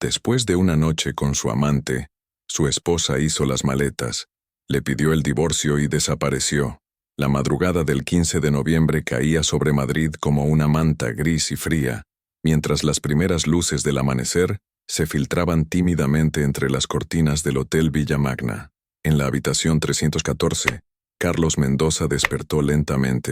Después de una noche con su amante, su esposa hizo las maletas, le pidió el divorcio y desapareció. La madrugada del 15 de noviembre caía sobre Madrid como una manta gris y fría, mientras las primeras luces del amanecer se filtraban tímidamente entre las cortinas del Hotel Villamagna. En la habitación 314, Carlos Mendoza despertó lentamente,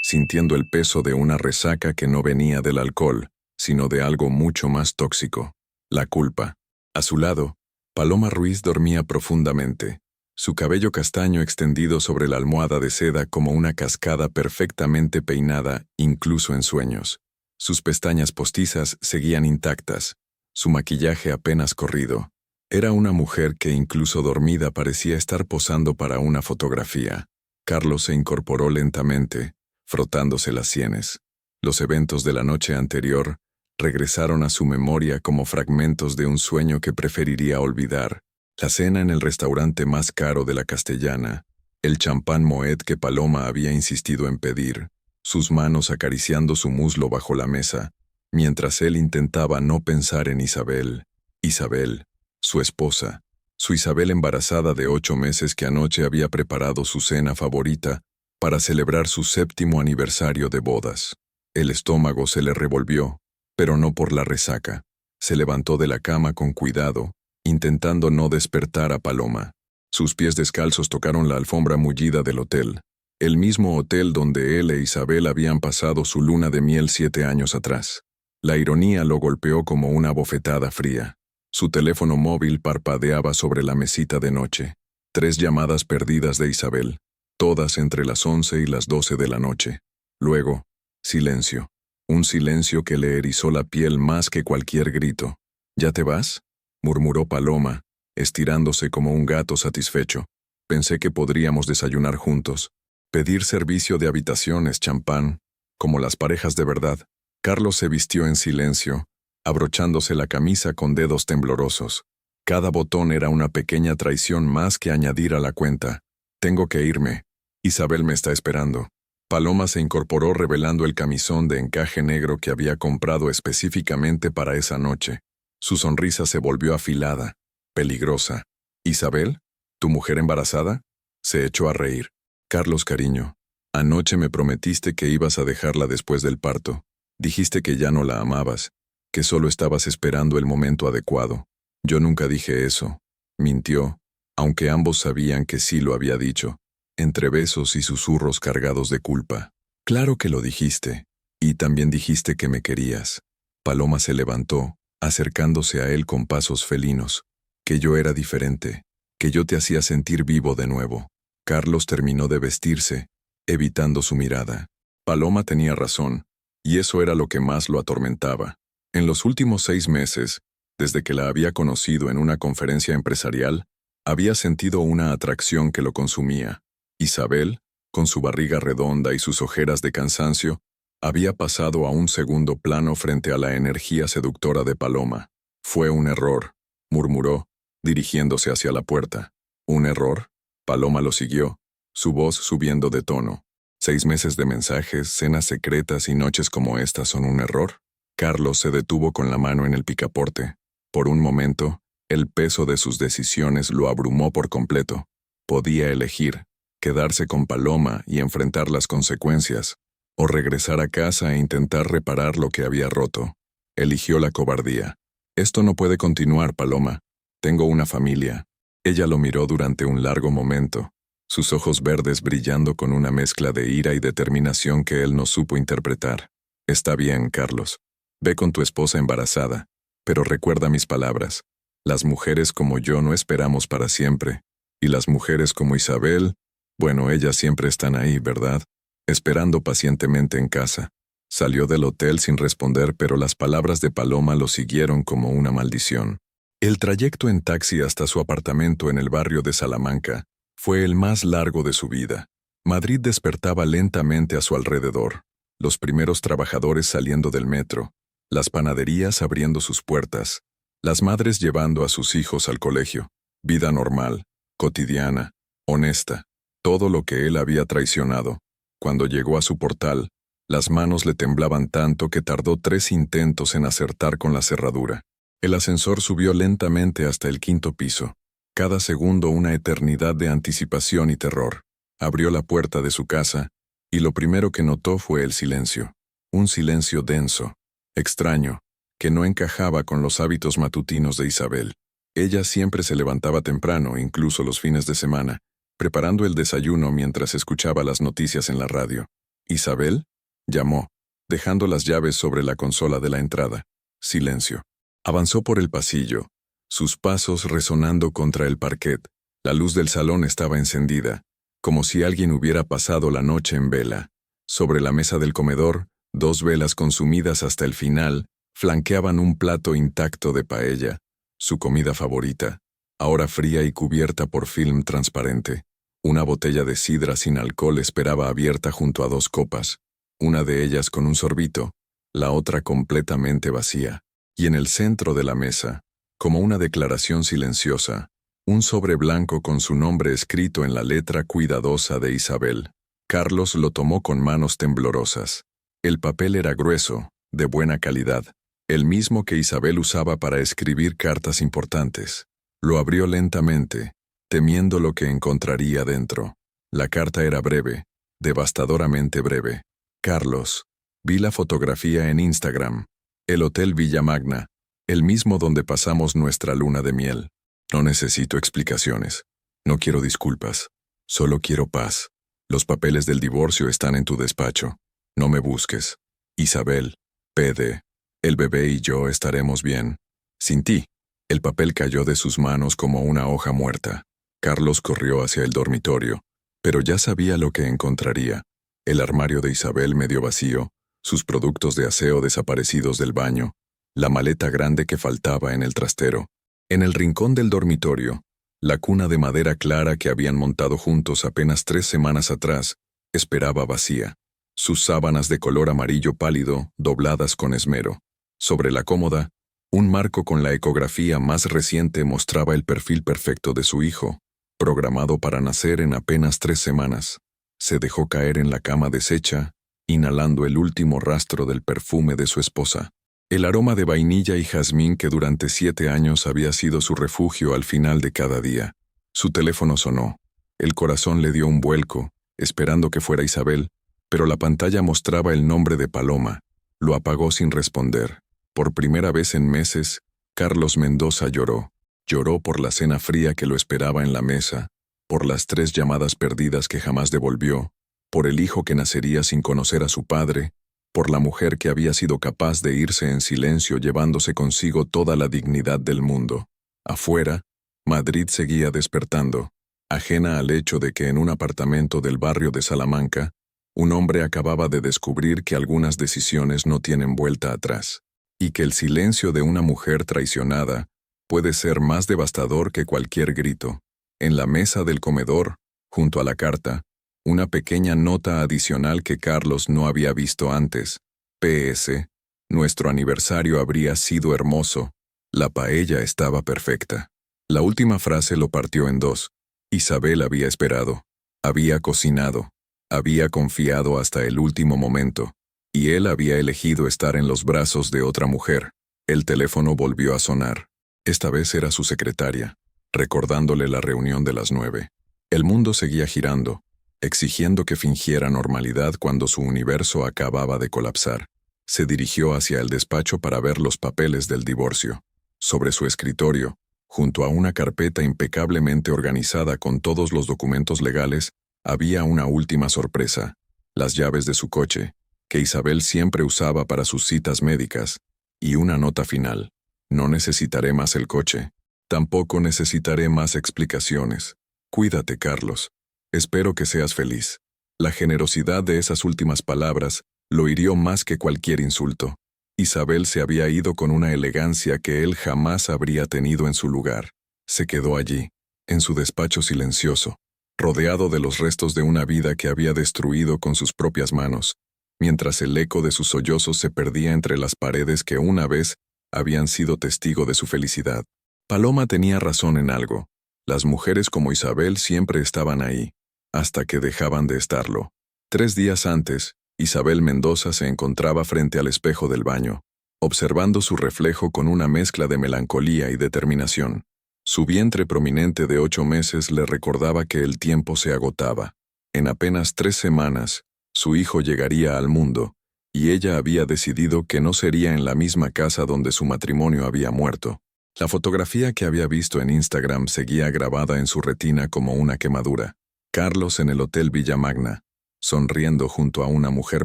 sintiendo el peso de una resaca que no venía del alcohol, sino de algo mucho más tóxico: la culpa. A su lado, Paloma Ruiz dormía profundamente, su cabello castaño extendido sobre la almohada de seda como una cascada perfectamente peinada incluso en sueños. Sus pestañas postizas seguían intactas, su maquillaje apenas corrido. Era una mujer que incluso dormida parecía estar posando para una fotografía. Carlos se incorporó lentamente, frotándose las sienes. Los eventos de la noche anterior regresaron a su memoria como fragmentos de un sueño que preferiría olvidar. La cena en el restaurante más caro de la Castellana, el champán Moet que Paloma había insistido en pedir, sus manos acariciando su muslo bajo la mesa, mientras él intentaba no pensar en Isabel. Isabel, su esposa, su Isabel embarazada de 8 meses que anoche había preparado su cena favorita para celebrar su 7º aniversario de bodas. El estómago se le revolvió, pero no por la resaca. Se levantó de la cama con cuidado, intentando no despertar a Paloma. Sus pies descalzos tocaron la alfombra mullida del hotel, el mismo hotel donde él e Isabel habían pasado su luna de miel 7 años atrás. La ironía lo golpeó como una bofetada fría. Su teléfono móvil parpadeaba sobre la mesita de noche. 3 llamadas perdidas de Isabel, todas entre las 11 y las 12 de la noche. Luego, silencio. Un silencio que le erizó la piel más que cualquier grito. ¿Ya te vas?, murmuró Paloma, estirándose como un gato satisfecho. Pensé que podríamos desayunar juntos, pedir servicio de habitaciones, champán, como las parejas de verdad. Carlos se vistió en silencio, abrochándose la camisa con dedos temblorosos. Cada botón era una pequeña traición más que añadir a la cuenta. Tengo que irme. Isabel me está esperando. Paloma se incorporó revelando el camisón de encaje negro que había comprado específicamente para esa noche. Su sonrisa se volvió afilada, peligrosa. «¿Isabel? ¿Tu mujer embarazada?» Se echó a reír. «Carlos, cariño, anoche me prometiste que ibas a dejarla después del parto. Dijiste que ya no la amabas, que solo estabas esperando el momento adecuado. Yo nunca dije eso». Mintió, aunque ambos sabían que sí lo había dicho, entre besos y susurros cargados de culpa. «Claro que lo dijiste, y también dijiste que me querías». Paloma se levantó, acercándose a él con pasos felinos, que yo era diferente, que yo te hacía sentir vivo de nuevo. Carlos terminó de vestirse, evitando su mirada. Paloma tenía razón, y eso era lo que más lo atormentaba. En los últimos 6 meses, desde que la había conocido en una conferencia empresarial, había sentido una atracción que lo consumía. Isabel, con su barriga redonda y sus ojeras de cansancio, había pasado a un segundo plano frente a la energía seductora de Paloma. «Fue un error», murmuró, dirigiéndose hacia la puerta. «¿Un error?». Paloma lo siguió, su voz subiendo de tono. «¿6 meses de mensajes, cenas secretas y noches como esta son un error?». Carlos se detuvo con la mano en el picaporte. Por un momento, el peso de sus decisiones lo abrumó por completo. Podía elegir, quedarse con Paloma y enfrentar las consecuencias, o regresar a casa e intentar reparar lo que había roto. Eligió la cobardía. «Esto no puede continuar, Paloma. Tengo una familia». Ella lo miró durante un largo momento, sus ojos verdes brillando con una mezcla de ira y determinación que él no supo interpretar. «Está bien, Carlos. Ve con tu esposa embarazada, pero recuerda mis palabras. Las mujeres como yo no esperamos para siempre, y las mujeres como Isabel, bueno, ellas siempre están ahí, ¿verdad?». Esperando pacientemente en casa. Salió del hotel sin responder, pero las palabras de Paloma lo siguieron como una maldición. El trayecto en taxi hasta su apartamento en el barrio de Salamanca fue el más largo de su vida. Madrid despertaba lentamente a su alrededor. Los primeros trabajadores saliendo del metro, las panaderías abriendo sus puertas, las madres llevando a sus hijos al colegio. Vida normal, cotidiana, honesta, todo lo que él había traicionado. Cuando llegó a su portal, las manos le temblaban tanto que tardó 3 intentos en acertar con la cerradura. El ascensor subió lentamente hasta el 5.º piso. Cada segundo una eternidad de anticipación y terror. Abrió la puerta de su casa, y lo primero que notó fue el silencio. Un silencio denso, extraño, que no encajaba con los hábitos matutinos de Isabel. Ella siempre se levantaba temprano, incluso los fines de semana, preparando el desayuno mientras escuchaba las noticias en la radio. «¿Isabel?», llamó, dejando las llaves sobre la consola de la entrada. Silencio. Avanzó por el pasillo, sus pasos resonando contra el parquet. La luz del salón estaba encendida, como si alguien hubiera pasado la noche en vela. Sobre la mesa del comedor, 2 velas consumidas hasta el final flanqueaban un plato intacto de paella, su comida favorita, ahora fría y cubierta por film transparente. Una botella de sidra sin alcohol esperaba abierta junto a 2 copas, una de ellas con un sorbito, la otra completamente vacía. Y en el centro de la mesa, como una declaración silenciosa, un sobre blanco con su nombre escrito en la letra cuidadosa de Isabel. Carlos lo tomó con manos temblorosas. El papel era grueso, de buena calidad, el mismo que Isabel usaba para escribir cartas importantes. Lo abrió lentamente, temiendo lo que encontraría dentro. La carta era breve, devastadoramente breve. Carlos, vi la fotografía en Instagram. El Hotel Villa Magna, el mismo donde pasamos nuestra luna de miel. No necesito explicaciones. No quiero disculpas. Solo quiero paz. Los papeles del divorcio están en tu despacho. No me busques. Isabel, PD. El bebé y yo estaremos bien. Sin ti. El papel cayó de sus manos como una hoja muerta. Carlos corrió hacia el dormitorio, pero ya sabía lo que encontraría. El armario de Isabel medio vacío, sus productos de aseo desaparecidos del baño, la maleta grande que faltaba en el trastero. En el rincón del dormitorio, la cuna de madera clara que habían montado juntos apenas 3 semanas atrás, esperaba vacía. Sus sábanas de color amarillo pálido, dobladas con esmero. Sobre la cómoda, un marco con la ecografía más reciente mostraba el perfil perfecto de su hijo, programado para nacer en apenas 3 semanas. Se dejó caer en la cama deshecha, inhalando el último rastro del perfume de su esposa. El aroma de vainilla y jazmín que durante 7 años había sido su refugio al final de cada día. Su teléfono sonó. El corazón le dio un vuelco, esperando que fuera Isabel, pero la pantalla mostraba el nombre de Paloma. Lo apagó sin responder. Por primera vez en meses, Carlos Mendoza lloró. Lloró por la cena fría que lo esperaba en la mesa, por las 3 llamadas perdidas que jamás devolvió, por el hijo que nacería sin conocer a su padre, por la mujer que había sido capaz de irse en silencio llevándose consigo toda la dignidad del mundo. Afuera, Madrid seguía despertando, ajena al hecho de que en un apartamento del barrio de Salamanca, un hombre acababa de descubrir que algunas decisiones no tienen vuelta atrás, y que el silencio de una mujer traicionada puede ser más devastador que cualquier grito. En la mesa del comedor, junto a la carta, una pequeña nota adicional que Carlos no había visto antes. PS. Nuestro aniversario habría sido hermoso. La paella estaba perfecta. La última frase lo partió en 2. Isabel había esperado, había cocinado, había confiado hasta el último momento, y él había elegido estar en los brazos de otra mujer. El teléfono volvió a sonar. Esta vez era su secretaria, recordándole la reunión de las 9. El mundo seguía girando, exigiendo que fingiera normalidad cuando su universo acababa de colapsar. Se dirigió hacia el despacho para ver los papeles del divorcio. Sobre su escritorio, junto a una carpeta impecablemente organizada con todos los documentos legales, había una última sorpresa: las llaves de su coche, que Isabel siempre usaba para sus citas médicas, y una nota final: no necesitaré más el coche. Tampoco necesitaré más explicaciones. Cuídate, Carlos. Espero que seas feliz. La generosidad de esas últimas palabras lo hirió más que cualquier insulto. Isabel se había ido con una elegancia que él jamás habría tenido en su lugar. Se quedó allí, en su despacho silencioso, rodeado de los restos de una vida que había destruido con sus propias manos, mientras el eco de sus sollozos se perdía entre las paredes que una vez habían sido testigo de su felicidad. Paloma tenía razón en algo. Las mujeres como Isabel siempre estaban ahí, hasta que dejaban de estarlo. 3 días antes, Isabel Mendoza se encontraba frente al espejo del baño. observando su reflejo con una mezcla de melancolía y determinación. Su vientre prominente de 8 meses le recordaba que el tiempo se agotaba. En apenas 3 semanas, su hijo llegaría al mundo, y ella había decidido que no sería en la misma casa donde su matrimonio había muerto. La fotografía que había visto en Instagram seguía grabada en su retina como una quemadura. Carlos en el Hotel Villa Magna, sonriendo junto a una mujer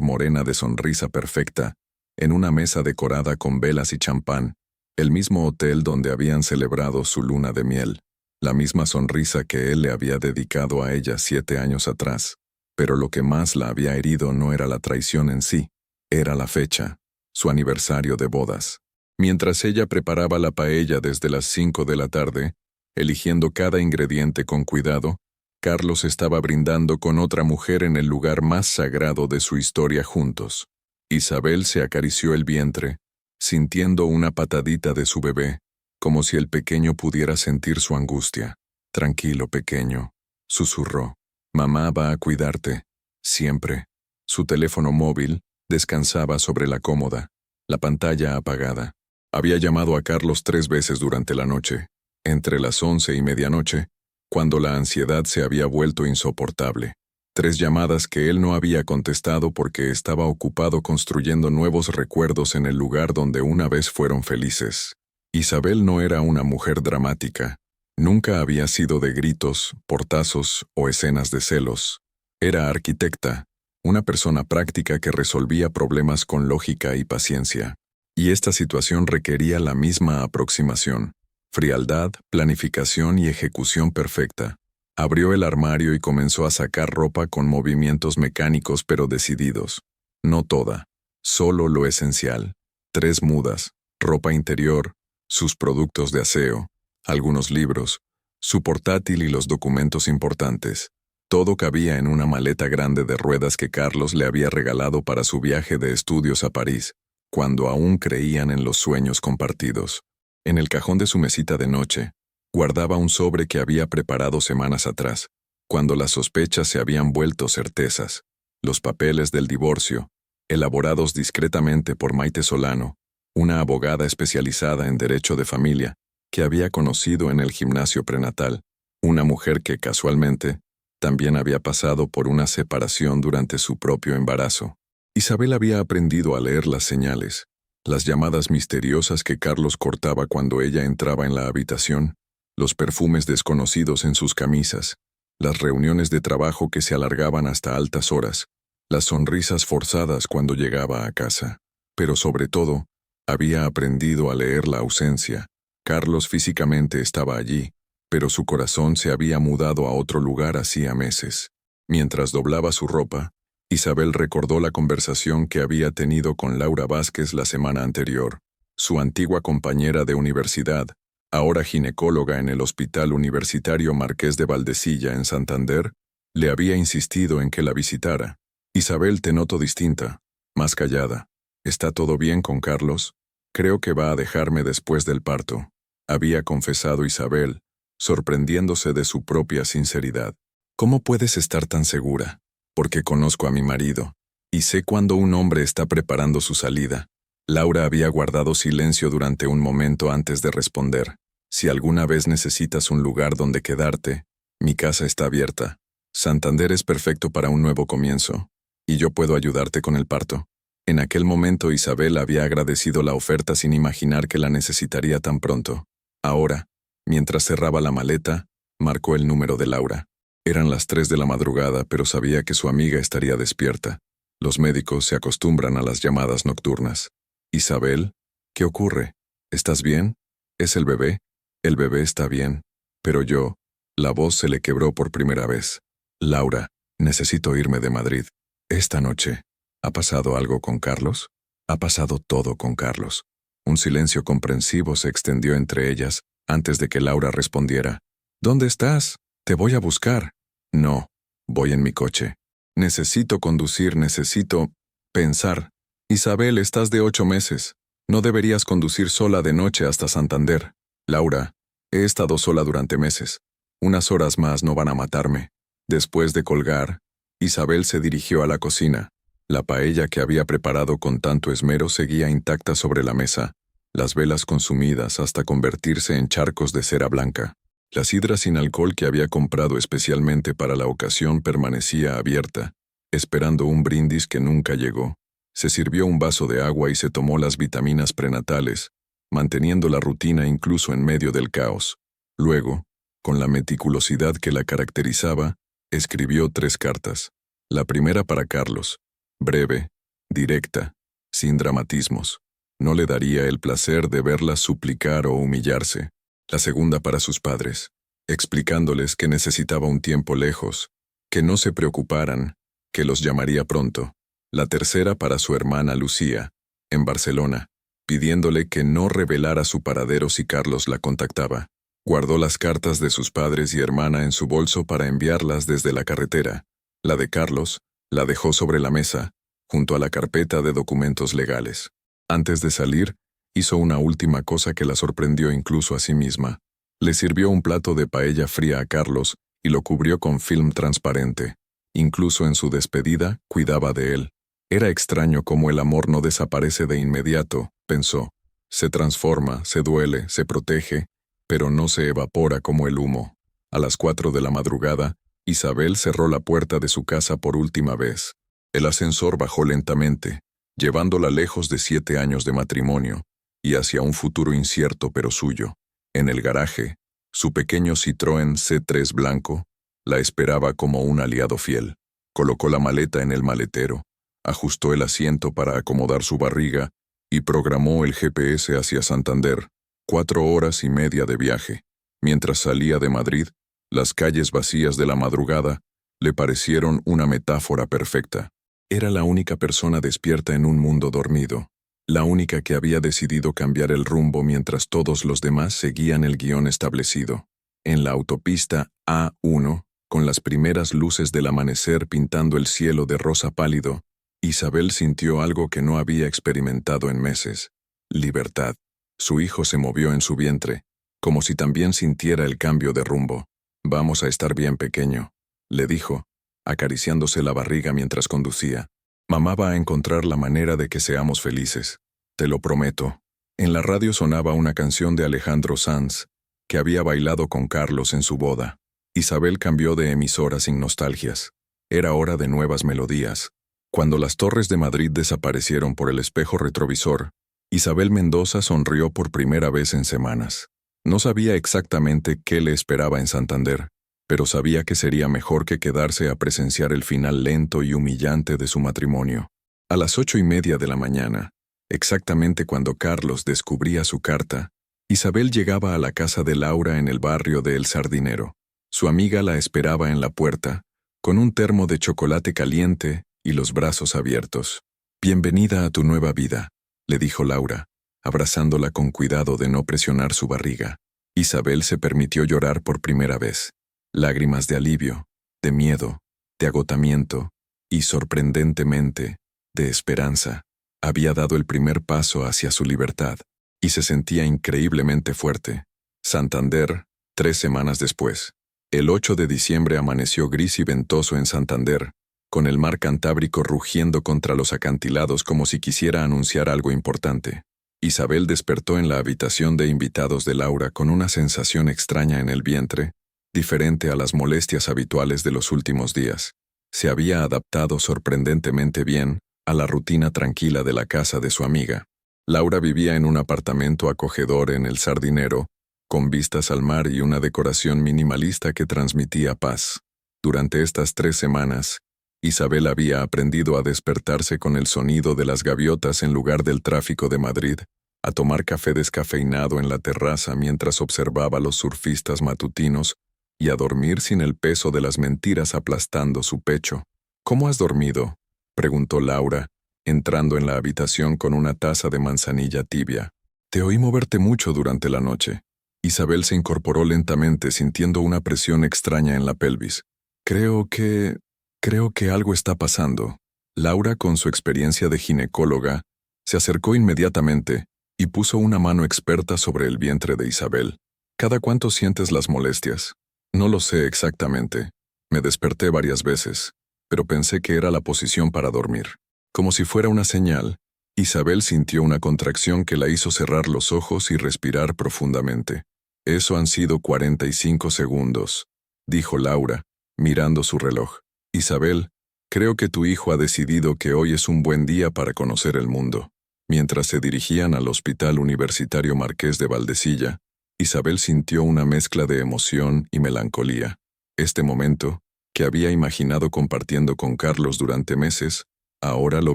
morena de sonrisa perfecta, en una mesa decorada con velas y champán, el mismo hotel donde habían celebrado su luna de miel, la misma sonrisa que él le había dedicado a ella 7 años atrás. Pero lo que más la había herido no era la traición en sí, era la fecha, su aniversario de bodas. Mientras ella preparaba la paella desde las 5 de la tarde, eligiendo cada ingrediente con cuidado, Carlos estaba brindando con otra mujer en el lugar más sagrado de su historia juntos. Isabel se acarició el vientre, sintiendo una patadita de su bebé, como si el pequeño pudiera sentir su angustia. «Tranquilo, pequeño», susurró. «Mamá va a cuidarte, siempre». Su teléfono móvil descansaba sobre la cómoda, la pantalla apagada. Había llamado a Carlos 3 veces durante la noche, entre las 11 y medianoche, cuando la ansiedad se había vuelto insoportable. 3 llamadas que él no había contestado porque estaba ocupado construyendo nuevos recuerdos en el lugar donde una vez fueron felices. Isabel no era una mujer dramática. Nunca había sido de gritos, portazos o escenas de celos. Era arquitecta, una persona práctica que resolvía problemas con lógica y paciencia. Y esta situación requería la misma aproximación: frialdad, planificación y ejecución perfecta. Abrió el armario y comenzó a sacar ropa con movimientos mecánicos pero decididos. No toda, solo lo esencial. 3 mudas, ropa interior, sus productos de aseo, algunos libros, su portátil y los documentos importantes. Todo cabía en una maleta grande de ruedas que Carlos le había regalado para su viaje de estudios a París, cuando aún creían en los sueños compartidos. En el cajón de su mesita de noche, guardaba un sobre que había preparado semanas atrás, cuando las sospechas se habían vuelto certezas. Los papeles del divorcio, elaborados discretamente por Maite Solano, una abogada especializada en derecho de familia, que había conocido en el gimnasio prenatal, una mujer que casualmente también había pasado por una separación durante su propio embarazo. Isabel había aprendido a leer las señales, las llamadas misteriosas que Carlos cortaba cuando ella entraba en la habitación, los perfumes desconocidos en sus camisas, las reuniones de trabajo que se alargaban hasta altas horas, las sonrisas forzadas cuando llegaba a casa. Pero sobre todo, había aprendido a leer la ausencia. Carlos físicamente estaba allí, pero su corazón se había mudado a otro lugar hacía meses. Mientras doblaba su ropa, Isabel recordó la conversación que había tenido con Laura Vázquez la semana anterior, su antigua compañera de universidad, ahora ginecóloga en el Hospital Universitario Marqués de Valdecilla en Santander, le había insistido en que la visitara. «Isabel, te noto distinta, más callada. ¿Está todo bien con Carlos? Creo que va a dejarme después del parto», había confesado Isabel, sorprendiéndose de su propia sinceridad. «¿Cómo puedes estar tan segura? Porque conozco a mi marido, y sé cuando un hombre está preparando su salida». Laura había guardado silencio durante un momento antes de responder. «Si alguna vez necesitas un lugar donde quedarte, mi casa está abierta. Santander es perfecto para un nuevo comienzo, y yo puedo ayudarte con el parto». En aquel momento Isabel había agradecido la oferta sin imaginar que la necesitaría tan pronto. Ahora, mientras cerraba la maleta, marcó el número de Laura. Eran las 3 de la madrugada, pero sabía que su amiga estaría despierta. Los médicos se acostumbran a las llamadas nocturnas. «Isabel, ¿qué ocurre? ¿Estás bien? ¿Es el bebé?» «El bebé está bien, pero yo…». La voz se le quebró por primera vez. «Laura, necesito irme de Madrid. Esta noche. ¿Ha pasado algo con Carlos?» «Ha pasado todo con Carlos». Un silencio comprensivo se extendió entre ellas antes de que Laura respondiera. «¿Dónde estás? Te voy a buscar». «No, voy en mi coche. Necesito conducir, necesito pensar». «Isabel, estás de 8 meses. No deberías conducir sola de noche hasta Santander». «Laura, he estado sola durante meses. Unas horas más no van a matarme». Después de colgar, Isabel se dirigió a la cocina. La paella que había preparado con tanto esmero seguía intacta sobre la mesa, las velas consumidas hasta convertirse en charcos de cera blanca. La sidra sin alcohol que había comprado especialmente para la ocasión permanecía abierta, esperando un brindis que nunca llegó. Se sirvió un vaso de agua y se tomó las vitaminas prenatales, manteniendo la rutina incluso en medio del caos. Luego, con la meticulosidad que la caracterizaba, escribió 3 cartas. La primera para Carlos, breve, directa, sin dramatismos. No le daría el placer de verla suplicar o humillarse. La segunda para sus padres, explicándoles que necesitaba un tiempo lejos, que no se preocuparan, que los llamaría pronto. La tercera para su hermana Lucía, en Barcelona, pidiéndole que no revelara su paradero si Carlos la contactaba. Guardó las cartas de sus padres y hermana en su bolso para enviarlas desde la carretera. La de Carlos, la dejó sobre la mesa, junto a la carpeta de documentos legales. Antes de salir, hizo una última cosa que la sorprendió incluso a sí misma. Le sirvió un plato de paella fría a Carlos y lo cubrió con film transparente. Incluso en su despedida, cuidaba de él. Era extraño cómo el amor no desaparece de inmediato, pensó. Se transforma, se duele, se protege, pero no se evapora como el humo. A las 4 de la madrugada, Isabel cerró la puerta de su casa por última vez. El ascensor bajó lentamente, llevándola lejos de 7 años de matrimonio, y hacia un futuro incierto pero suyo. En el garaje, su pequeño Citroën C3 blanco la esperaba como un aliado fiel. Colocó la maleta en el maletero, ajustó el asiento para acomodar su barriga y programó el GPS hacia Santander. 4 horas y media de viaje. Mientras salía de Madrid, las calles vacías de la madrugada le parecieron una metáfora perfecta. Era la única persona despierta en un mundo dormido, la única que había decidido cambiar el rumbo mientras todos los demás seguían el guión establecido. En la autopista A1, con las primeras luces del amanecer pintando el cielo de rosa pálido, Isabel sintió algo que no había experimentado en meses: libertad. Su hijo se movió en su vientre, como si también sintiera el cambio de rumbo. «Vamos a estar bien, pequeño», le dijo, acariciándose la barriga mientras conducía. «Mamá va a encontrar la manera de que seamos felices. Te lo prometo». En la radio sonaba una canción de Alejandro Sanz, que había bailado con Carlos en su boda. Isabel cambió de emisora sin nostalgias. Era hora de nuevas melodías. Cuando las torres de Madrid desaparecieron por el espejo retrovisor, Isabel Mendoza sonrió por primera vez en semanas. No sabía exactamente qué le esperaba en Santander, pero sabía que sería mejor que quedarse a presenciar el final lento y humillante de su matrimonio. A las 8:30 de la mañana, exactamente cuando Carlos descubría su carta, Isabel llegaba a la casa de Laura en el barrio de El Sardinero. Su amiga la esperaba en la puerta, con un termo de chocolate caliente y los brazos abiertos. «Bienvenida a tu nueva vida», le dijo Laura, abrazándola con cuidado de no presionar su barriga. Isabel se permitió llorar por primera vez. Lágrimas de alivio, de miedo, de agotamiento y, sorprendentemente, de esperanza. Había dado el primer paso hacia su libertad y se sentía increíblemente fuerte. Santander, 3 semanas después. El 8 de diciembre amaneció gris y ventoso en Santander, con el mar Cantábrico rugiendo contra los acantilados como si quisiera anunciar algo importante. Isabel despertó en la habitación de invitados de Laura con una sensación extraña en el vientre, diferente a las molestias habituales de los últimos días. Se había adaptado sorprendentemente bien a la rutina tranquila de la casa de su amiga. Laura vivía en un apartamento acogedor en El Sardinero, con vistas al mar y una decoración minimalista que transmitía paz. Durante estas 3 semanas, Isabel había aprendido a despertarse con el sonido de las gaviotas en lugar del tráfico de Madrid, a tomar café descafeinado en la terraza mientras observaba a los surfistas matutinos y a dormir sin el peso de las mentiras aplastando su pecho. «¿Cómo has dormido?», preguntó Laura, entrando en la habitación con una taza de manzanilla tibia. «Te oí moverte mucho durante la noche». Isabel se incorporó lentamente sintiendo una presión extraña en la pelvis. Creo que algo está pasando». Laura, con su experiencia de ginecóloga, se acercó inmediatamente y puso una mano experta sobre el vientre de Isabel. «¿Cada cuánto sientes las molestias?» «No lo sé exactamente. Me desperté varias veces, pero pensé que era la posición para dormir». Como si fuera una señal, Isabel sintió una contracción que la hizo cerrar los ojos y respirar profundamente. Eso han sido 45 segundos, dijo Laura, mirando su reloj. Isabel, creo que tu hijo ha decidido que hoy es un buen día para conocer el mundo. Mientras se dirigían al Hospital Universitario Marqués de Valdecilla, Isabel sintió una mezcla de emoción y melancolía. Este momento, que había imaginado compartiendo con Carlos durante meses, ahora lo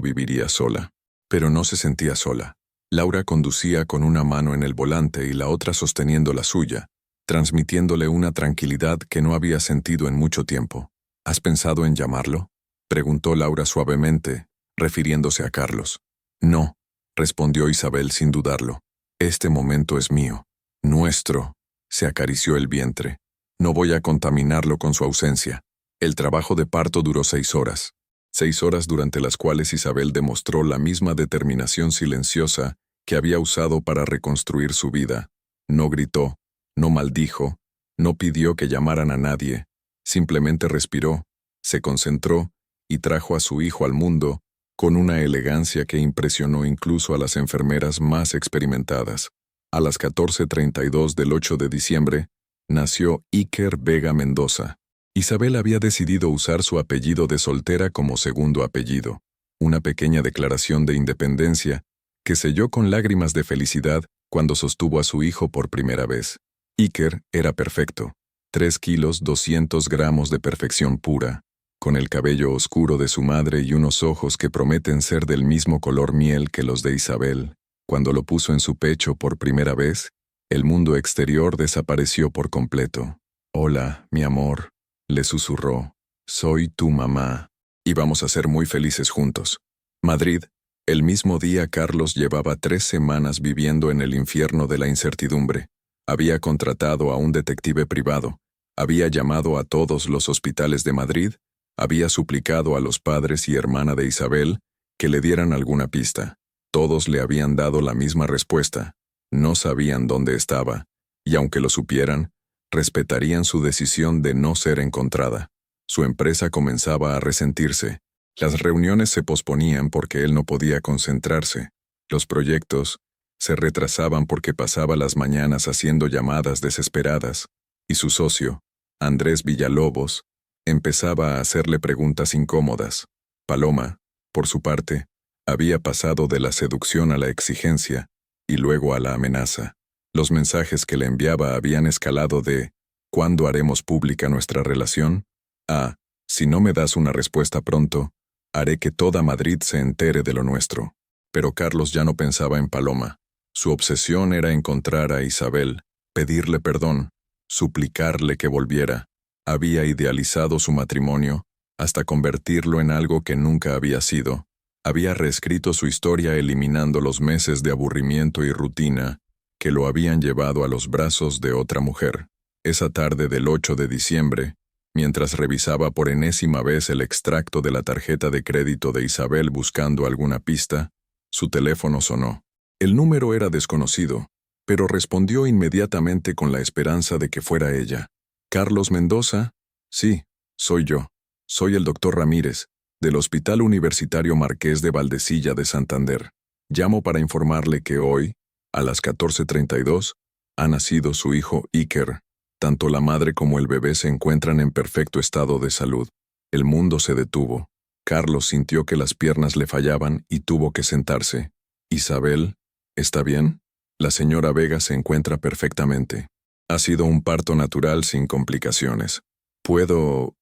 viviría sola. Pero no se sentía sola. Laura conducía con una mano en el volante y la otra sosteniendo la suya, transmitiéndole una tranquilidad que no había sentido en mucho tiempo. ¿Has pensado en llamarlo?, preguntó Laura suavemente, refiriéndose a Carlos. No, respondió Isabel sin dudarlo. Este momento es mío. Nuestro. Se acarició el vientre. No voy a contaminarlo con su ausencia. El trabajo de parto duró 6 horas. 6 horas durante las cuales Isabel demostró la misma determinación silenciosa que había usado para reconstruir su vida. No gritó, no maldijo, no pidió que llamaran a nadie. Simplemente respiró, se concentró y trajo a su hijo al mundo con una elegancia que impresionó incluso a las enfermeras más experimentadas. A las 14:32 del 8 de diciembre, nació Iker Vega Mendoza. Isabel había decidido usar su apellido de soltera como segundo apellido, una pequeña declaración de independencia que selló con lágrimas de felicidad cuando sostuvo a su hijo por primera vez. Iker era perfecto, 3 kilos 200 gramos de perfección pura, con el cabello oscuro de su madre y unos ojos que prometen ser del mismo color miel que los de Isabel. Cuando lo puso en su pecho por primera vez, el mundo exterior desapareció por completo. «Hola, mi amor», le susurró. «Soy tu mamá. Y vamos a ser muy felices juntos». Madrid. El mismo día Carlos llevaba 3 semanas viviendo en el infierno de la incertidumbre. Había contratado a un detective privado, había llamado a todos los hospitales de Madrid, había suplicado a los padres y hermana de Isabel que le dieran alguna pista. Todos le habían dado la misma respuesta. No sabían dónde estaba, y aunque lo supieran, respetarían su decisión de no ser encontrada. Su empresa comenzaba a resentirse. Las reuniones se posponían porque él no podía concentrarse. Los proyectos se retrasaban porque pasaba las mañanas haciendo llamadas desesperadas. Y su socio, Andrés Villalobos, empezaba a hacerle preguntas incómodas. Paloma, por su parte, había pasado de la seducción a la exigencia y luego a la amenaza. Los mensajes que le enviaba habían escalado de «¿Cuándo haremos pública nuestra relación?», a «Si no me das una respuesta pronto, haré que toda Madrid se entere de lo nuestro». Pero Carlos ya no pensaba en Paloma. Su obsesión era encontrar a Isabel, pedirle perdón, suplicarle que volviera. Había idealizado su matrimonio hasta convertirlo en algo que nunca había sido. Había reescrito su historia eliminando los meses de aburrimiento y rutina que lo habían llevado a los brazos de otra mujer. Esa tarde del 8 de diciembre, mientras revisaba por enésima vez el extracto de la tarjeta de crédito de Isabel buscando alguna pista, su teléfono sonó. El número era desconocido, pero respondió inmediatamente con la esperanza de que fuera ella. «¿Carlos Mendoza?» «Sí, soy yo. Soy el doctor Ramírez, del Hospital Universitario Marqués de Valdecilla de Santander. Llamo para informarle que hoy, a las 14:32, ha nacido su hijo Iker. Tanto la madre como el bebé se encuentran en perfecto estado de salud». El mundo se detuvo. Carlos sintió que las piernas le fallaban y tuvo que sentarse. «Isabel, ¿está bien?» «La señora Vega se encuentra perfectamente. Ha sido un parto natural sin complicaciones. ¿Puedo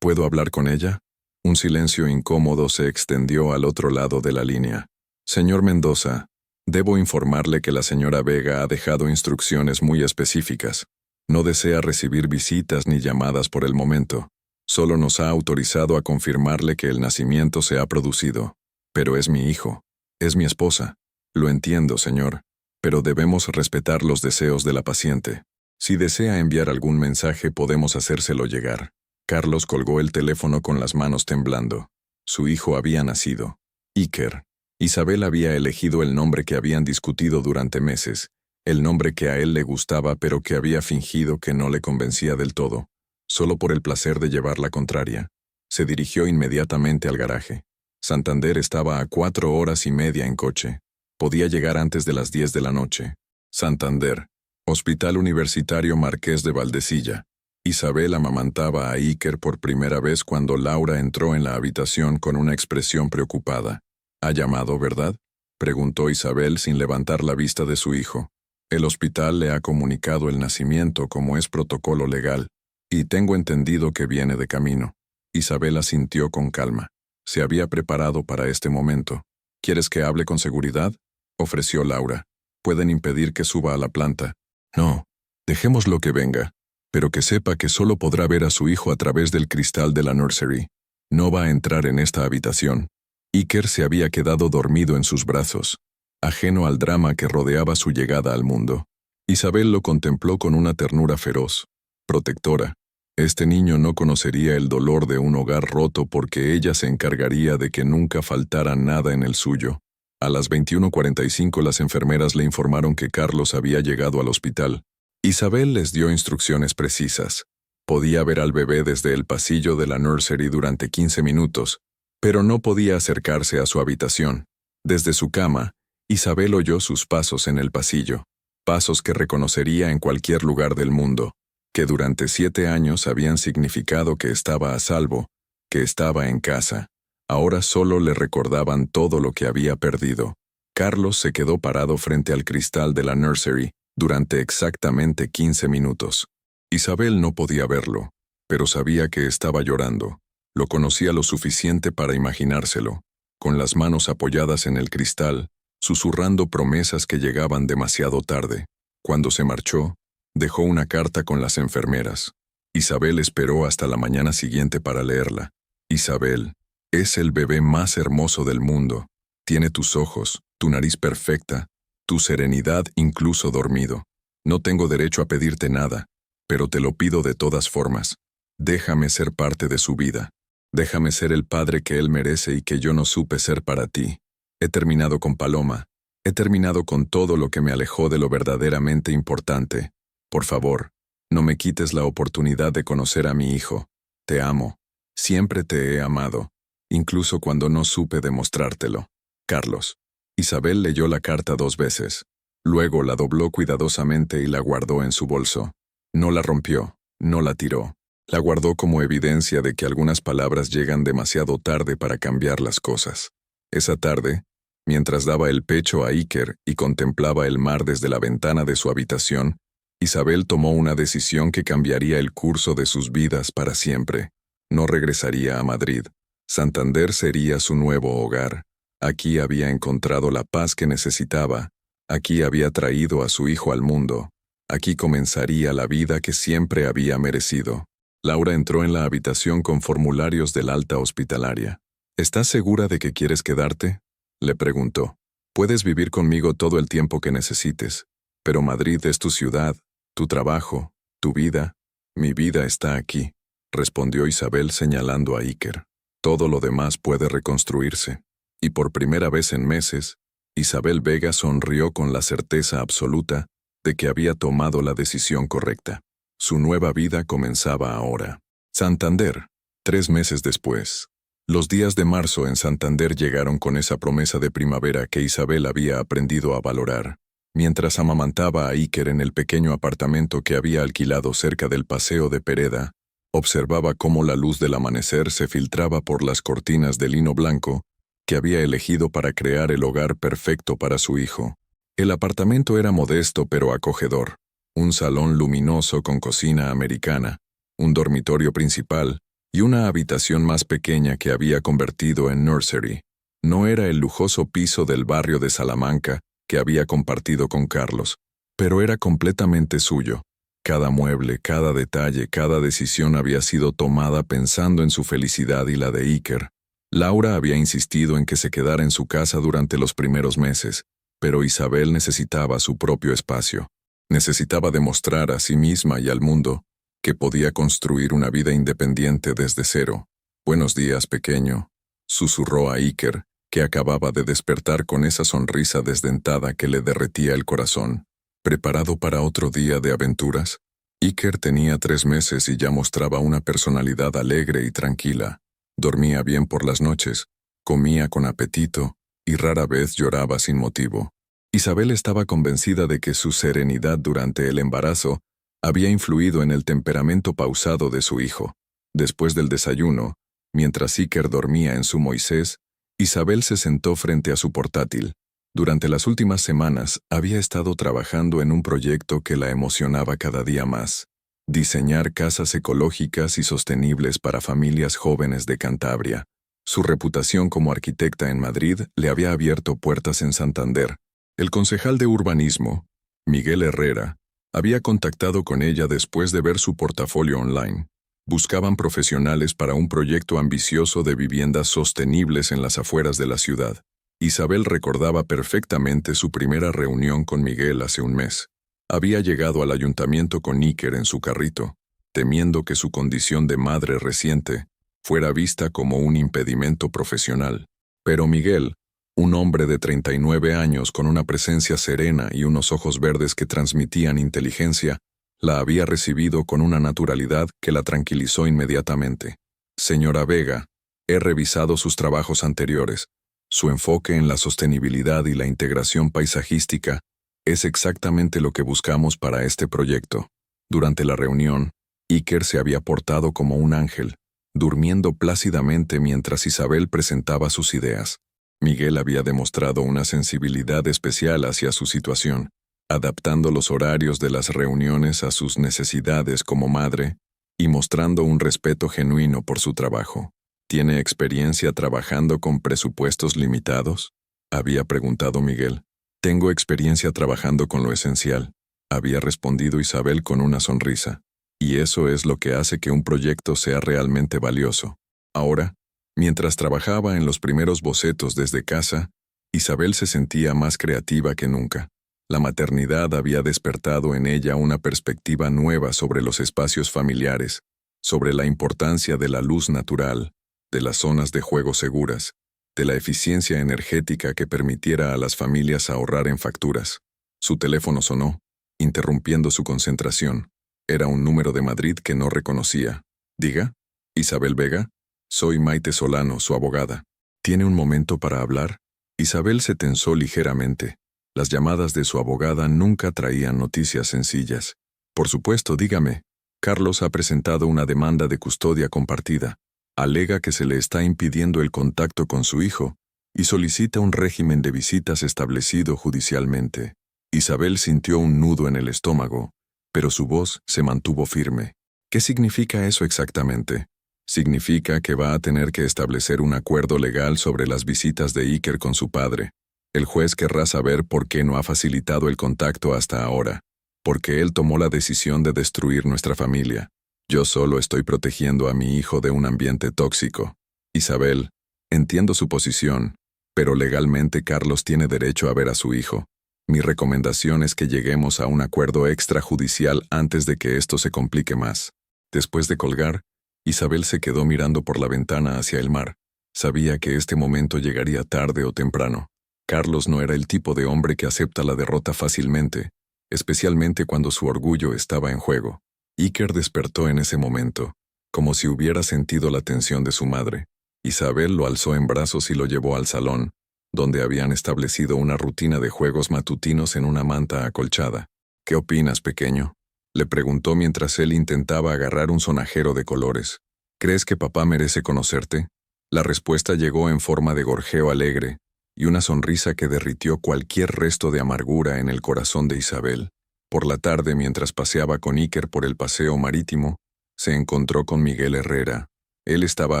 hablar con ella?» Un silencio incómodo se extendió al otro lado de la línea. «Señor Mendoza, debo informarle que la señora Vega ha dejado instrucciones muy específicas. No desea recibir visitas ni llamadas por el momento. Solo nos ha autorizado a confirmarle que el nacimiento se ha producido. Pero es mi hijo. Es mi esposa. Lo entiendo, señor. Pero debemos respetar los deseos de la paciente. Si desea enviar algún mensaje, podemos hacérselo llegar». Carlos colgó el teléfono con las manos temblando. Su hijo había nacido. Iker. Isabel había elegido el nombre que habían discutido durante meses, el nombre que a él le gustaba pero que había fingido que no le convencía del todo, solo por el placer de llevar la contraria. Se dirigió inmediatamente al garaje. Santander estaba a 4 horas y media en coche. Podía llegar antes de las 10 de la noche. Santander, Hospital Universitario Marqués de Valdecilla. Isabel amamantaba a Iker por primera vez cuando Laura entró en la habitación con una expresión preocupada. «¿Ha llamado, verdad?», preguntó Isabel sin levantar la vista de su hijo. «El hospital le ha comunicado el nacimiento como es protocolo legal, y tengo entendido que viene de camino». Isabel asintió con calma. Se había preparado para este momento. «¿Quieres que hable con seguridad?», ofreció Laura. «Pueden impedir que suba a la planta». «No, dejémoslo que venga, pero que sepa que solo podrá ver a su hijo a través del cristal de la nursery. No va a entrar en esta habitación». Iker se había quedado dormido en sus brazos, ajeno al drama que rodeaba su llegada al mundo. Isabel lo contempló con una ternura feroz, protectora. Este niño no conocería el dolor de un hogar roto porque ella se encargaría de que nunca faltara nada en el suyo. A las 21:45 las enfermeras le informaron que Carlos había llegado al hospital. Isabel les dio instrucciones precisas. Podía ver al bebé desde el pasillo de la nursery durante 15 minutos, pero no podía acercarse a su habitación. Desde su cama, Isabel oyó sus pasos en el pasillo, pasos que reconocería en cualquier lugar del mundo, que durante 7 años habían significado que estaba a salvo, que estaba en casa. Ahora solo le recordaban todo lo que había perdido. Carlos se quedó parado frente al cristal de la nursery durante exactamente 15 minutos. Isabel no podía verlo, pero sabía que estaba llorando. Lo conocía lo suficiente para imaginárselo, con las manos apoyadas en el cristal, susurrando promesas que llegaban demasiado tarde. Cuando se marchó, dejó una carta con las enfermeras. Isabel esperó hasta la mañana siguiente para leerla. «Isabel, es el bebé más hermoso del mundo. Tiene tus ojos, tu nariz perfecta, tu serenidad incluso dormido. No tengo derecho a pedirte nada, pero te lo pido de todas formas. Déjame ser parte de su vida. Déjame ser el padre que él merece y que yo no supe ser para ti. He terminado con Paloma. He terminado con todo lo que me alejó de lo verdaderamente importante. Por favor, no me quites la oportunidad de conocer a mi hijo. Te amo. Siempre te he amado, incluso cuando no supe demostrártelo. Carlos». Isabel leyó la carta 2 veces. Luego la dobló cuidadosamente y la guardó en su bolso. No la rompió, no la tiró. La guardó como evidencia de que algunas palabras llegan demasiado tarde para cambiar las cosas. Esa tarde, mientras daba el pecho a Iker y contemplaba el mar desde la ventana de su habitación, Isabel tomó una decisión que cambiaría el curso de sus vidas para siempre. No regresaría a Madrid. Santander sería su nuevo hogar. Aquí había encontrado la paz que necesitaba. Aquí había traído a su hijo al mundo. Aquí comenzaría la vida que siempre había merecido. Laura entró en la habitación con formularios del alta hospitalaria. «¿Estás segura de que quieres quedarte?», le preguntó. «Puedes vivir conmigo todo el tiempo que necesites, pero Madrid es tu ciudad, tu trabajo, tu vida. Mi vida está aquí», respondió Isabel señalando a Iker. «Todo lo demás puede reconstruirse». Y por primera vez en meses, Isabel Vega sonrió con la certeza absoluta de que había tomado la decisión correcta. Su nueva vida comenzaba ahora. Santander, 3 meses después. Los días de marzo en Santander llegaron con esa promesa de primavera que Isabel había aprendido a valorar. Mientras amamantaba a Iker en el pequeño apartamento que había alquilado cerca del Paseo de Pereda, observaba cómo la luz del amanecer se filtraba por las cortinas de lino blanco que había elegido para crear el hogar perfecto para su hijo. El apartamento era modesto pero acogedor. Un salón luminoso con cocina americana, un dormitorio principal y una habitación más pequeña que había convertido en nursery. No era el lujoso piso del barrio de Salamanca que había compartido con Carlos, pero era completamente suyo. Cada mueble, cada detalle, cada decisión había sido tomada pensando en su felicidad y la de Iker. Laura había insistido en que se quedara en su casa durante los primeros meses, pero Isabel necesitaba su propio espacio. Necesitaba demostrar a sí misma y al mundo que podía construir una vida independiente desde cero. «Buenos días, pequeño», susurró a Iker, que acababa de despertar con esa sonrisa desdentada que le derretía el corazón. ¿Preparado para otro día de aventuras? Iker tenía 3 meses y ya mostraba una personalidad alegre y tranquila. Dormía bien por las noches, Comía con apetito y rara vez lloraba sin motivo. Isabel estaba convencida de que su serenidad durante el embarazo había influido en el temperamento pausado de su hijo. Después del desayuno, mientras Iker dormía en su Moisés, Isabel se sentó frente a su portátil. Durante las últimas semanas había estado trabajando en un proyecto que la emocionaba cada día más: diseñar casas ecológicas y sostenibles para familias jóvenes de Cantabria. Su reputación como arquitecta en Madrid le había abierto puertas en Santander. El concejal de urbanismo, Miguel Herrera, había contactado con ella después de ver su portafolio online. Buscaban profesionales para un proyecto ambicioso de viviendas sostenibles en las afueras de la ciudad. Isabel recordaba perfectamente su primera reunión con Miguel hace un mes. Había llegado al ayuntamiento con Iker en su carrito, temiendo que su condición de madre reciente fuera vista como un impedimento profesional. Pero Miguel, un hombre de 39 años con una presencia serena y unos ojos verdes que transmitían inteligencia, la había recibido con una naturalidad que la tranquilizó inmediatamente. Señora Vega, he revisado sus trabajos anteriores. Su enfoque en la sostenibilidad y la integración paisajística es exactamente lo que buscamos para este proyecto. Durante la reunión, Iker se había portado como un ángel, durmiendo plácidamente mientras Isabel presentaba sus ideas. Miguel había demostrado una sensibilidad especial hacia su situación, adaptando los horarios de las reuniones a sus necesidades como madre y mostrando un respeto genuino por su trabajo. ¿Tiene experiencia trabajando con presupuestos limitados?, había preguntado Miguel. Tengo experiencia trabajando con lo esencial, había respondido Isabel con una sonrisa. Y eso es lo que hace que un proyecto sea realmente valioso. Ahora, mientras trabajaba en los primeros bocetos desde casa, Isabel se sentía más creativa que nunca. La maternidad había despertado en ella una perspectiva nueva sobre los espacios familiares, sobre la importancia de la luz natural, de las zonas de juego seguras, de la eficiencia energética que permitiera a las familias ahorrar en facturas. Su teléfono sonó, interrumpiendo su concentración. Era un número de Madrid que no reconocía. Diga, Isabel Vega, soy Maite Solano, su abogada. ¿Tiene un momento para hablar? Isabel se tensó ligeramente. Las llamadas de su abogada nunca traían noticias sencillas. Por supuesto, dígame. Carlos ha presentado una demanda de custodia compartida. Alega que se le está impidiendo el contacto con su hijo y solicita un régimen de visitas establecido judicialmente. Isabel sintió un nudo en el estómago, pero su voz se mantuvo firme. ¿Qué significa eso exactamente? Significa que va a tener que establecer un acuerdo legal sobre las visitas de Iker con su padre. El juez querrá saber por qué no ha facilitado el contacto hasta ahora, porque él tomó la decisión de destruir nuestra familia. Yo solo estoy protegiendo a mi hijo de un ambiente tóxico. Isabel, entiendo su posición, pero legalmente Carlos tiene derecho a ver a su hijo. Mi recomendación es que lleguemos a un acuerdo extrajudicial antes de que esto se complique más. Después de colgar, Isabel se quedó mirando por la ventana hacia el mar. Sabía que este momento llegaría tarde o temprano. Carlos no era el tipo de hombre que acepta la derrota fácilmente, especialmente cuando su orgullo estaba en juego. Iker despertó en ese momento, como si hubiera sentido la tensión de su madre. Isabel lo alzó en brazos y lo llevó al salón, donde habían establecido una rutina de juegos matutinos en una manta acolchada. ¿Qué opinas, pequeño?, le preguntó mientras él intentaba agarrar un sonajero de colores. ¿Crees que papá merece conocerte? La respuesta llegó en forma de gorjeo alegre y una sonrisa que derritió cualquier resto de amargura en el corazón de Isabel. Por la tarde, mientras paseaba con Iker por el paseo marítimo, se encontró con Miguel Herrera. Él estaba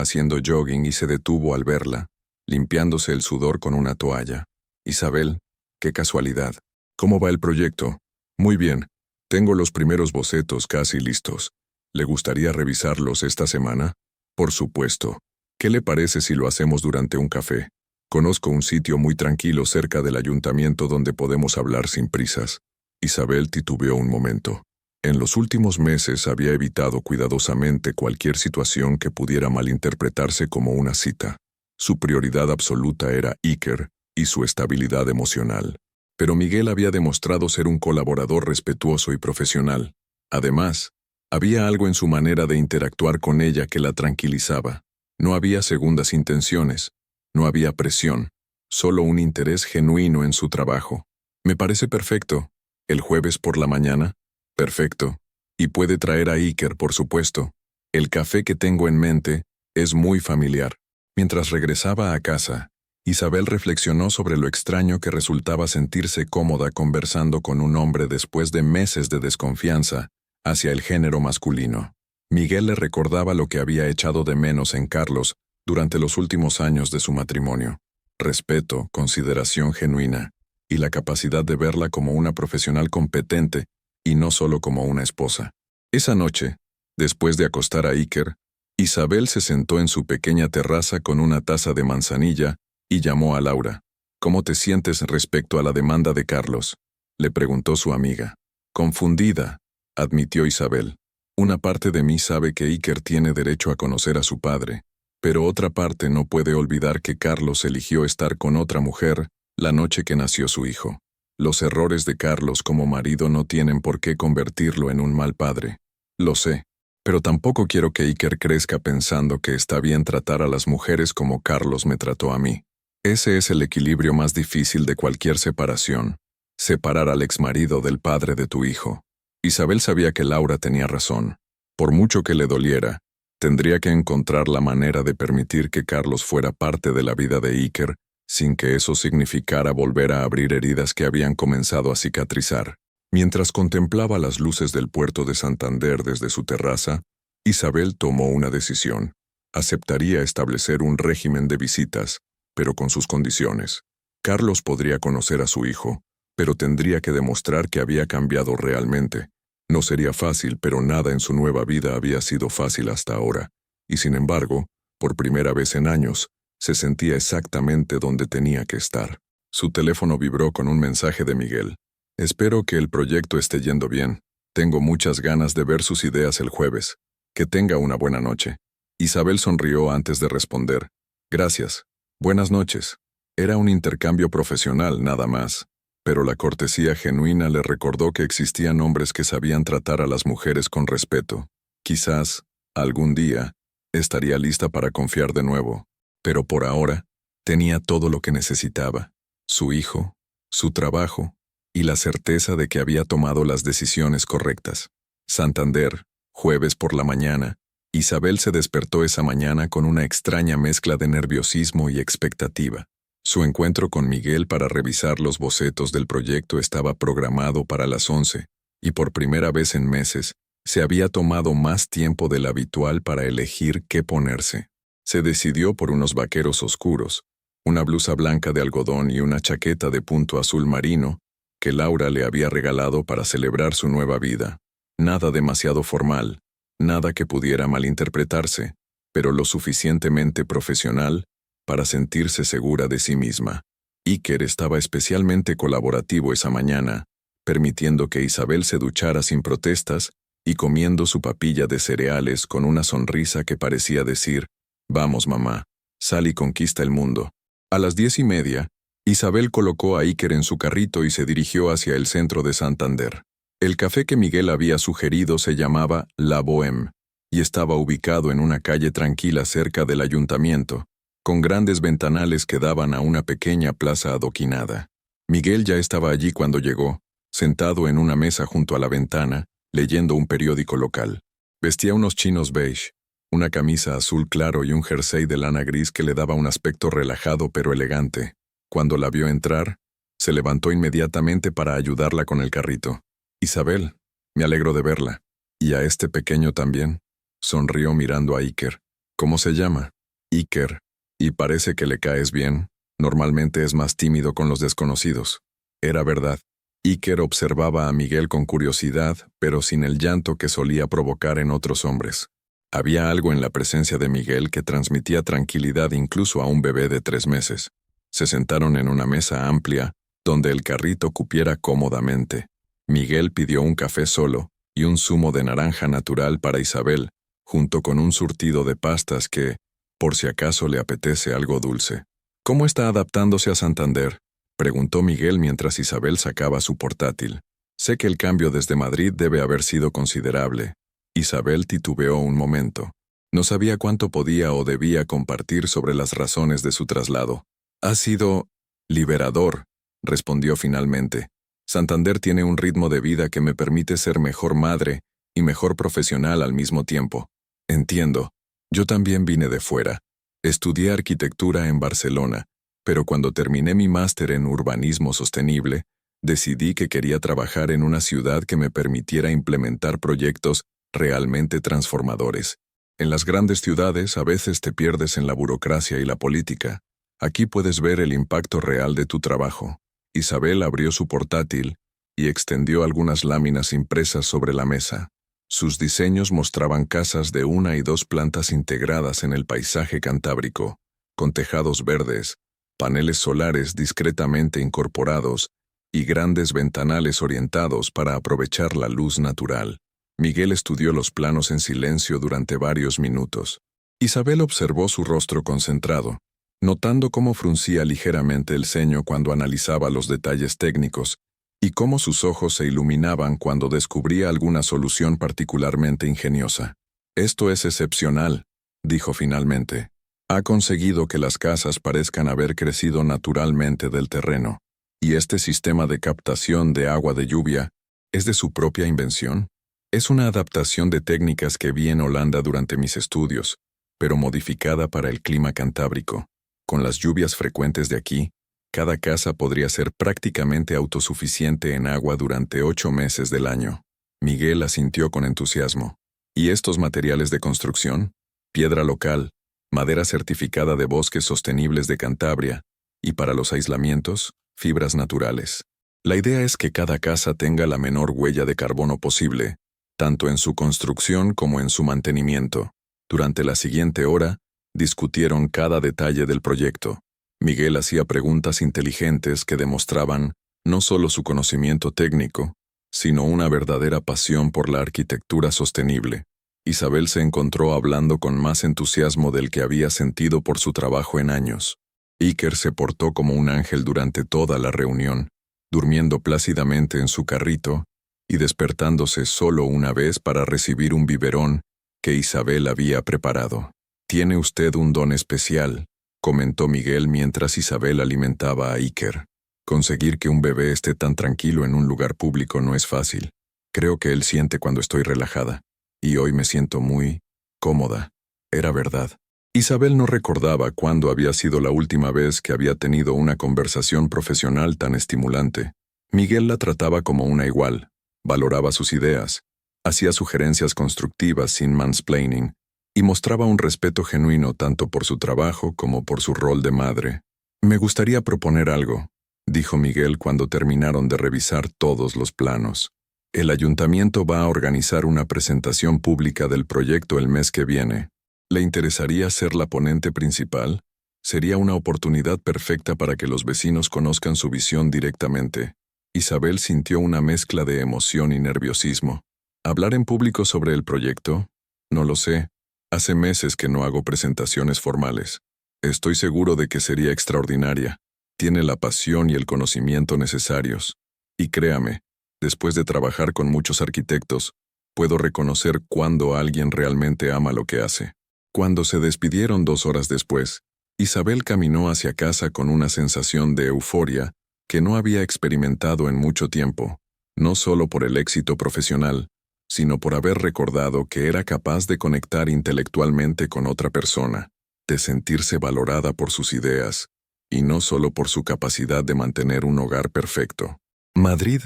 haciendo jogging y se detuvo al verla, limpiándose el sudor con una toalla. Isabel, qué casualidad. ¿Cómo va el proyecto? Muy bien. Tengo los primeros bocetos casi listos. ¿Le gustaría revisarlos esta semana? Por supuesto. ¿Qué le parece si lo hacemos durante un café? Conozco un sitio muy tranquilo cerca del ayuntamiento donde podemos hablar sin prisas. Isabel titubeó un momento. En los últimos meses había evitado cuidadosamente cualquier situación que pudiera malinterpretarse como una cita. Su prioridad absoluta era Iker y su estabilidad emocional. Pero Miguel había demostrado ser un colaborador respetuoso y profesional. Además, había algo en su manera de interactuar con ella que la tranquilizaba. No había segundas intenciones. No había presión, solo un interés genuino en su trabajo. Me parece perfecto. ¿El jueves por la mañana? Perfecto. Y puede traer a Iker, por supuesto. El café que tengo en mente es muy familiar. Mientras regresaba a casa, Isabel reflexionó sobre lo extraño que resultaba sentirse cómoda conversando con un hombre después de meses de desconfianza hacia el género masculino. Miguel le recordaba lo que había echado de menos en Carlos durante los últimos años de su matrimonio: respeto, consideración genuina, y la capacidad de verla como una profesional competente y no solo como una esposa. Esa noche, después de acostar a Iker, Isabel se sentó en su pequeña terraza con una taza de manzanilla y llamó a Laura. «¿Cómo te sientes respecto a la demanda de Carlos?», le preguntó su amiga. «Confundida», admitió Isabel. «Una parte de mí sabe que Iker tiene derecho a conocer a su padre, pero otra parte no puede olvidar que Carlos eligió estar con otra mujer la noche que nació su hijo. Los errores de Carlos como marido no tienen por qué convertirlo en un mal padre. Lo sé, pero tampoco quiero que Iker crezca pensando que está bien tratar a las mujeres como Carlos me trató a mí. Ese es el equilibrio más difícil de cualquier separación: separar al exmarido del padre de tu hijo». Isabel sabía que Laura tenía razón. Por mucho que le doliera, tendría que encontrar la manera de permitir que Carlos fuera parte de la vida de Iker, sin que eso significara volver a abrir heridas que habían comenzado a cicatrizar. Mientras contemplaba las luces del puerto de Santander desde su terraza, Isabel tomó una decisión. Aceptaría establecer un régimen de visitas, pero con sus condiciones. Carlos podría conocer a su hijo, pero tendría que demostrar que había cambiado realmente. No sería fácil, pero nada en su nueva vida había sido fácil hasta ahora, y sin embargo, por primera vez en años, se sentía exactamente donde tenía que estar. Su teléfono vibró con un mensaje de Miguel. «Espero que el proyecto esté yendo bien. Tengo muchas ganas de ver sus ideas el jueves. Que tenga una buena noche». Isabel sonrió antes de responder. «Gracias. Buenas noches». Era un intercambio profesional, nada más, pero la cortesía genuina le recordó que existían hombres que sabían tratar a las mujeres con respeto. Quizás, algún día, estaría lista para confiar de nuevo, pero por ahora, tenía todo lo que necesitaba: su hijo, su trabajo, y la certeza de que había tomado las decisiones correctas. Santander, jueves por la mañana. Isabel se despertó esa mañana con una extraña mezcla de nerviosismo y expectativa. Su encuentro con Miguel para revisar los bocetos del proyecto estaba programado para las 11, y por primera vez en meses, se había tomado más tiempo del habitual para elegir qué ponerse. Se decidió por unos vaqueros oscuros, una blusa blanca de algodón y una chaqueta de punto azul marino que Laura le había regalado para celebrar su nueva vida. Nada demasiado formal, nada que pudiera malinterpretarse, pero lo suficientemente profesional para sentirse segura de sí misma. Iker estaba especialmente colaborativo esa mañana, permitiendo que Isabel se duchara sin protestas y comiendo su papilla de cereales con una sonrisa que parecía decir: «Vamos, mamá, sal y conquista el mundo». A las 10:30, Isabel colocó a Iker en su carrito y se dirigió hacia el centro de Santander. El café que Miguel había sugerido se llamaba La Bohème y estaba ubicado en una calle tranquila cerca del ayuntamiento, con grandes ventanales que daban a una pequeña plaza adoquinada. Miguel ya estaba allí cuando llegó, sentado en una mesa junto a la ventana, leyendo un periódico local. Vestía unos chinos beige, una camisa azul claro y un jersey de lana gris que le daba un aspecto relajado pero elegante. Cuando la vio entrar, se levantó inmediatamente para ayudarla con el carrito. «Isabel, me alegro de verla. ¿Y a este pequeño también?», sonrió mirando a Iker. «¿Cómo se llama?» «Iker. Y parece que le caes bien. Normalmente es más tímido con los desconocidos». Era verdad. Iker observaba a Miguel con curiosidad, pero sin el llanto que solía provocar en otros hombres. Había algo en la presencia de Miguel que transmitía tranquilidad incluso a un bebé de 3 meses. Se sentaron en una mesa amplia, donde el carrito cupiera cómodamente. Miguel pidió un café solo y un zumo de naranja natural para Isabel, junto con un surtido de pastas que, por si acaso le apetece algo dulce. «¿Cómo está adaptándose a Santander?», preguntó Miguel mientras Isabel sacaba su portátil. «Sé que el cambio desde Madrid debe haber sido considerable». Isabel titubeó un momento. No sabía cuánto podía o debía compartir sobre las razones de su traslado. Ha sido liberador, respondió finalmente. Santander tiene un ritmo de vida que me permite ser mejor madre y mejor profesional al mismo tiempo. Entiendo. Yo también vine de fuera. Estudié arquitectura en Barcelona, pero cuando terminé mi máster en urbanismo sostenible, decidí que quería trabajar en una ciudad que me permitiera implementar proyectos realmente transformadores. En las grandes ciudades a veces te pierdes en la burocracia y la política. Aquí puedes ver el impacto real de tu trabajo. Isabel abrió su portátil y extendió algunas láminas impresas sobre la mesa. Sus diseños mostraban casas de 1 y 2 plantas integradas en el paisaje cantábrico, con tejados verdes, paneles solares discretamente incorporados y grandes ventanales orientados para aprovechar la luz natural. Miguel estudió los planos en silencio durante varios minutos. Isabel observó su rostro concentrado, notando cómo fruncía ligeramente el ceño cuando analizaba los detalles técnicos y cómo sus ojos se iluminaban cuando descubría alguna solución particularmente ingeniosa. «Esto es excepcional», dijo finalmente. «Ha conseguido que las casas parezcan haber crecido naturalmente del terreno. ¿Y este sistema de captación de agua de lluvia es de su propia invención?» «Es una adaptación de técnicas que vi en Holanda durante mis estudios, pero modificada para el clima cantábrico. Con las lluvias frecuentes de aquí, cada casa podría ser prácticamente autosuficiente en agua durante 8 meses del año». Miguel asintió con entusiasmo. «¿Y estos materiales de construcción? Piedra local, madera certificada de bosques sostenibles de Cantabria, y para los aislamientos, fibras naturales. La idea es que cada casa tenga la menor huella de carbono posible, tanto en su construcción como en su mantenimiento». Durante la siguiente hora, discutieron cada detalle del proyecto. Miguel hacía preguntas inteligentes que demostraban no solo su conocimiento técnico, sino una verdadera pasión por la arquitectura sostenible. Isabel se encontró hablando con más entusiasmo del que había sentido por su trabajo en años. Iker se portó como un ángel durante toda la reunión, durmiendo plácidamente en su carrito y despertándose solo una vez para recibir un biberón que Isabel había preparado. «Tiene usted un don especial», comentó Miguel mientras Isabel alimentaba a Iker. «Conseguir que un bebé esté tan tranquilo en un lugar público no es fácil. Creo que él siente cuando estoy relajada. Y hoy me siento muy cómoda». Era verdad. Isabel no recordaba cuándo había sido la última vez que había tenido una conversación profesional tan estimulante. Miguel la trataba como una igual, valoraba sus ideas, hacía sugerencias constructivas sin mansplaining, y mostraba un respeto genuino tanto por su trabajo como por su rol de madre. «Me gustaría proponer algo», dijo Miguel cuando terminaron de revisar todos los planos. «El ayuntamiento va a organizar una presentación pública del proyecto el mes que viene. ¿Le interesaría ser la ponente principal? Sería una oportunidad perfecta para que los vecinos conozcan su visión directamente». Isabel sintió una mezcla de emoción y nerviosismo. ¿Hablar en público sobre el proyecto? No lo sé. Hace meses que no hago presentaciones formales. Estoy seguro de que sería extraordinaria. Tiene la pasión y el conocimiento necesarios. Y créame, después de trabajar con muchos arquitectos, puedo reconocer cuando alguien realmente ama lo que hace. Cuando se despidieron 2 horas después, Isabel caminó hacia casa con una sensación de euforia que no había experimentado en mucho tiempo, no solo por el éxito profesional, sino por haber recordado que era capaz de conectar intelectualmente con otra persona, de sentirse valorada por sus ideas, y no solo por su capacidad de mantener un hogar perfecto. Madrid.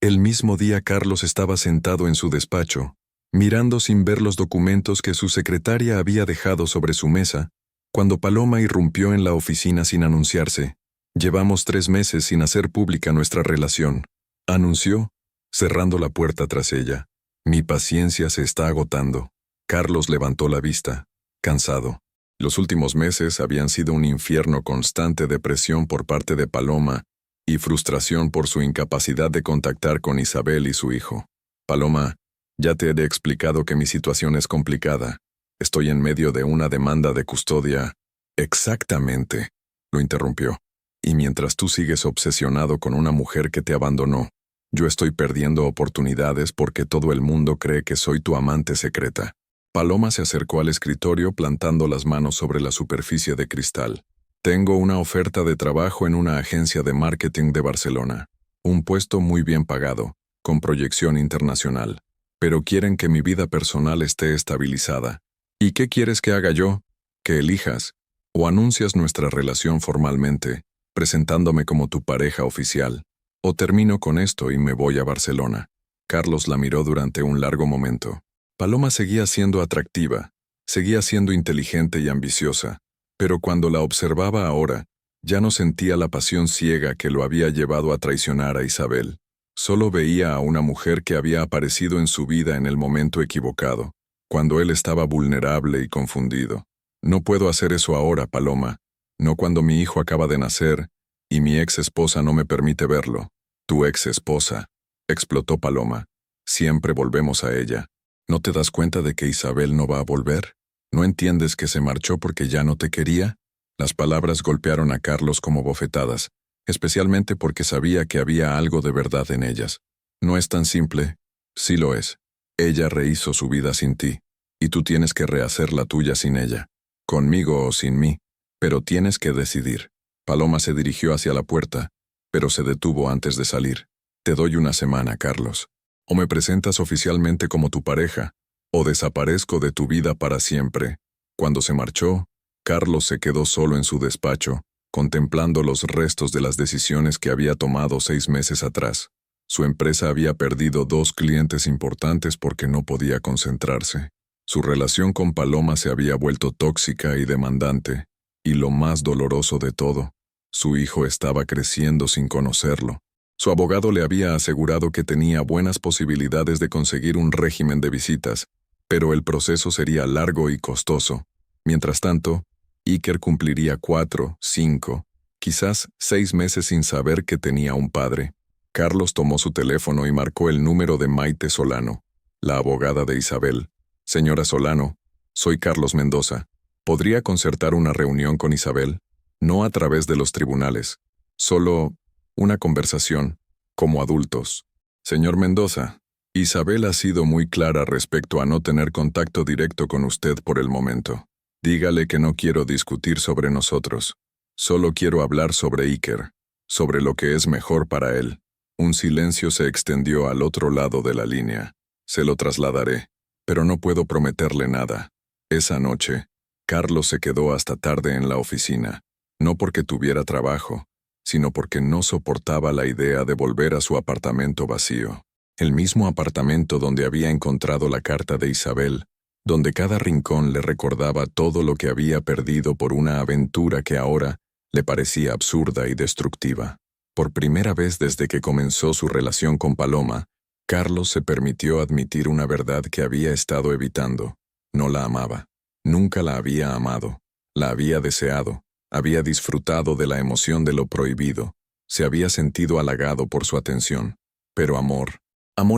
El mismo día Carlos estaba sentado en su despacho, mirando sin ver los documentos que su secretaria había dejado sobre su mesa, cuando Paloma irrumpió en la oficina sin anunciarse. «Llevamos 3 meses sin hacer pública nuestra relación», anunció, cerrando la puerta tras ella. «Mi paciencia se está agotando». Carlos levantó la vista, cansado. Los últimos meses habían sido un infierno constante de presión por parte de Paloma y frustración por su incapacidad de contactar con Isabel y su hijo. «Paloma, ya te he explicado que mi situación es complicada. Estoy en medio de una demanda de custodia». «Exactamente», lo interrumpió. «Y mientras tú sigues obsesionado con una mujer que te abandonó, yo estoy perdiendo oportunidades porque todo el mundo cree que soy tu amante secreta». Paloma se acercó al escritorio plantando las manos sobre la superficie de cristal. Tengo una oferta de trabajo en una agencia de marketing de Barcelona. Un puesto muy bien pagado, con proyección internacional. Pero quieren que mi vida personal esté estabilizada. ¿Y qué quieres que haga yo? Que elijas. O anuncias nuestra relación formalmente, presentándome como tu pareja oficial. O termino con esto y me voy a Barcelona. Carlos la miró durante un largo momento. Paloma seguía siendo atractiva, seguía siendo inteligente y ambiciosa, pero cuando la observaba ahora, ya no sentía la pasión ciega que lo había llevado a traicionar a Isabel. Solo veía a una mujer que había aparecido en su vida en el momento equivocado, cuando él estaba vulnerable y confundido. No puedo hacer eso ahora, Paloma, no cuando mi hijo acaba de nacer, y mi ex esposa no me permite verlo. Tu ex esposa, explotó Paloma. Siempre volvemos a ella. ¿No te das cuenta de que Isabel no va a volver? ¿No entiendes que se marchó porque ya no te quería? Las palabras golpearon a Carlos como bofetadas, especialmente porque sabía que había algo de verdad en ellas. No es tan simple. Sí lo es. Ella rehizo su vida sin ti, y tú tienes que rehacer la tuya sin ella. Conmigo o sin mí. Pero tienes que decidir. Paloma se dirigió hacia la puerta, pero se detuvo antes de salir. Te doy una semana, Carlos. O me presentas oficialmente como tu pareja, o desaparezco de tu vida para siempre. Cuando se marchó, Carlos se quedó solo en su despacho, contemplando los restos de las decisiones que había tomado 6 meses atrás. Su empresa había perdido 2 clientes importantes porque no podía concentrarse. Su relación con Paloma se había vuelto tóxica y demandante, y lo más doloroso de todo, su hijo estaba creciendo sin conocerlo. Su abogado le había asegurado que tenía buenas posibilidades de conseguir un régimen de visitas, pero el proceso sería largo y costoso. Mientras tanto, Iker cumpliría 4, 5, quizás 6 meses sin saber que tenía un padre. Carlos tomó su teléfono y marcó el número de Maite Solano, la abogada de Isabel. Señora Solano, soy Carlos Mendoza. ¿Podría concertar una reunión con Isabel? No a través de los tribunales. Solo una conversación, como adultos. Señor Mendoza, Isabel ha sido muy clara respecto a no tener contacto directo con usted por el momento. Dígale que no quiero discutir sobre nosotros. Solo quiero hablar sobre Iker, sobre lo que es mejor para él. Un silencio se extendió al otro lado de la línea. Se lo trasladaré, pero no puedo prometerle nada. Esa noche, Carlos se quedó hasta tarde en la oficina, no porque tuviera trabajo, sino porque no soportaba la idea de volver a su apartamento vacío. El mismo apartamento donde había encontrado la carta de Isabel, donde cada rincón le recordaba todo lo que había perdido por una aventura que ahora le parecía absurda y destructiva. Por primera vez desde que comenzó su relación con Paloma, Carlos se permitió admitir una verdad que había estado evitando. No la amaba. Nunca la había amado. La había deseado. Había disfrutado de la emoción de lo prohibido. Se había sentido halagado por su atención. Pero amor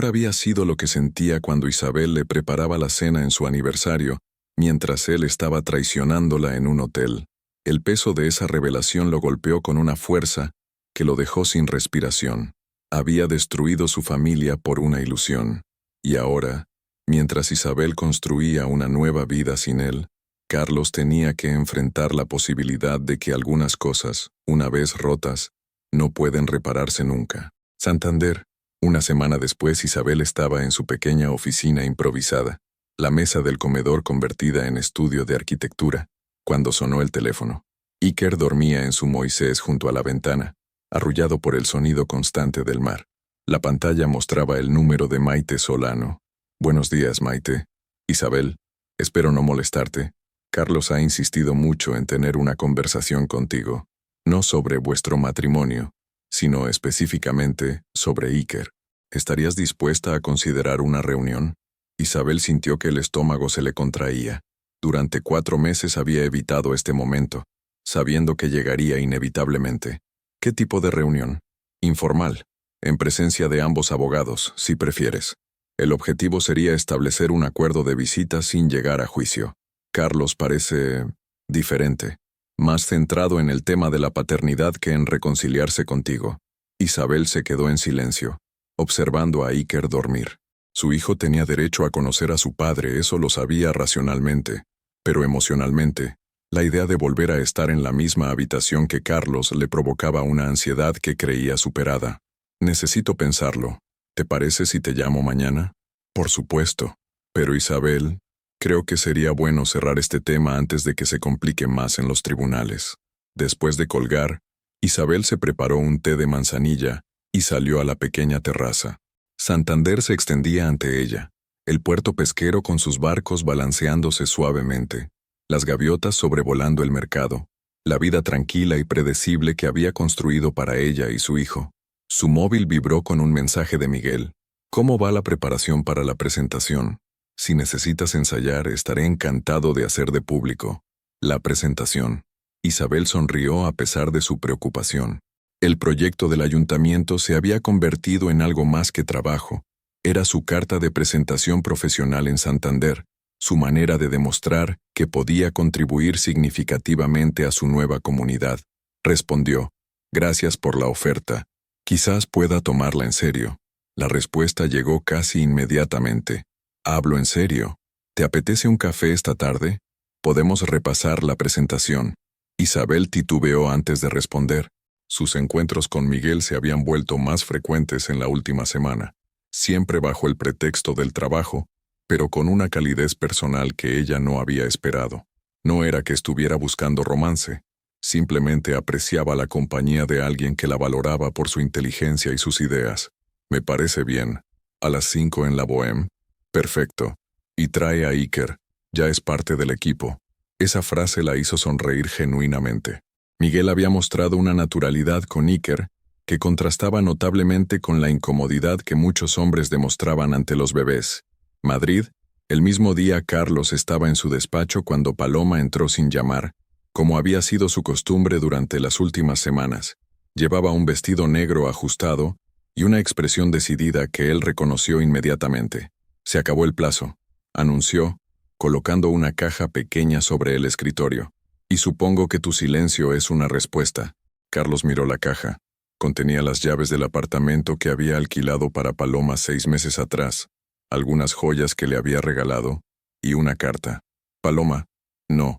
había sido lo que sentía cuando Isabel le preparaba la cena en su aniversario, mientras él estaba traicionándola en un hotel. El peso de esa revelación lo golpeó con una fuerza que lo dejó sin respiración. Había destruido su familia por una ilusión. Y ahora, mientras Isabel construía una nueva vida sin él, Carlos tenía que enfrentar la posibilidad de que algunas cosas, una vez rotas, no pueden repararse nunca. Santander. Una semana después Isabel estaba en su pequeña oficina improvisada, la mesa del comedor convertida en estudio de arquitectura, cuando sonó el teléfono. Iker dormía en su Moisés junto a la ventana, arrullado por el sonido constante del mar. La pantalla mostraba el número de Maite Solano. Buenos días, Maite. Isabel, espero no molestarte. Carlos ha insistido mucho en tener una conversación contigo, no sobre vuestro matrimonio, sino específicamente sobre Iker. ¿Estarías dispuesta a considerar una reunión? Isabel sintió que el estómago se le contraía. Durante 4 meses había evitado este momento, sabiendo que llegaría inevitablemente. ¿Qué tipo de reunión? Informal, en presencia de ambos abogados, si prefieres. El objetivo sería establecer un acuerdo de visita sin llegar a juicio. Carlos parece diferente, más centrado en el tema de la paternidad que en reconciliarse contigo. Isabel se quedó en silencio, observando a Iker dormir. Su hijo tenía derecho a conocer a su padre, eso lo sabía racionalmente, pero emocionalmente, la idea de volver a estar en la misma habitación que Carlos le provocaba una ansiedad que creía superada. Necesito pensarlo. ¿Te parece si te llamo mañana? Por supuesto. Pero Isabel, creo que sería bueno cerrar este tema antes de que se complique más en los tribunales. Después de colgar, Isabel se preparó un té de manzanilla y salió a la pequeña terraza. Santander se extendía ante ella, el puerto pesquero con sus barcos balanceándose suavemente, las gaviotas sobrevolando el mercado, la vida tranquila y predecible que había construido para ella y su hijo. Su móvil vibró con un mensaje de Miguel. ¿Cómo va la preparación para la presentación? Si necesitas ensayar, estaré encantado de hacer de público. La presentación. Isabel sonrió a pesar de su preocupación. El proyecto del ayuntamiento se había convertido en algo más que trabajo. Era su carta de presentación profesional en Santander, su manera de demostrar que podía contribuir significativamente a su nueva comunidad. Respondió, gracias por la oferta. Quizás pueda tomarla en serio. La respuesta llegó casi inmediatamente. Hablo en serio. ¿Te apetece un café esta tarde? Podemos repasar la presentación. Isabel titubeó antes de responder. Sus encuentros con Miguel se habían vuelto más frecuentes en la última semana, siempre bajo el pretexto del trabajo, pero con una calidez personal que ella no había esperado. No era que estuviera buscando romance, simplemente apreciaba la compañía de alguien que la valoraba por su inteligencia y sus ideas. Me parece bien. ¿A las 5 en la Bohème? Perfecto. Y trae a Iker, ya es parte del equipo. Esa frase la hizo sonreír genuinamente. Miguel había mostrado una naturalidad con Iker que contrastaba notablemente con la incomodidad que muchos hombres demostraban ante los bebés. Madrid, el mismo día Carlos estaba en su despacho cuando Paloma entró sin llamar, como había sido su costumbre durante las últimas semanas. Llevaba un vestido negro ajustado y una expresión decidida que él reconoció inmediatamente. Se acabó el plazo, anunció, colocando una caja pequeña sobre el escritorio. Y supongo que tu silencio es una respuesta. Carlos miró la caja. Contenía las llaves del apartamento que había alquilado para Paloma 6 meses atrás, algunas joyas que le había regalado, y una carta. Paloma, no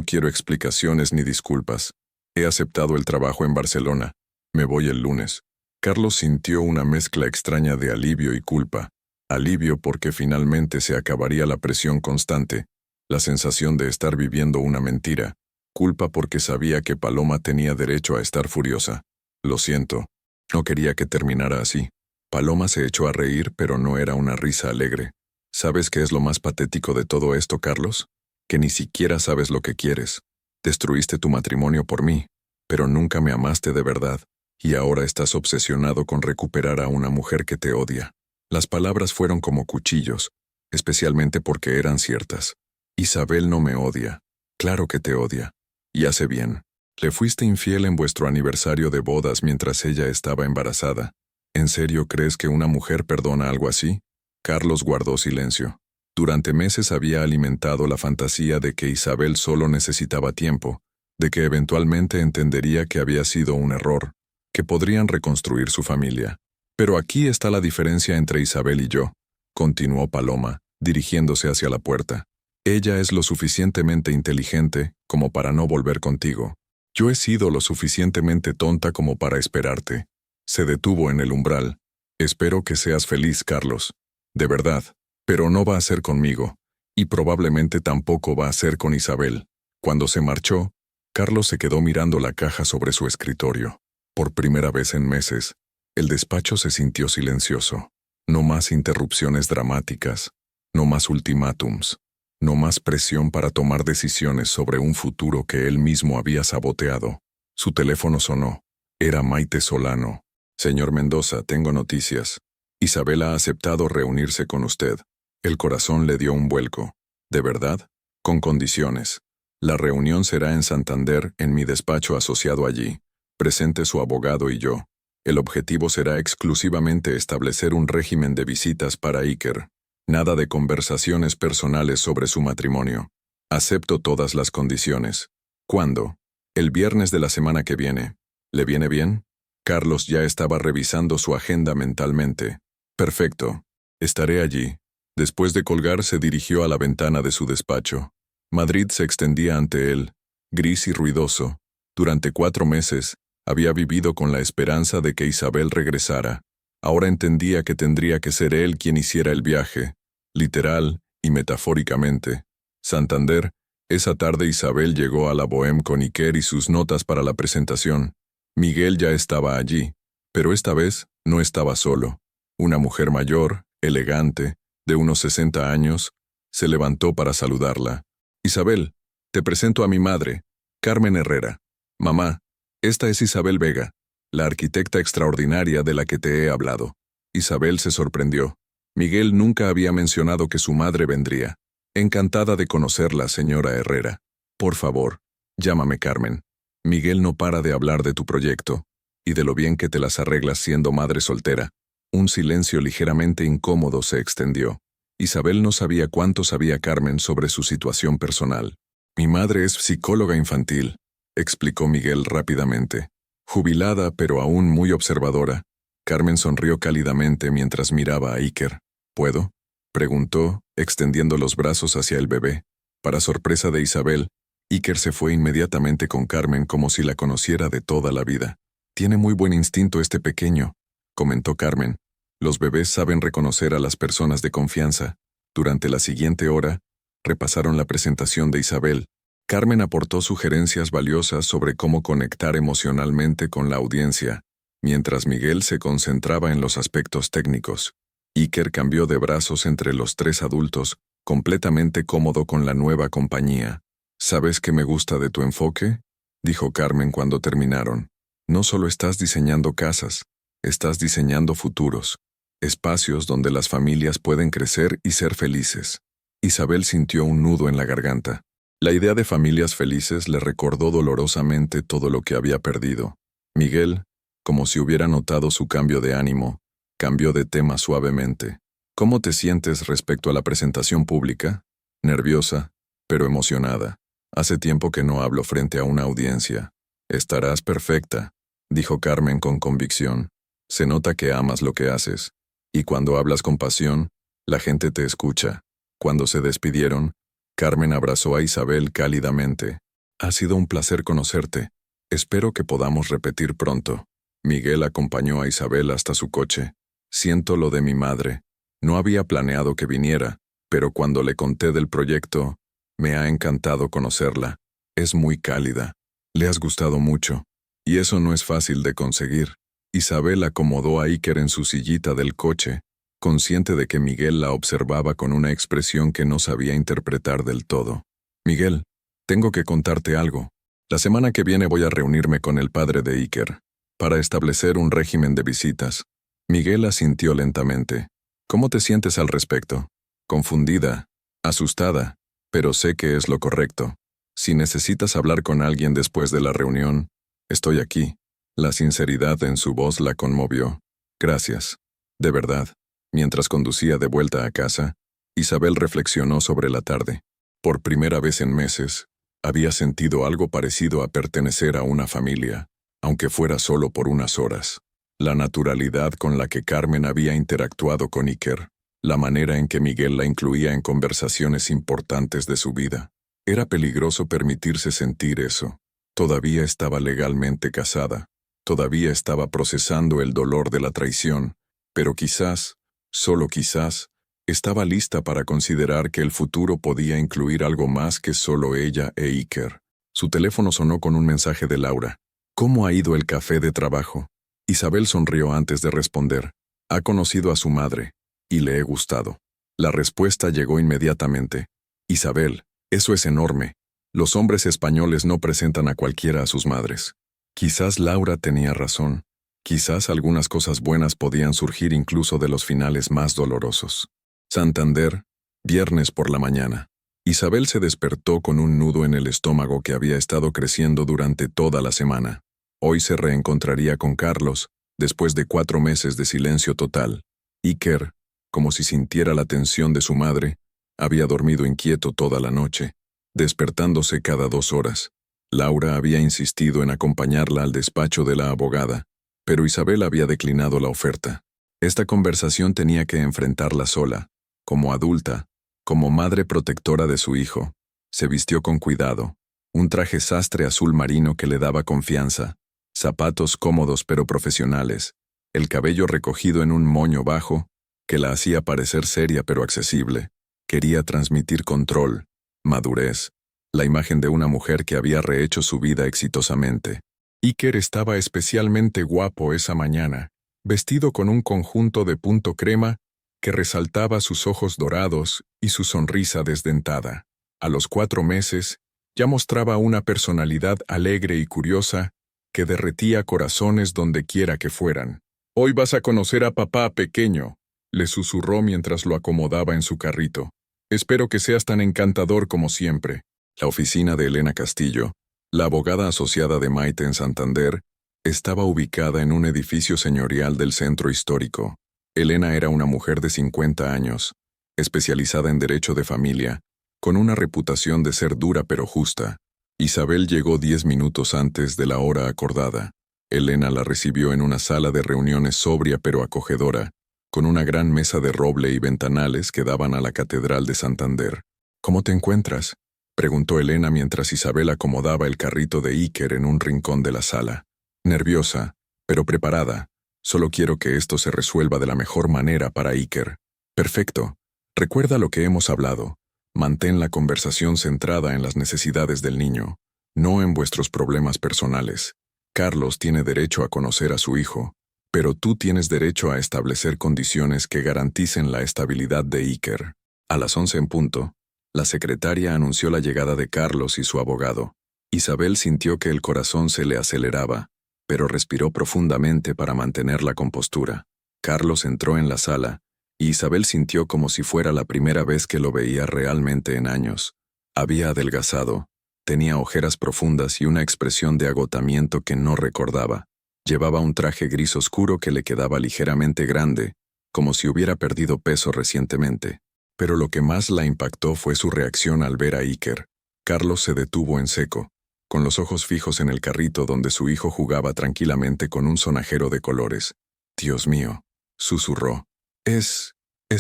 quiero explicaciones ni disculpas. He aceptado el trabajo en Barcelona. Me voy el lunes. Carlos sintió una mezcla extraña de alivio y culpa. Alivio porque finalmente se acabaría la presión constante, la sensación de estar viviendo una mentira. Culpa porque sabía que Paloma tenía derecho a estar furiosa. Lo siento. No quería que terminara así. Paloma se echó a reír, pero no era una risa alegre. ¿Sabes qué es lo más patético de todo esto, Carlos? Que ni siquiera sabes lo que quieres. Destruiste tu matrimonio por mí, pero nunca me amaste de verdad, y ahora estás obsesionado con recuperar a una mujer que te odia. Las palabras fueron como cuchillos, especialmente porque eran ciertas. Isabel no me odia. Claro que te odia. Y hace bien. Le fuiste infiel en vuestro aniversario de bodas mientras ella estaba embarazada. ¿En serio crees que una mujer perdona algo así? Carlos guardó silencio. Durante meses había alimentado la fantasía de que Isabel solo necesitaba tiempo, de que eventualmente entendería que había sido un error, que podrían reconstruir su familia. Pero aquí está la diferencia entre Isabel y yo, continuó Paloma, dirigiéndose hacia la puerta. Ella es lo suficientemente inteligente como para no volver contigo. Yo he sido lo suficientemente tonta como para esperarte. Se detuvo en el umbral. Espero que seas feliz, Carlos. De verdad. Pero no va a ser conmigo. Y probablemente tampoco va a ser con Isabel. Cuando se marchó, Carlos se quedó mirando la caja sobre su escritorio. Por primera vez en meses, el despacho se sintió silencioso. No más interrupciones dramáticas. No más ultimátums. No más presión para tomar decisiones sobre un futuro que él mismo había saboteado. Su teléfono sonó. Era Maite Solano. Señor Mendoza, tengo noticias. Isabel ha aceptado reunirse con usted. El corazón le dio un vuelco. ¿De verdad? Con condiciones. La reunión será en Santander, en mi despacho asociado allí. Presente su abogado y yo. El objetivo será exclusivamente establecer un régimen de visitas para Iker. Nada de conversaciones personales sobre su matrimonio. Acepto todas las condiciones. ¿Cuándo? El viernes de la semana que viene. ¿Le viene bien? Carlos ya estaba revisando su agenda mentalmente. Perfecto. Estaré allí. Después de colgar, se dirigió a la ventana de su despacho. Madrid se extendía ante él, gris y ruidoso. Durante 4 meses, había vivido con la esperanza de que Isabel regresara. Ahora entendía que tendría que ser él quien hiciera el viaje, literal y metafóricamente. Santander. Esa tarde Isabel llegó a la Bohème con Iker y sus notas para la presentación. Miguel ya estaba allí, pero esta vez no estaba solo. Una mujer mayor, elegante, de unos 60 años, se levantó para saludarla. Isabel, te presento a mi madre, Carmen Herrera. Mamá, esta es Isabel Vega, la arquitecta extraordinaria de la que te he hablado. Isabel se sorprendió. Miguel nunca había mencionado que su madre vendría. Encantada de conocerla, señora Herrera. Por favor, llámame Carmen. Miguel no para de hablar de tu proyecto, y de lo bien que te las arreglas siendo madre soltera. Un silencio ligeramente incómodo se extendió. Isabel no sabía cuánto sabía Carmen sobre su situación personal. Mi madre es psicóloga infantil, explicó Miguel rápidamente. Jubilada pero aún muy observadora. Carmen sonrió cálidamente mientras miraba a Iker. ¿Puedo?, preguntó, extendiendo los brazos hacia el bebé. Para sorpresa de Isabel, Iker se fue inmediatamente con Carmen como si la conociera de toda la vida. Tiene muy buen instinto este pequeño, comentó Carmen. Los bebés saben reconocer a las personas de confianza. Durante la siguiente hora, repasaron la presentación de Isabel. Carmen aportó sugerencias valiosas sobre cómo conectar emocionalmente con la audiencia, mientras Miguel se concentraba en los aspectos técnicos. Iker cambió de brazos entre los 3 adultos, completamente cómodo con la nueva compañía. ¿Sabes qué me gusta de tu enfoque?, dijo Carmen cuando terminaron. No solo estás diseñando casas, estás diseñando futuros, espacios donde las familias pueden crecer y ser felices. Isabel sintió un nudo en la garganta. La idea de familias felices le recordó dolorosamente todo lo que había perdido. Miguel, como si hubiera notado su cambio de ánimo, cambió de tema suavemente. ¿Cómo te sientes respecto a la presentación pública? Nerviosa, pero emocionada. Hace tiempo que no hablo frente a una audiencia. Estarás perfecta, dijo Carmen con convicción. Se nota que amas lo que haces. Y cuando hablas con pasión, la gente te escucha. Cuando se despidieron, Carmen abrazó a Isabel cálidamente. Ha sido un placer conocerte. Espero que podamos repetir pronto. Miguel acompañó a Isabel hasta su coche. Siento lo de mi madre. No había planeado que viniera, pero cuando le conté del proyecto, me ha encantado conocerla. Es muy cálida. Le has gustado mucho. Y eso no es fácil de conseguir. Isabel acomodó a Iker en su sillita del coche, consciente de que Miguel la observaba con una expresión que no sabía interpretar del todo. Miguel, tengo que contarte algo. La semana que viene voy a reunirme con el padre de Iker, para establecer un régimen de visitas. Miguel asintió lentamente. ¿Cómo te sientes al respecto? Confundida, asustada, pero sé que es lo correcto. Si necesitas hablar con alguien después de la reunión, estoy aquí. La sinceridad en su voz la conmovió. Gracias. De verdad. Mientras conducía de vuelta a casa, Isabel reflexionó sobre la tarde. Por primera vez en meses, había sentido algo parecido a pertenecer a una familia, aunque fuera solo por unas horas. La naturalidad con la que Carmen había interactuado con Iker, la manera en que Miguel la incluía en conversaciones importantes de su vida. Era peligroso permitirse sentir eso. Todavía estaba legalmente casada, todavía estaba procesando el dolor de la traición, pero quizás, solo quizás, estaba lista para considerar que el futuro podía incluir algo más que solo ella e Iker. Su teléfono sonó con un mensaje de Laura. ¿Cómo ha ido el café de trabajo? Isabel sonrió antes de responder. Ha conocido a su madre, y le he gustado. La respuesta llegó inmediatamente. Isabel, eso es enorme. Los hombres españoles no presentan a cualquiera a sus madres. Quizás Laura tenía razón. Quizás algunas cosas buenas podían surgir incluso de los finales más dolorosos. Santander, viernes por la mañana. Isabel se despertó con un nudo en el estómago que había estado creciendo durante toda la semana. Hoy se reencontraría con Carlos, después de 4 meses de silencio total. Iker, como si sintiera la tensión de su madre, había dormido inquieto toda la noche, despertándose cada 2 horas. Laura había insistido en acompañarla al despacho de la abogada, pero Isabel había declinado la oferta. Esta conversación tenía que enfrentarla sola, como adulta, como madre protectora de su hijo. Se vistió con cuidado, un traje sastre azul marino que le daba confianza, zapatos cómodos pero profesionales, el cabello recogido en un moño bajo, que la hacía parecer seria pero accesible. Quería transmitir control, madurez, la imagen de una mujer que había rehecho su vida exitosamente. Iker estaba especialmente guapo esa mañana, vestido con un conjunto de punto crema que resaltaba sus ojos dorados y su sonrisa desdentada. A los 4 meses, ya mostraba una personalidad alegre y curiosa que derretía corazones donde quiera que fueran. «Hoy vas a conocer a papá pequeño», le susurró mientras lo acomodaba en su carrito. «Espero que seas tan encantador como siempre». La oficina de Elena Castillo, la abogada asociada de Maite en Santander, estaba ubicada en un edificio señorial del centro histórico. Elena era una mujer de 50 años, especializada en derecho de familia, con una reputación de ser dura pero justa. Isabel llegó 10 minutos antes de la hora acordada. Elena la recibió en una sala de reuniones sobria pero acogedora, con una gran mesa de roble y ventanales que daban a la Catedral de Santander. «¿Cómo te encuentras?», preguntó Elena mientras Isabel acomodaba el carrito de Iker en un rincón de la sala. «Nerviosa, pero preparada. Solo quiero que esto se resuelva de la mejor manera para Iker». «Perfecto. Recuerda lo que hemos hablado. Mantén la conversación centrada en las necesidades del niño, no en vuestros problemas personales. Carlos tiene derecho a conocer a su hijo, pero tú tienes derecho a establecer condiciones que garanticen la estabilidad de Iker». A las 11 en punto, la secretaria anunció la llegada de Carlos y su abogado. Isabel sintió que el corazón se le aceleraba, pero respiró profundamente para mantener la compostura. Carlos entró en la sala, y Isabel sintió como si fuera la primera vez que lo veía realmente en años. Había adelgazado, tenía ojeras profundas y una expresión de agotamiento que no recordaba. Llevaba un traje gris oscuro que le quedaba ligeramente grande, como si hubiera perdido peso recientemente. Pero lo que más la impactó fue su reacción al ver a Iker. Carlos se detuvo en seco, con los ojos fijos en el carrito donde su hijo jugaba tranquilamente con un sonajero de colores. «Dios mío», susurró. Es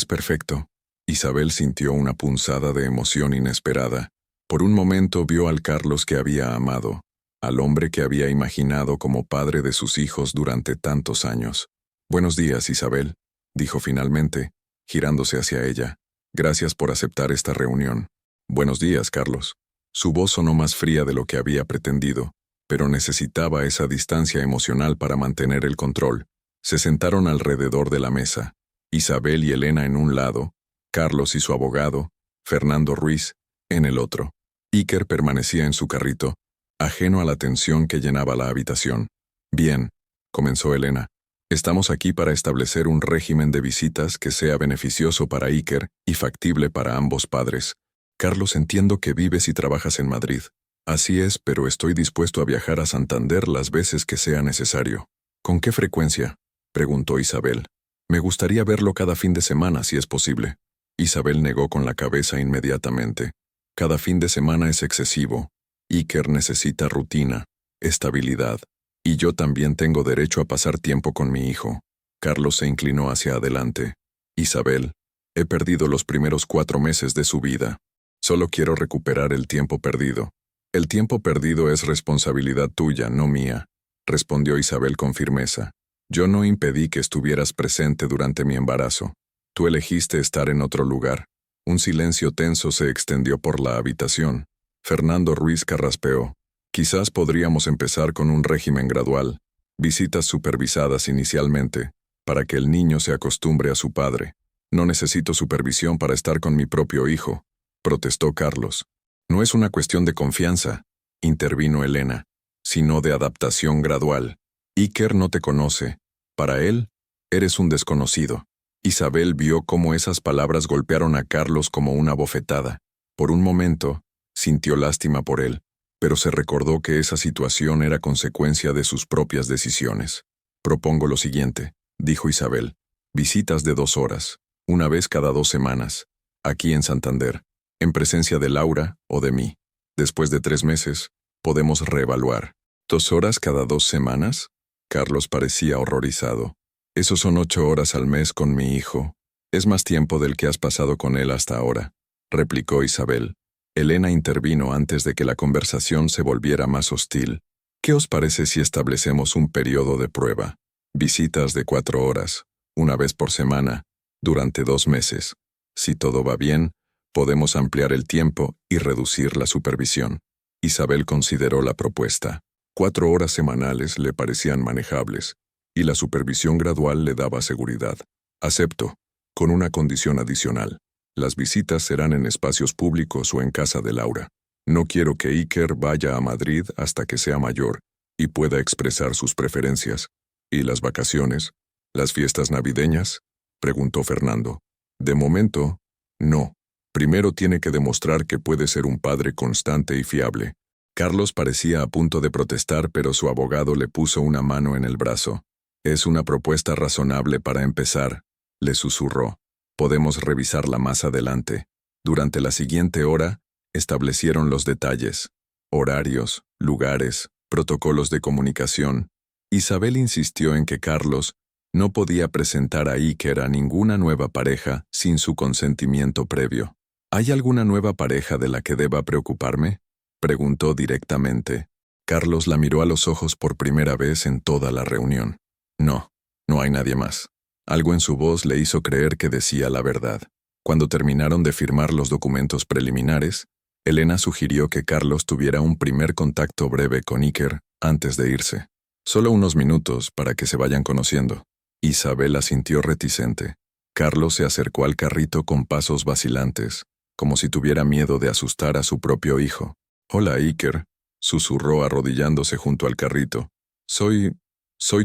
perfecto». Isabel sintió una punzada de emoción inesperada. Por un momento vio al Carlos que había amado, al hombre que había imaginado como padre de sus hijos durante tantos años. «Buenos días, Isabel», dijo finalmente, girándose hacia ella. «Gracias por aceptar esta reunión». «Buenos días, Carlos». Su voz sonó más fría de lo que había pretendido, pero necesitaba esa distancia emocional para mantener el control. Se sentaron alrededor de la mesa. Isabel y Elena en un lado, Carlos y su abogado, Fernando Ruiz, en el otro. Iker permanecía en su carrito, ajeno a la tensión que llenaba la habitación. «Bien», comenzó Elena. «Estamos aquí para establecer un régimen de visitas que sea beneficioso para Iker y factible para ambos padres. Carlos, entiendo que vives y trabajas en Madrid. Así es, pero estoy dispuesto a viajar a Santander las veces que sea necesario». «¿Con qué frecuencia?», preguntó Isabel. «Me gustaría verlo cada fin de semana, si es posible». Isabel negó con la cabeza inmediatamente. «Cada fin de semana es excesivo. Iker necesita rutina, estabilidad. Y yo también tengo derecho a pasar tiempo con mi hijo». Carlos se inclinó hacia adelante. «Isabel, he perdido los primeros 4 meses de su vida. Solo quiero recuperar el tiempo perdido». «El tiempo perdido es responsabilidad tuya, no mía», respondió Isabel con firmeza. «Yo no impedí que estuvieras presente durante mi embarazo. Tú elegiste estar en otro lugar». Un silencio tenso se extendió por la habitación. Fernando Ruiz carraspeó. «Quizás podríamos empezar con un régimen gradual, visitas supervisadas inicialmente, para que el niño se acostumbre a su padre. No necesito supervisión para estar con mi propio hijo», protestó Carlos. «No es una cuestión de confianza», intervino Elena, «sino de adaptación gradual. Iker no te conoce. Para él, eres un desconocido». Isabel vio cómo esas palabras golpearon a Carlos como una bofetada. Por un momento, sintió lástima por él, pero se recordó que esa situación era consecuencia de sus propias decisiones. «Propongo lo siguiente», dijo Isabel. «Visitas de 2 horas, una vez cada 2 semanas, aquí en Santander, en presencia de Laura o de mí. Después de 3 meses, podemos reevaluar». «¿2 horas cada 2 semanas?» Carlos parecía horrorizado. Esos son 8 horas al mes con mi hijo. Es más tiempo del que has pasado con él hasta ahora, replicó Isabel. Elena intervino antes de que la conversación se volviera más hostil. ¿Qué os parece si establecemos un periodo de prueba? Visitas de 4 horas, una vez por semana, durante 2 meses. Si todo va bien, podemos ampliar el tiempo y reducir la supervisión. Isabel consideró la propuesta. 4 horas semanales le parecían manejables, y la supervisión gradual le daba seguridad. Acepto, con una condición adicional. Las visitas serán en espacios públicos o en casa de Laura. No quiero que Iker vaya a Madrid hasta que sea mayor y pueda expresar sus preferencias. ¿Y las vacaciones? ¿Las fiestas navideñas? Preguntó Fernando. De momento, no. Primero tiene que demostrar que puede ser un padre constante y fiable. Carlos parecía a punto de protestar, pero su abogado le puso una mano en el brazo. Es una propuesta razonable para empezar, le susurró. Podemos revisarla más adelante. Durante la siguiente hora, establecieron los detalles, horarios, lugares, protocolos de comunicación. Isabel insistió en que Carlos no podía presentar a Iker a ninguna nueva pareja sin su consentimiento previo. ¿Hay alguna nueva pareja de la que deba preocuparme?, preguntó directamente. Carlos la miró a los ojos por primera vez en toda la reunión. No, no hay nadie más. Algo en su voz le hizo creer que decía la verdad. Cuando terminaron de firmar los documentos preliminares, Elena sugirió que Carlos tuviera un primer contacto breve con Iker antes de irse. Solo unos minutos para que se vayan conociendo. Isabel asintió reticente. Carlos se acercó al carrito con pasos vacilantes, como si tuviera miedo de asustar a su propio hijo. «Hola, Iker», susurró arrodillándose junto al carrito. Soy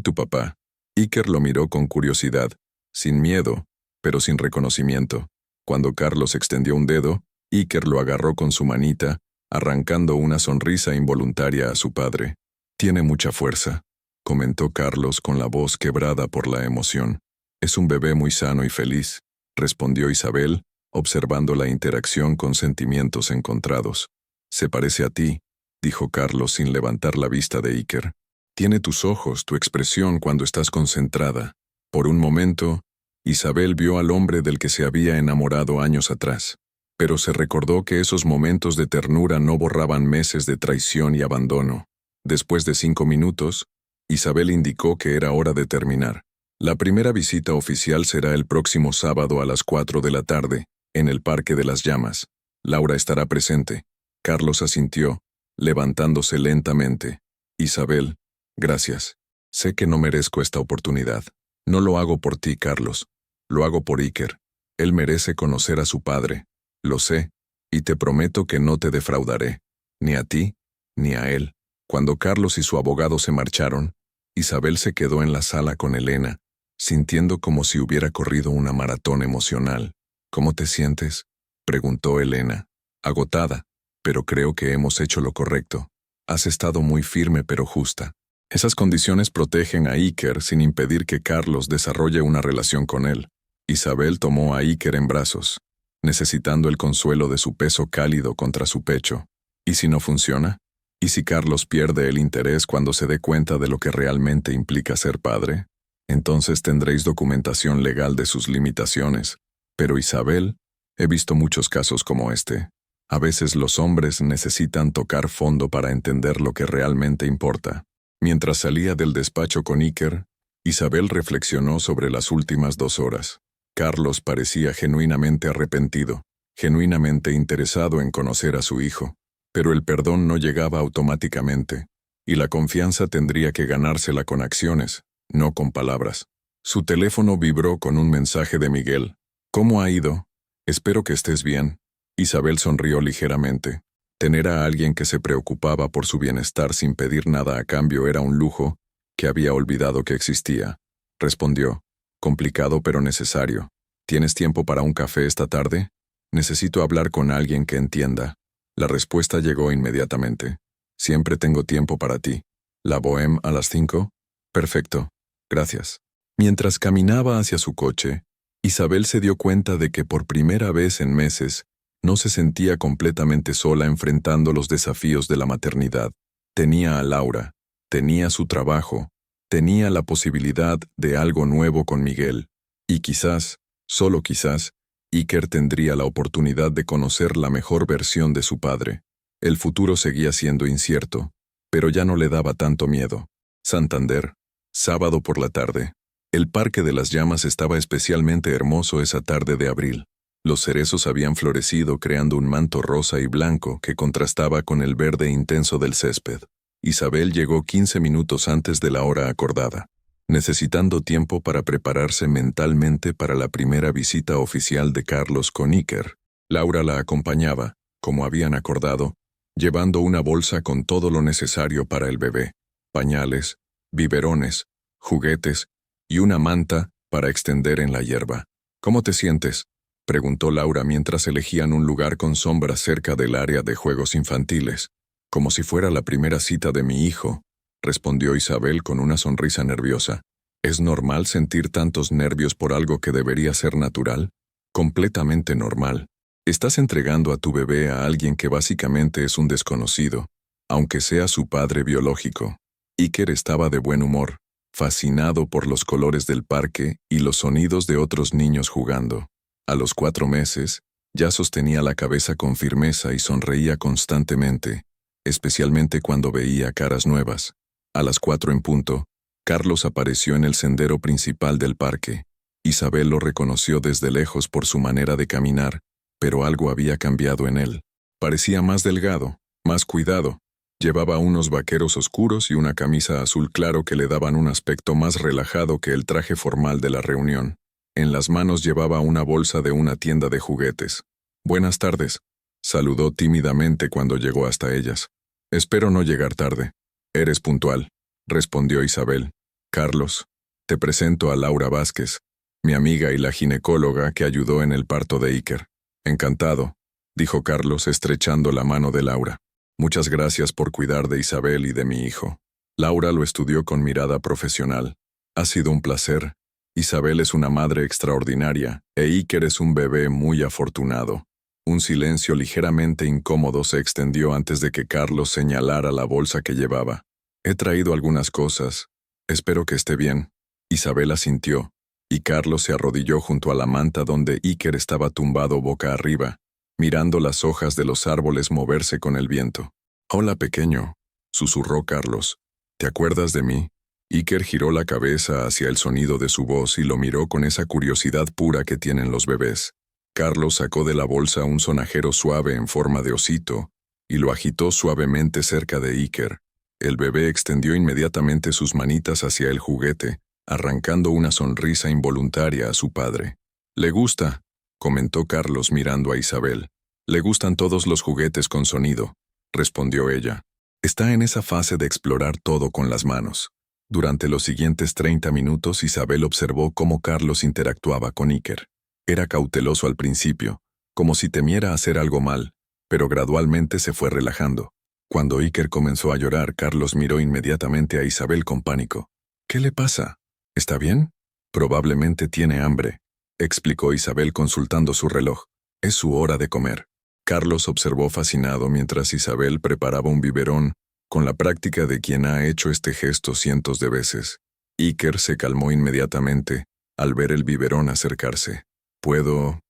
tu papá». Iker lo miró con curiosidad, sin miedo, pero sin reconocimiento. Cuando Carlos extendió un dedo, Iker lo agarró con su manita, arrancando una sonrisa involuntaria a su padre. «Tiene mucha fuerza», comentó Carlos con la voz quebrada por la emoción. «Es un bebé muy sano y feliz», respondió Isabel, observando la interacción con sentimientos encontrados. «Se parece a ti», dijo Carlos sin levantar la vista de Iker. «Tiene tus ojos, tu expresión cuando estás concentrada». Por un momento, Isabel vio al hombre del que se había enamorado años atrás, pero se recordó que esos momentos de ternura no borraban meses de traición y abandono. Después de 5 minutos, Isabel indicó que era hora de terminar. La primera visita oficial será el próximo sábado a las 4 de la tarde, en el Parque de las Llamas. Laura estará presente. Carlos asintió, levantándose lentamente. «Isabel, gracias. Sé que no merezco esta oportunidad. No lo hago por ti, Carlos. Lo hago por Iker. Él merece conocer a su padre. Lo sé, y te prometo que no te defraudaré, ni a ti, ni a él». Cuando Carlos y su abogado se marcharon, Isabel se quedó en la sala con Elena, sintiendo como si hubiera corrido una maratón emocional. «¿Cómo te sientes?», preguntó Elena. «Agotada, pero creo que hemos hecho lo correcto. Has estado muy firme pero justa. Esas condiciones protegen a Iker sin impedir que Carlos desarrolle una relación con él». Isabel tomó a Iker en brazos, necesitando el consuelo de su peso cálido contra su pecho. ¿Y si no funciona? ¿Y si Carlos pierde el interés cuando se dé cuenta de lo que realmente implica ser padre? Entonces tendréis documentación legal de sus limitaciones. Pero Isabel, he visto muchos casos como este. A veces los hombres necesitan tocar fondo para entender lo que realmente importa. Mientras salía del despacho con Iker, Isabel reflexionó sobre las últimas 2 horas. Carlos parecía genuinamente arrepentido, genuinamente interesado en conocer a su hijo. Pero el perdón no llegaba automáticamente, y la confianza tendría que ganársela con acciones, no con palabras. Su teléfono vibró con un mensaje de Miguel. «¿Cómo ha ido? Espero que estés bien». Isabel sonrió ligeramente. Tener a alguien que se preocupaba por su bienestar sin pedir nada a cambio era un lujo que había olvidado que existía. Respondió, complicado pero necesario. «¿Tienes tiempo para un café esta tarde? Necesito hablar con alguien que entienda». La respuesta llegó inmediatamente. «Siempre tengo tiempo para ti. ¿La Bohème a las 5? Perfecto. Gracias». Mientras caminaba hacia su coche, Isabel se dio cuenta de que por primera vez en meses no se sentía completamente sola enfrentando los desafíos de la maternidad. Tenía a Laura, tenía su trabajo, Tenía la posibilidad de algo nuevo con Miguel, y quizás, solo quizás, Iker tendría la oportunidad de conocer la mejor versión de su padre. El futuro seguía siendo incierto, pero ya no le daba tanto miedo. Santander, sábado por la tarde. El Parque de las Llamas estaba especialmente hermoso esa tarde de abril. Los cerezos habían florecido creando un manto rosa y blanco que contrastaba con el verde intenso del césped. Isabel llegó 15 minutos antes de la hora acordada, necesitando tiempo para prepararse mentalmente para la primera visita oficial de Carlos con Iker. Laura la acompañaba, como habían acordado, llevando una bolsa con todo lo necesario para el bebé: pañales, biberones, juguetes y una manta para extender en la hierba. ¿Cómo te sientes?, preguntó Laura mientras elegían un lugar con sombra cerca del área de juegos infantiles. Como si fuera la primera cita de mi hijo, respondió Isabel con una sonrisa nerviosa. ¿Es normal sentir tantos nervios por algo que debería ser natural? Completamente normal. Estás entregando a tu bebé a alguien que básicamente es un desconocido, aunque sea su padre biológico. Iker estaba de buen humor, fascinado por los colores del parque y los sonidos de otros niños jugando. A los 4 meses, ya sostenía la cabeza con firmeza y sonreía constantemente, especialmente cuando veía caras nuevas. A las 4 en punto, Carlos apareció en el sendero principal del parque. Isabel lo reconoció desde lejos por su manera de caminar, pero algo había cambiado en él. Parecía más delgado, más cuidado. Llevaba unos vaqueros oscuros y una camisa azul claro que le daban un aspecto más relajado que el traje formal de la reunión. En las manos llevaba una bolsa de una tienda de juguetes. «Buenas tardes», saludó tímidamente cuando llegó hasta ellas. «Espero no llegar tarde». «Eres puntual», respondió Isabel. «Carlos, te presento a Laura Vázquez, mi amiga y la ginecóloga que ayudó en el parto de Iker». «Encantado», dijo Carlos estrechando la mano de Laura. «Muchas gracias por cuidar de Isabel y de mi hijo». Laura lo estudió con mirada profesional. «Ha sido un placer. Isabel es una madre extraordinaria, e Iker es un bebé muy afortunado». Un silencio ligeramente incómodo se extendió antes de que Carlos señalara la bolsa que llevaba. «He traído algunas cosas. Espero que esté bien». Isabel asintió, y Carlos se arrodilló junto a la manta donde Iker estaba tumbado boca arriba, mirando las hojas de los árboles moverse con el viento. «Hola, pequeño», susurró Carlos. «¿Te acuerdas de mí?» Iker giró la cabeza hacia el sonido de su voz y lo miró con esa curiosidad pura que tienen los bebés. Carlos sacó de la bolsa un sonajero suave en forma de osito y lo agitó suavemente cerca de Iker. El bebé extendió inmediatamente sus manitas hacia el juguete, arrancando una sonrisa involuntaria a su padre. «Le gusta», comentó Carlos mirando a Isabel. «Le gustan todos los juguetes con sonido», respondió ella. «Está en esa fase de explorar todo con las manos». Durante los siguientes 30 minutos Isabel observó cómo Carlos interactuaba con Iker. Era cauteloso al principio, como si temiera hacer algo mal, pero gradualmente se fue relajando. Cuando Iker comenzó a llorar, Carlos miró inmediatamente a Isabel con pánico. «¿Qué le pasa? ¿Está bien?» «Probablemente tiene hambre», explicó Isabel consultando su reloj. «Es su hora de comer». Carlos observó fascinado mientras Isabel preparaba un biberón, con la práctica de quien ha hecho este gesto cientos de veces. Iker se calmó inmediatamente al ver el biberón acercarse. ¿Puedo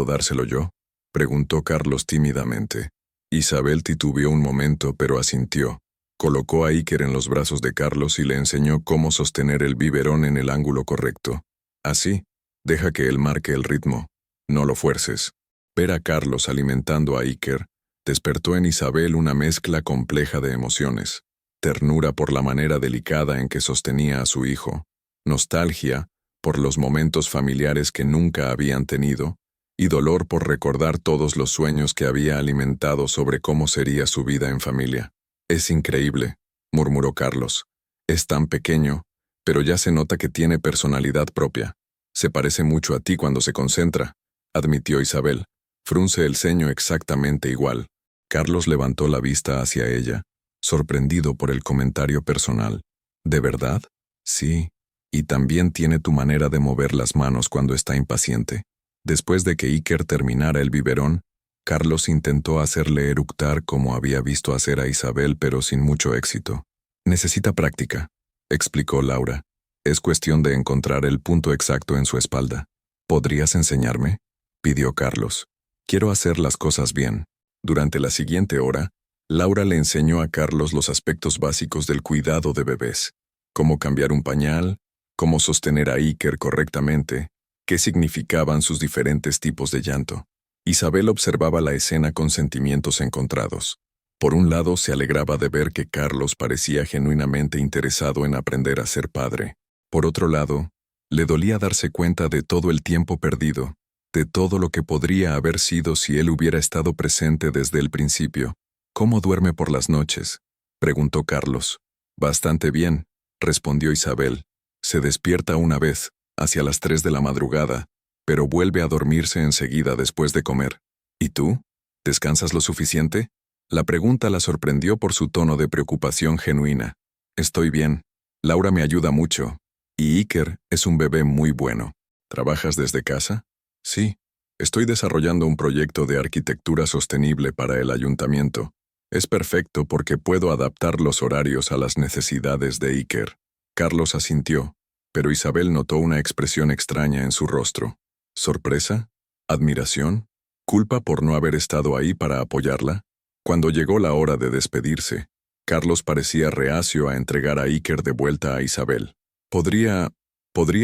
dárselo yo?», preguntó Carlos tímidamente. Isabel titubeó un momento, pero asintió. Colocó a Iker en los brazos de Carlos y le enseñó cómo sostener el biberón en el ángulo correcto. «Así, deja que él marque el ritmo. No lo fuerces». Ver a Carlos alimentando a Iker despertó en Isabel una mezcla compleja de emociones. Ternura por la manera delicada en que sostenía a su hijo, nostalgia por los momentos familiares que nunca habían tenido, y dolor por recordar todos los sueños que había alimentado sobre cómo sería su vida en familia. «Es increíble», murmuró Carlos. «Es tan pequeño, pero ya se nota que tiene personalidad propia. Se parece mucho a ti cuando se concentra», admitió Isabel. «Frunce el ceño exactamente igual». Carlos levantó la vista hacia ella, sorprendido por el comentario personal. «¿De verdad?» «Sí. Y también tiene tu manera de mover las manos cuando está impaciente». Después de que Iker terminara el biberón, Carlos intentó hacerle eructar como había visto hacer a Isabel, pero sin mucho éxito. «Necesita práctica», explicó Laura. Es cuestión de encontrar el punto exacto en su espalda. ¿Podrías enseñarme?, pidió Carlos. Quiero hacer las cosas bien. Durante la siguiente hora, Laura le enseñó a Carlos los aspectos básicos del cuidado de bebés. Cómo cambiar un pañal, cómo sostener a Iker correctamente, qué significaban sus diferentes tipos de llanto. Isabel observaba la escena con sentimientos encontrados. Por un lado, se alegraba de ver que Carlos parecía genuinamente interesado en aprender a ser padre. Por otro lado, le dolía darse cuenta de todo el tiempo perdido, de todo lo que podría haber sido si él hubiera estado presente desde el principio. ¿Cómo duerme por las noches?, preguntó Carlos. Bastante bien, respondió Isabel. Se despierta una vez, hacia las 3 de la madrugada, pero vuelve a dormirse enseguida después de comer. ¿Y tú? ¿Descansas lo suficiente? La pregunta la sorprendió por su tono de preocupación genuina. Estoy bien. Laura me ayuda mucho. Y Iker es un bebé muy bueno. ¿Trabajas desde casa? Sí. Estoy desarrollando un proyecto de arquitectura sostenible para el ayuntamiento. Es perfecto porque puedo adaptar los horarios a las necesidades de Iker. Carlos asintió, pero Isabel notó una expresión extraña en su rostro. ¿Sorpresa? ¿Admiración? ¿Culpa por no haber estado ahí para apoyarla? Cuando llegó la hora de despedirse, Carlos parecía reacio a entregar a Iker de vuelta a Isabel. ¿Podría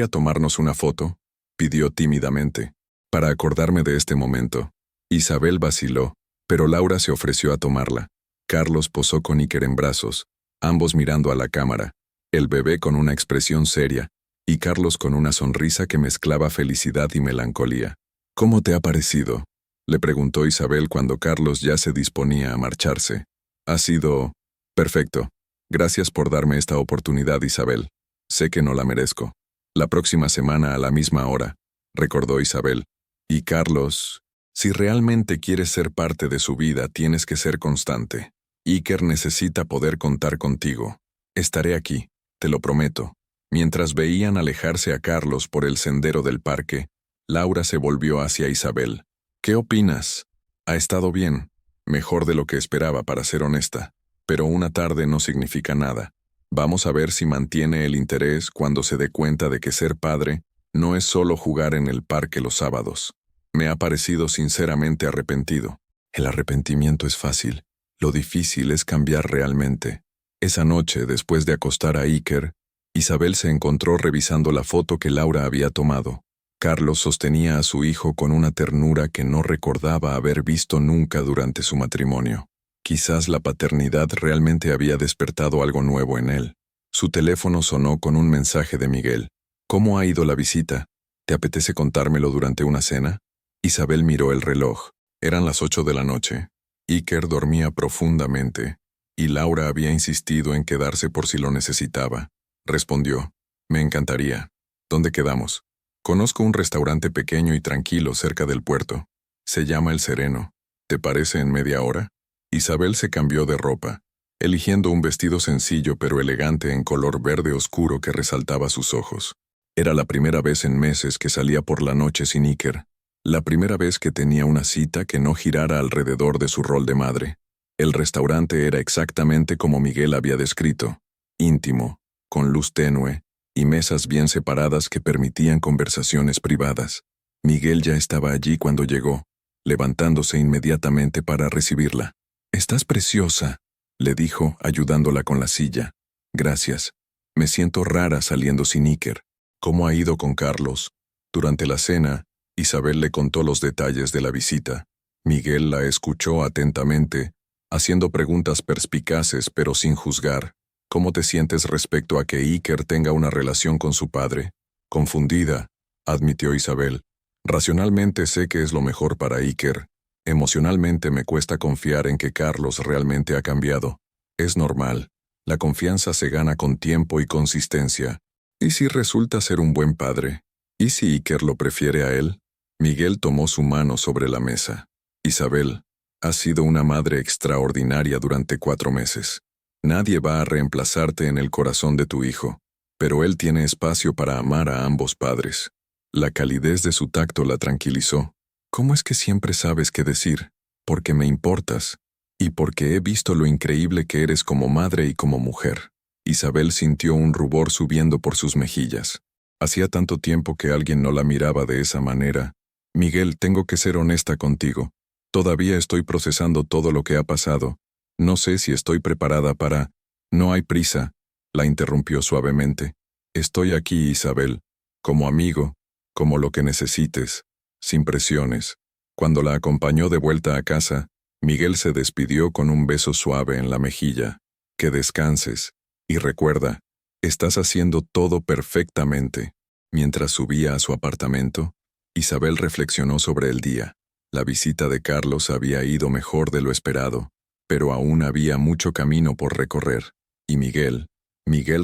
tomarnos una foto?, pidió tímidamente. Para acordarme de este momento. Isabel vaciló, pero Laura se ofreció a tomarla. Carlos posó con Iker en brazos, ambos mirando a la cámara, el bebé con una expresión seria, y Carlos con una sonrisa que mezclaba felicidad y melancolía. ¿Cómo te ha parecido?, le preguntó Isabel cuando Carlos ya se disponía a marcharse. Ha sido perfecto. Gracias por darme esta oportunidad, Isabel. Sé que no la merezco. La próxima semana a la misma hora, recordó Isabel. Y Carlos, si realmente quieres ser parte de su vida, tienes que ser constante. Iker necesita poder contar contigo. Estaré aquí, te lo prometo. Mientras veían alejarse a Carlos por el sendero del parque, Laura se volvió hacia Isabel. ¿Qué opinas? Ha estado bien, mejor de lo que esperaba, para ser honesta, pero una tarde no significa nada. Vamos a ver si mantiene el interés cuando se dé cuenta de que ser padre no es solo jugar en el parque los sábados. Me ha parecido sinceramente arrepentido. El arrepentimiento es fácil, lo difícil es cambiar realmente. Esa noche, después de acostar a Iker, Isabel se encontró revisando la foto que Laura había tomado. Carlos sostenía a su hijo con una ternura que no recordaba haber visto nunca durante su matrimonio. Quizás la paternidad realmente había despertado algo nuevo en él. Su teléfono sonó con un mensaje de Miguel. ¿Cómo ha ido la visita? ¿Te apetece contármelo durante una cena? Isabel miró el reloj. Eran las 8 de la noche. Iker dormía profundamente, y Laura había insistido en quedarse por si lo necesitaba. Respondió, me encantaría. ¿Dónde quedamos? Conozco un restaurante pequeño y tranquilo cerca del puerto. Se llama El Sereno. ¿Te parece en media hora? Isabel se cambió de ropa, eligiendo un vestido sencillo pero elegante en color verde oscuro que resaltaba sus ojos. Era la primera vez en meses que salía por la noche sin Iker. La primera vez que tenía una cita que no girara alrededor de su rol de madre. El restaurante era exactamente como Miguel había descrito, íntimo, con luz tenue, y mesas bien separadas que permitían conversaciones privadas. Miguel ya estaba allí cuando llegó, levantándose inmediatamente para recibirla. «Estás preciosa», le dijo, ayudándola con la silla. «Gracias. Me siento rara saliendo sin Iker». «¿Cómo ha ido con Carlos?» Durante la cena, Isabel le contó los detalles de la visita. Miguel la escuchó atentamente, haciendo preguntas perspicaces pero sin juzgar. ¿Cómo te sientes respecto a que Iker tenga una relación con su padre? Confundida, admitió Isabel. Racionalmente sé que es lo mejor para Iker. Emocionalmente me cuesta confiar en que Carlos realmente ha cambiado. Es normal. La confianza se gana con tiempo y consistencia. ¿Y si resulta ser un buen padre? ¿Y si Iker lo prefiere a él? Miguel tomó su mano sobre la mesa. Isabel, has sido una madre extraordinaria durante 4 meses. Nadie va a reemplazarte en el corazón de tu hijo, pero él tiene espacio para amar a ambos padres. La calidez de su tacto la tranquilizó. ¿Cómo es que siempre sabes qué decir? Porque me importas, y porque he visto lo increíble que eres como madre y como mujer. Isabel sintió un rubor subiendo por sus mejillas. Hacía tanto tiempo que alguien no la miraba de esa manera. Miguel, tengo que ser honesta contigo. Todavía estoy procesando todo lo que ha pasado. No sé si estoy preparada para... No hay prisa, la interrumpió suavemente. Estoy aquí, Isabel, como amigo, como lo que necesites, sin presiones. Cuando la acompañó de vuelta a casa, Miguel se despidió con un beso suave en la mejilla. Que descanses. Y recuerda, estás haciendo todo perfectamente. Mientras subía a su apartamento, Isabel reflexionó sobre el día. La visita de Carlos había ido mejor de lo esperado, pero aún había mucho camino por recorrer. Y Miguel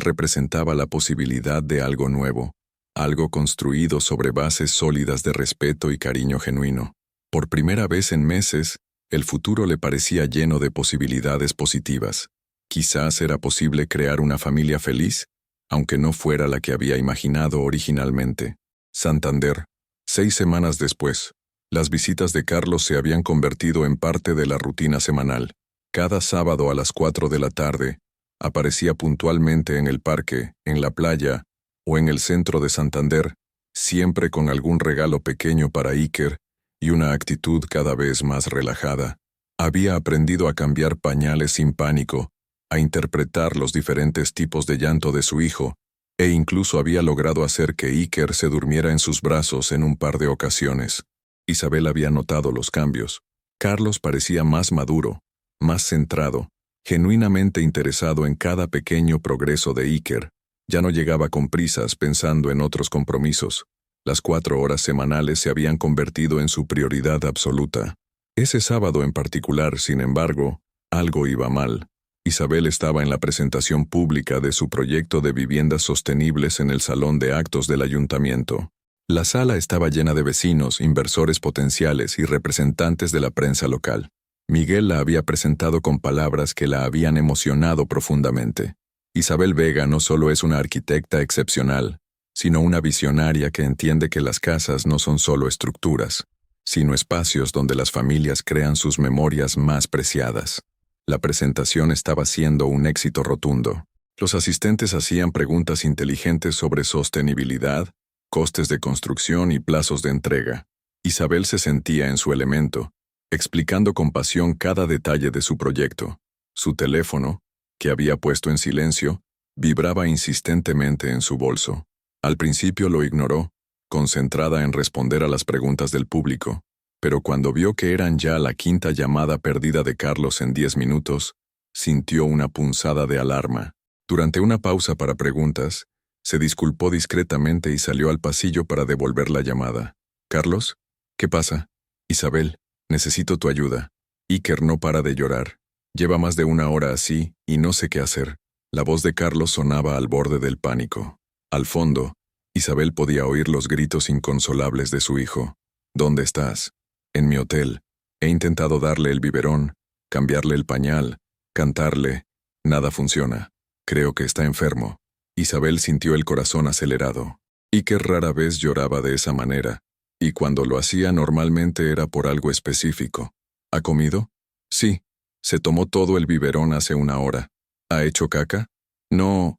representaba la posibilidad de algo nuevo, algo construido sobre bases sólidas de respeto y cariño genuino. Por primera vez en meses, el futuro le parecía lleno de posibilidades positivas. Quizás era posible crear una familia feliz, aunque no fuera la que había imaginado originalmente. Santander. 6 semanas después, las visitas de Carlos se habían convertido en parte de la rutina semanal. Cada sábado a las 4 de la tarde, aparecía puntualmente en el parque, en la playa o en el centro de Santander, siempre con algún regalo pequeño para Iker y una actitud cada vez más relajada. Había aprendido a cambiar pañales sin pánico, a interpretar los diferentes tipos de llanto de su hijo, e incluso había logrado hacer que Iker se durmiera en sus brazos en un par de ocasiones. Isabel había notado los cambios. Carlos parecía más maduro, más centrado, genuinamente interesado en cada pequeño progreso de Iker. Ya no llegaba con prisas pensando en otros compromisos. Las 4 horas semanales se habían convertido en su prioridad absoluta. Ese sábado en particular, sin embargo, algo iba mal. Isabel estaba en la presentación pública de su proyecto de viviendas sostenibles en el salón de actos del ayuntamiento. La sala estaba llena de vecinos, inversores potenciales y representantes de la prensa local. Miguel la había presentado con palabras que la habían emocionado profundamente. Isabel Vega no solo es una arquitecta excepcional, sino una visionaria que entiende que las casas no son solo estructuras, sino espacios donde las familias crean sus memorias más preciadas. La presentación estaba siendo un éxito rotundo. Los asistentes hacían preguntas inteligentes sobre sostenibilidad, costes de construcción y plazos de entrega. Isabel se sentía en su elemento, explicando con pasión cada detalle de su proyecto. Su teléfono, que había puesto en silencio, vibraba insistentemente en su bolso. Al principio lo ignoró, concentrada en responder a las preguntas del público, pero cuando vio que eran ya la 5ª llamada perdida de Carlos en 10 minutos, sintió una punzada de alarma. Durante una pausa para preguntas, se disculpó discretamente y salió al pasillo para devolver la llamada. «¿Carlos? ¿Qué pasa? Isabel, necesito tu ayuda. Iker no para de llorar. Lleva más de 1 hora así y no sé qué hacer». La voz de Carlos sonaba al borde del pánico. Al fondo, Isabel podía oír los gritos inconsolables de su hijo. «¿Dónde estás?» «En mi hotel. He intentado darle el biberón, cambiarle el pañal, cantarle. Nada funciona. Creo que está enfermo». Isabel sintió el corazón acelerado. Iker rara vez lloraba de esa manera, y cuando lo hacía normalmente era por algo específico. ¿Ha comido? Sí. Se tomó todo el biberón hace 1 hora. ¿Ha hecho caca? No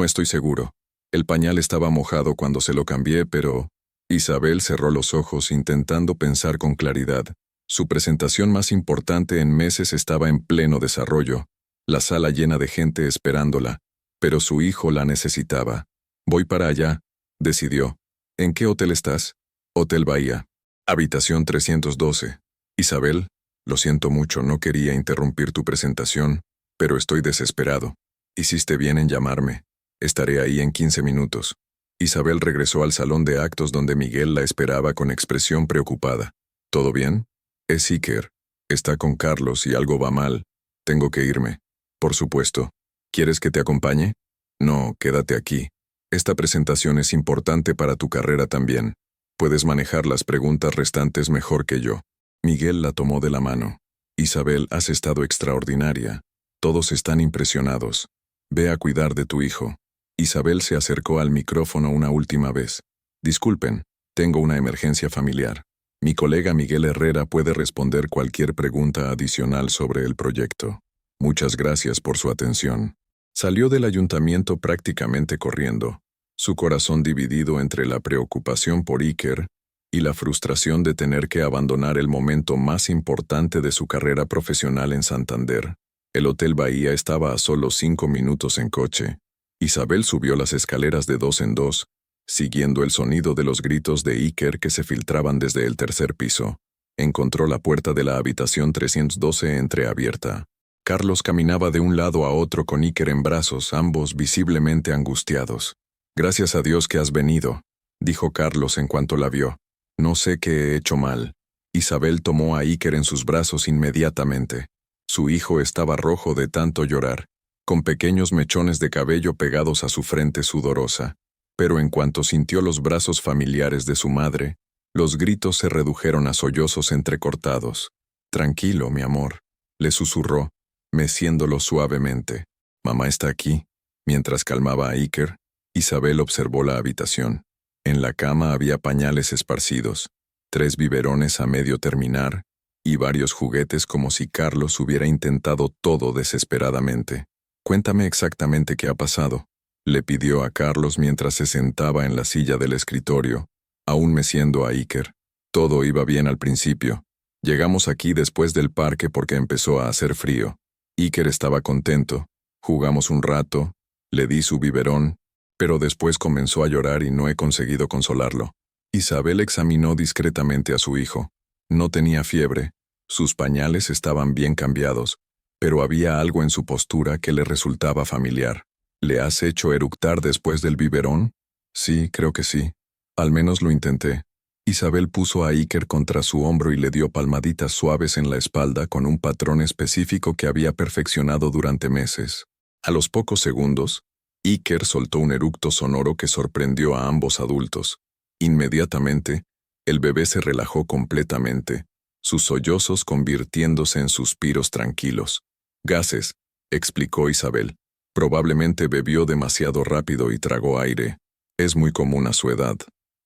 estoy seguro. El pañal estaba mojado cuando se lo cambié, pero... Isabel cerró los ojos intentando pensar con claridad. Su presentación más importante en meses estaba en pleno desarrollo, la sala llena de gente esperándola, pero su hijo la necesitaba. «Voy para allá», decidió. «¿En qué hotel estás?» «Hotel Bahía. Habitación 312. Isabel, lo siento mucho, no quería interrumpir tu presentación, pero estoy desesperado. Hiciste bien en llamarme. Estaré ahí en 15 minutos». Isabel regresó al salón de actos donde Miguel la esperaba con expresión preocupada. «¿Todo bien?» «Es Iker. Está con Carlos y algo va mal. Tengo que irme». «Por supuesto. ¿Quieres que te acompañe?» «No, quédate aquí. Esta presentación es importante para tu carrera también. Puedes manejar las preguntas restantes mejor que yo». Miguel la tomó de la mano. «Isabel, has estado extraordinaria. Todos están impresionados. Ve a cuidar de tu hijo». Isabel se acercó al micrófono una última vez. «Disculpen, tengo una emergencia familiar. Mi colega Miguel Herrera puede responder cualquier pregunta adicional sobre el proyecto. Muchas gracias por su atención». Salió del ayuntamiento prácticamente corriendo, su corazón dividido entre la preocupación por Iker y la frustración de tener que abandonar el momento más importante de su carrera profesional en Santander. El Hotel Bahía estaba a solo 5 minutos en coche. Isabel subió las escaleras de 2 en 2, siguiendo el sonido de los gritos de Iker que se filtraban desde el tercer piso. Encontró la puerta de la habitación 312 entreabierta. Carlos caminaba de un lado a otro con Iker en brazos, ambos visiblemente angustiados. «Gracias a Dios que has venido», dijo Carlos en cuanto la vio. «No sé qué he hecho mal». Isabel tomó a Iker en sus brazos inmediatamente. Su hijo estaba rojo de tanto llorar, con pequeños mechones de cabello pegados a su frente sudorosa. Pero en cuanto sintió los brazos familiares de su madre, los gritos se redujeron a sollozos entrecortados. «Tranquilo, mi amor», le susurró, meciéndolo suavemente. «Mamá está aquí». Mientras calmaba a Iker, Isabel observó la habitación. En la cama había pañales esparcidos, 3 biberones a medio terminar y varios juguetes como si Carlos hubiera intentado todo desesperadamente. «Cuéntame exactamente qué ha pasado», le pidió a Carlos mientras se sentaba en la silla del escritorio, aún meciendo a Iker. «Todo iba bien al principio. Llegamos aquí después del parque porque empezó a hacer frío. Iker estaba contento. Jugamos un rato, le di su biberón, pero después comenzó a llorar y no he conseguido consolarlo». Isabel examinó discretamente a su hijo. No tenía fiebre, sus pañales estaban bien cambiados, pero había algo en su postura que le resultaba familiar. «¿Le has hecho eructar después del biberón?» «Sí, creo que sí. Al menos lo intenté». Isabel puso a Iker contra su hombro y le dio palmaditas suaves en la espalda con un patrón específico que había perfeccionado durante meses. A los pocos segundos, Iker soltó un eructo sonoro que sorprendió a ambos adultos. Inmediatamente, el bebé se relajó completamente, sus sollozos convirtiéndose en suspiros tranquilos. «Gases», explicó Isabel. «Probablemente bebió demasiado rápido y tragó aire. Es muy común a su edad».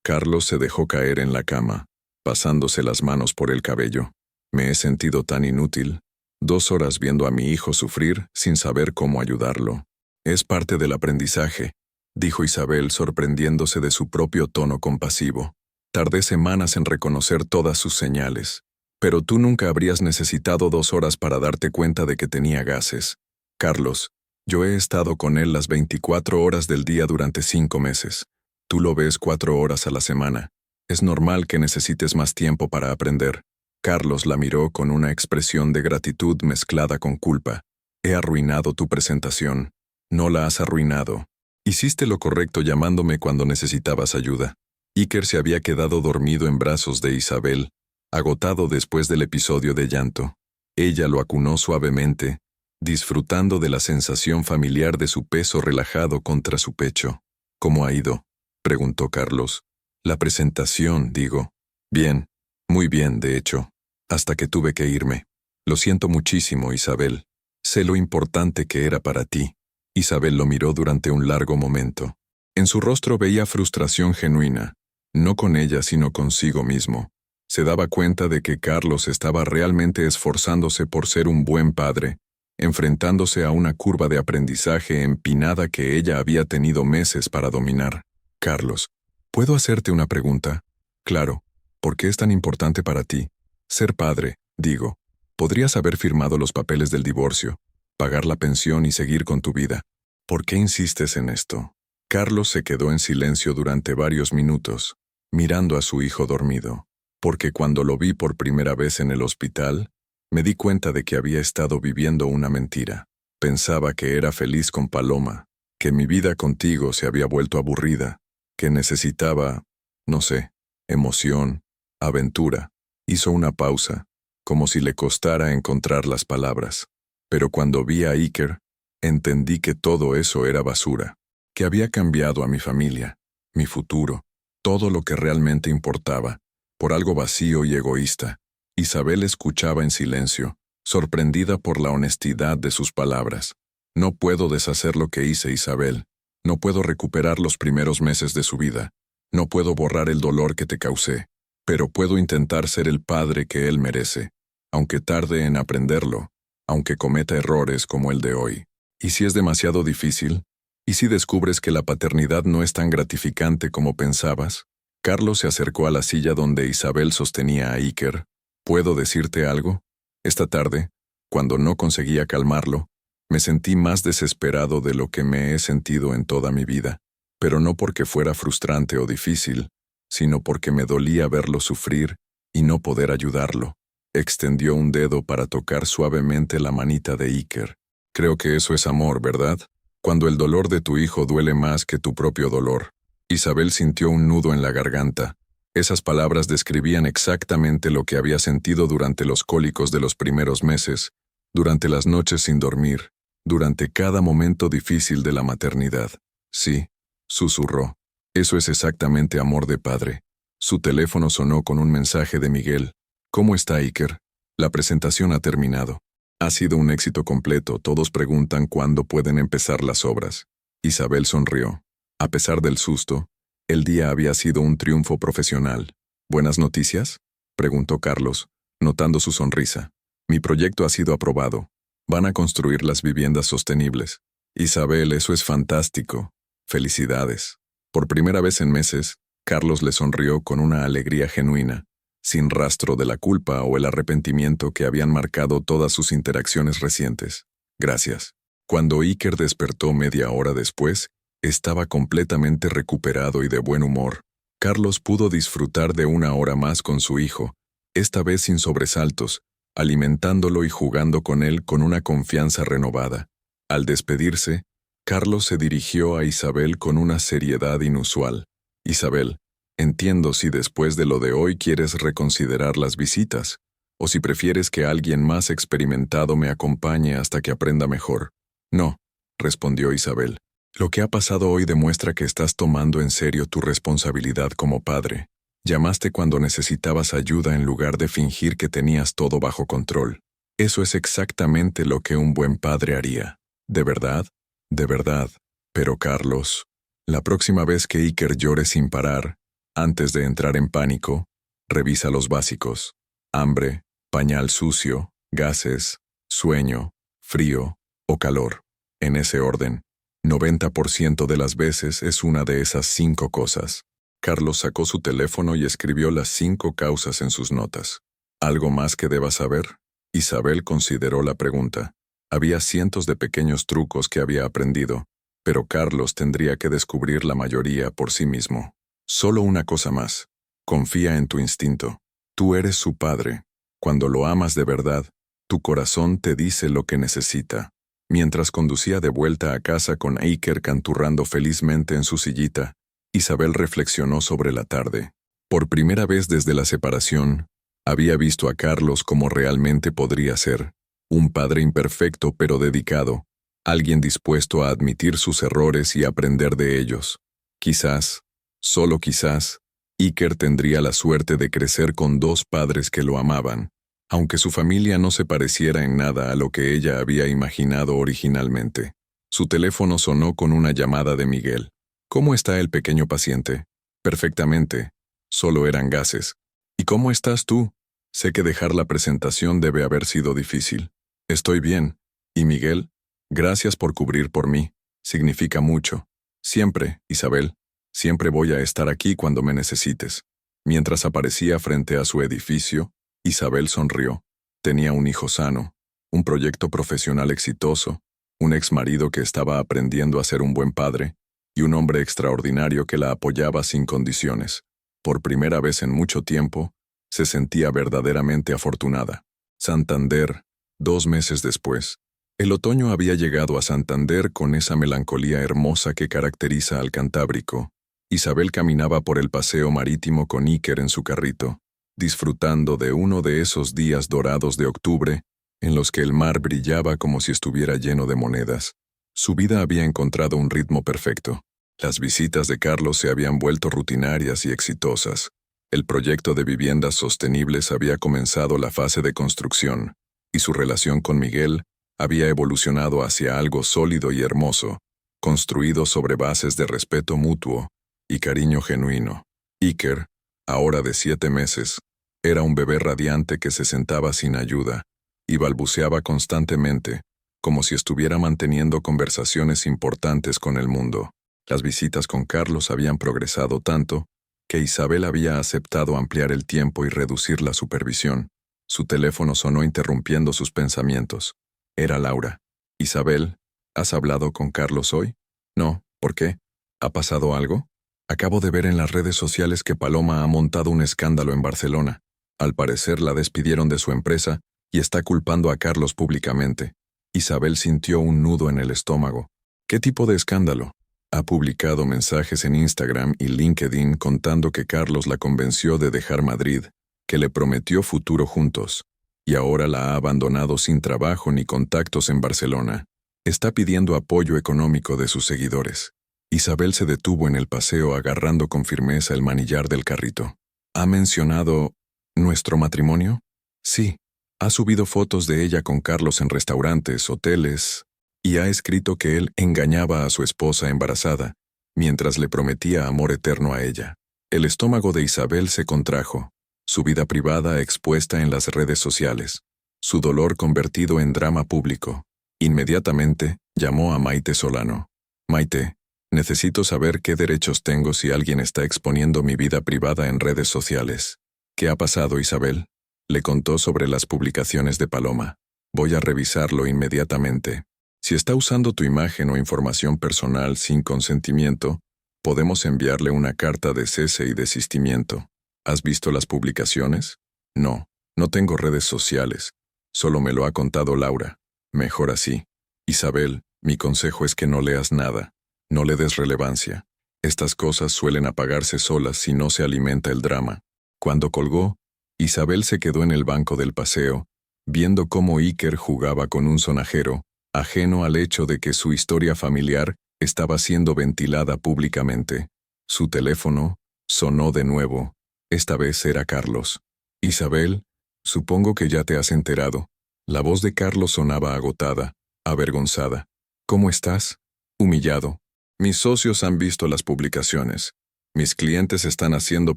Carlos se dejó caer en la cama, pasándose las manos por el cabello. «Me he sentido tan inútil. 2 horas viendo a mi hijo sufrir sin saber cómo ayudarlo». «Es parte del aprendizaje», dijo Isabel sorprendiéndose de su propio tono compasivo. «Tardé semanas en reconocer todas sus señales. Pero tú nunca habrías necesitado 2 horas para darte cuenta de que tenía gases. Carlos, yo he estado con él las 24 horas del día durante 5 meses. Tú lo ves 4 horas a la semana. Es normal que necesites más tiempo para aprender». Carlos la miró con una expresión de gratitud mezclada con culpa. «He arruinado tu presentación». «No la has arruinado. Hiciste lo correcto llamándome cuando necesitabas ayuda». Iker se había quedado dormido en brazos de Isabel, agotado después del episodio de llanto. Ella lo acunó suavemente, disfrutando de la sensación familiar de su peso relajado contra su pecho. «¿Cómo ha ido?», preguntó Carlos. «La presentación, digo». «Bien, muy bien, de hecho, hasta que tuve que irme. Lo siento muchísimo, Isabel. Sé lo importante que era para ti». Isabel lo miró durante un largo momento. En su rostro veía frustración genuina, no con ella sino consigo mismo. Se daba cuenta de que Carlos estaba realmente esforzándose por ser un buen padre, enfrentándose a una curva de aprendizaje empinada que ella había tenido meses para dominar. «Carlos, ¿puedo hacerte una pregunta?» «Claro. ¿Por qué es tan importante para ti? Ser padre, digo. Podrías haber firmado los papeles del divorcio, pagar la pensión y seguir con tu vida. ¿Por qué insistes en esto?». Carlos se quedó en silencio durante varios minutos, mirando a su hijo dormido. «Porque cuando lo vi por primera vez en el hospital, me di cuenta de que había estado viviendo una mentira. Pensaba que era feliz con Paloma, que mi vida contigo se había vuelto aburrida, que necesitaba, no sé, emoción, aventura». Hizo una pausa, como si le costara encontrar las palabras. «Pero cuando vi a Iker, entendí que todo eso era basura, que había cambiado a mi familia, mi futuro, todo lo que realmente importaba, por algo vacío y egoísta». Isabel escuchaba en silencio, sorprendida por la honestidad de sus palabras. «No puedo deshacer lo que hice, Isabel. No puedo recuperar los primeros meses de su vida. No puedo borrar el dolor que te causé. Pero puedo intentar ser el padre que él merece, aunque tarde en aprenderlo, aunque cometa errores como el de hoy». ¿Y si es demasiado difícil? ¿Y si descubres que la paternidad no es tan gratificante como pensabas? Carlos se acercó a la silla donde Isabel sostenía a Iker. ¿Puedo decirte algo? Esta tarde, cuando no conseguía calmarlo, me sentí más desesperado de lo que me he sentido en toda mi vida, pero no porque fuera frustrante o difícil, sino porque me dolía verlo sufrir y no poder ayudarlo. Extendió un dedo para tocar suavemente la manita de Iker. Creo que eso es amor, ¿verdad? Cuando el dolor de tu hijo duele más que tu propio dolor. Isabel sintió un nudo en la garganta. Esas palabras describían exactamente lo que había sentido durante los cólicos de los primeros meses, durante las noches sin dormir, durante cada momento difícil de la maternidad. Sí, susurró. Eso es exactamente amor de padre. Su teléfono sonó con un mensaje de Miguel. ¿Cómo está Iker? La presentación ha terminado. Ha sido un éxito completo. Todos preguntan cuándo pueden empezar las obras. Isabel sonrió. A pesar del susto, el día había sido un triunfo profesional. ¿Buenas noticias?, preguntó Carlos, notando su sonrisa. Mi proyecto ha sido aprobado. Van a construir las viviendas sostenibles. Isabel, eso es fantástico. Felicidades. Por primera vez en meses, Carlos le sonrió con una alegría genuina, sin rastro de la culpa o el arrepentimiento que habían marcado todas sus interacciones recientes. Gracias. Cuando Iker despertó media hora después, estaba completamente recuperado y de buen humor. Carlos pudo disfrutar de una hora más con su hijo, esta vez sin sobresaltos, alimentándolo y jugando con él con una confianza renovada. Al despedirse, Carlos se dirigió a Isabel con una seriedad inusual. Isabel, entiendo si después de lo de hoy quieres reconsiderar las visitas, o si prefieres que alguien más experimentado me acompañe hasta que aprenda mejor. No, respondió Isabel. Lo que ha pasado hoy demuestra que estás tomando en serio tu responsabilidad como padre. Llamaste cuando necesitabas ayuda en lugar de fingir que tenías todo bajo control. Eso es exactamente lo que un buen padre haría. ¿De verdad? De verdad. Pero Carlos, la próxima vez que Iker llore sin parar, antes de entrar en pánico, revisa los básicos. Hambre, pañal sucio, gases, sueño, frío o calor. En ese orden. 90% de las veces es una de esas 5 cosas. Carlos sacó su teléfono y escribió las 5 causas en sus notas. ¿Algo más que debas saber? Isabel consideró la pregunta. Había cientos de pequeños trucos que había aprendido, pero Carlos tendría que descubrir la mayoría por sí mismo. Solo una cosa más. Confía en tu instinto. Tú eres su padre. Cuando lo amas de verdad, tu corazón te dice lo que necesita. Mientras conducía de vuelta a casa con Iker canturrando felizmente en su sillita, Isabel reflexionó sobre la tarde. Por primera vez desde la separación, había visto a Carlos como realmente podría ser, un padre imperfecto pero dedicado, alguien dispuesto a admitir sus errores y aprender de ellos. Quizás, solo quizás, Iker tendría la suerte de crecer con 2 padres que lo amaban, aunque su familia no se pareciera en nada a lo que ella había imaginado originalmente. Su teléfono sonó con una llamada de Miguel. ¿Cómo está el pequeño paciente? Perfectamente. Solo eran gases. ¿Y cómo estás tú? Sé que dejar la presentación debe haber sido difícil. Estoy bien. ¿Y Miguel? Gracias por cubrir por mí. Significa mucho. Siempre, Isabel. Siempre voy a estar aquí cuando me necesites. Mientras aparecía frente a su edificio, Isabel sonrió. Tenía un hijo sano, un proyecto profesional exitoso, un exmarido que estaba aprendiendo a ser un buen padre, y un hombre extraordinario que la apoyaba sin condiciones. Por primera vez en mucho tiempo, se sentía verdaderamente afortunada. Santander, 2 meses después. El otoño había llegado a Santander con esa melancolía hermosa que caracteriza al Cantábrico. Isabel caminaba por el paseo marítimo con Iker en su carrito, disfrutando de uno de esos días dorados de octubre, en los que el mar brillaba como si estuviera lleno de monedas. Su vida había encontrado un ritmo perfecto. Las visitas de Carlos se habían vuelto rutinarias y exitosas. El proyecto de viviendas sostenibles había comenzado la fase de construcción, y su relación con Miguel había evolucionado hacia algo sólido y hermoso, construido sobre bases de respeto mutuo y cariño genuino. Iker, ahora de 7 meses, era un bebé radiante que se sentaba sin ayuda y balbuceaba constantemente, como si estuviera manteniendo conversaciones importantes con el mundo. Las visitas con Carlos habían progresado tanto que Isabel había aceptado ampliar el tiempo y reducir la supervisión. Su teléfono sonó interrumpiendo sus pensamientos. Era Laura. «Isabel, ¿has hablado con Carlos hoy?» «No, ¿por qué? ¿Ha pasado algo?» «Acabo de ver en las redes sociales que Paloma ha montado un escándalo en Barcelona. Al parecer la despidieron de su empresa y está culpando a Carlos públicamente». Isabel sintió un nudo en el estómago. «¿Qué tipo de escándalo?» «Ha publicado mensajes en Instagram y LinkedIn contando que Carlos la convenció de dejar Madrid, que le prometió futuro juntos, y ahora la ha abandonado sin trabajo ni contactos en Barcelona. Está pidiendo apoyo económico de sus seguidores». Isabel se detuvo en el paseo agarrando con firmeza el manillar del carrito. «¿Ha mencionado nuestro matrimonio?» «Sí. Ha subido fotos de ella con Carlos en restaurantes, hoteles, y ha escrito que él engañaba a su esposa embarazada, mientras le prometía amor eterno a ella». El estómago de Isabel se contrajo, su vida privada expuesta en las redes sociales, su dolor convertido en drama público. Inmediatamente, llamó a Maite Solano. «Maite, necesito saber qué derechos tengo si alguien está exponiendo mi vida privada en redes sociales». «¿Qué ha pasado, Isabel?» Le contó sobre las publicaciones de Paloma. «Voy a revisarlo inmediatamente. Si está usando tu imagen o información personal sin consentimiento, podemos enviarle una carta de cese y desistimiento». «¿Has visto las publicaciones?» «No, no tengo redes sociales. Solo me lo ha contado Laura. Mejor así. Isabel, mi consejo es que no leas nada. No le des relevancia. Estas cosas suelen apagarse solas si no se alimenta el drama». Cuando colgó, Isabel se quedó en el banco del paseo, viendo cómo Iker jugaba con un sonajero, ajeno al hecho de que su historia familiar estaba siendo ventilada públicamente. Su teléfono sonó de nuevo. Esta vez era Carlos. «Isabel, supongo que ya te has enterado». La voz de Carlos sonaba agotada, avergonzada. «¿Cómo estás?» «Humillado. Mis socios han visto las publicaciones. Mis clientes están haciendo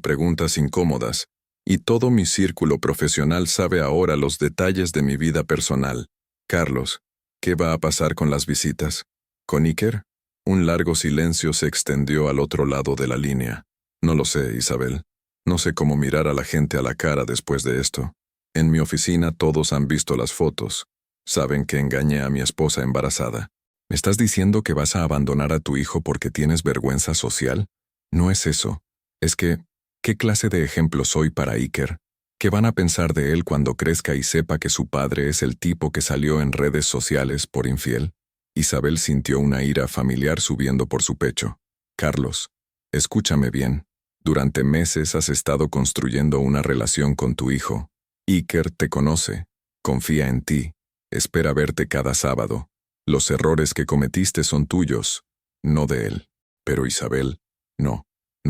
preguntas incómodas, y todo mi círculo profesional sabe ahora los detalles de mi vida personal. Carlos, ¿qué va a pasar con las visitas?» «¿Con Iker?» Un largo silencio se extendió al otro lado de la línea. «No lo sé, Isabel. No sé cómo mirar a la gente a la cara después de esto. En mi oficina todos han visto las fotos. Saben que engañé a mi esposa embarazada». «¿Me estás diciendo que vas a abandonar a tu hijo porque tienes vergüenza social?» «No es eso. Es que, ¿qué clase de ejemplo soy para Iker? ¿Qué van a pensar de él cuando crezca y sepa que su padre es el tipo que salió en redes sociales por infiel?» Isabel sintió una ira familiar subiendo por su pecho. «Carlos, escúchame bien. Durante meses has estado construyendo una relación con tu hijo. Iker te conoce, confía en ti, espera verte cada sábado. Los errores que cometiste son tuyos, no de él. Pero Isabel, no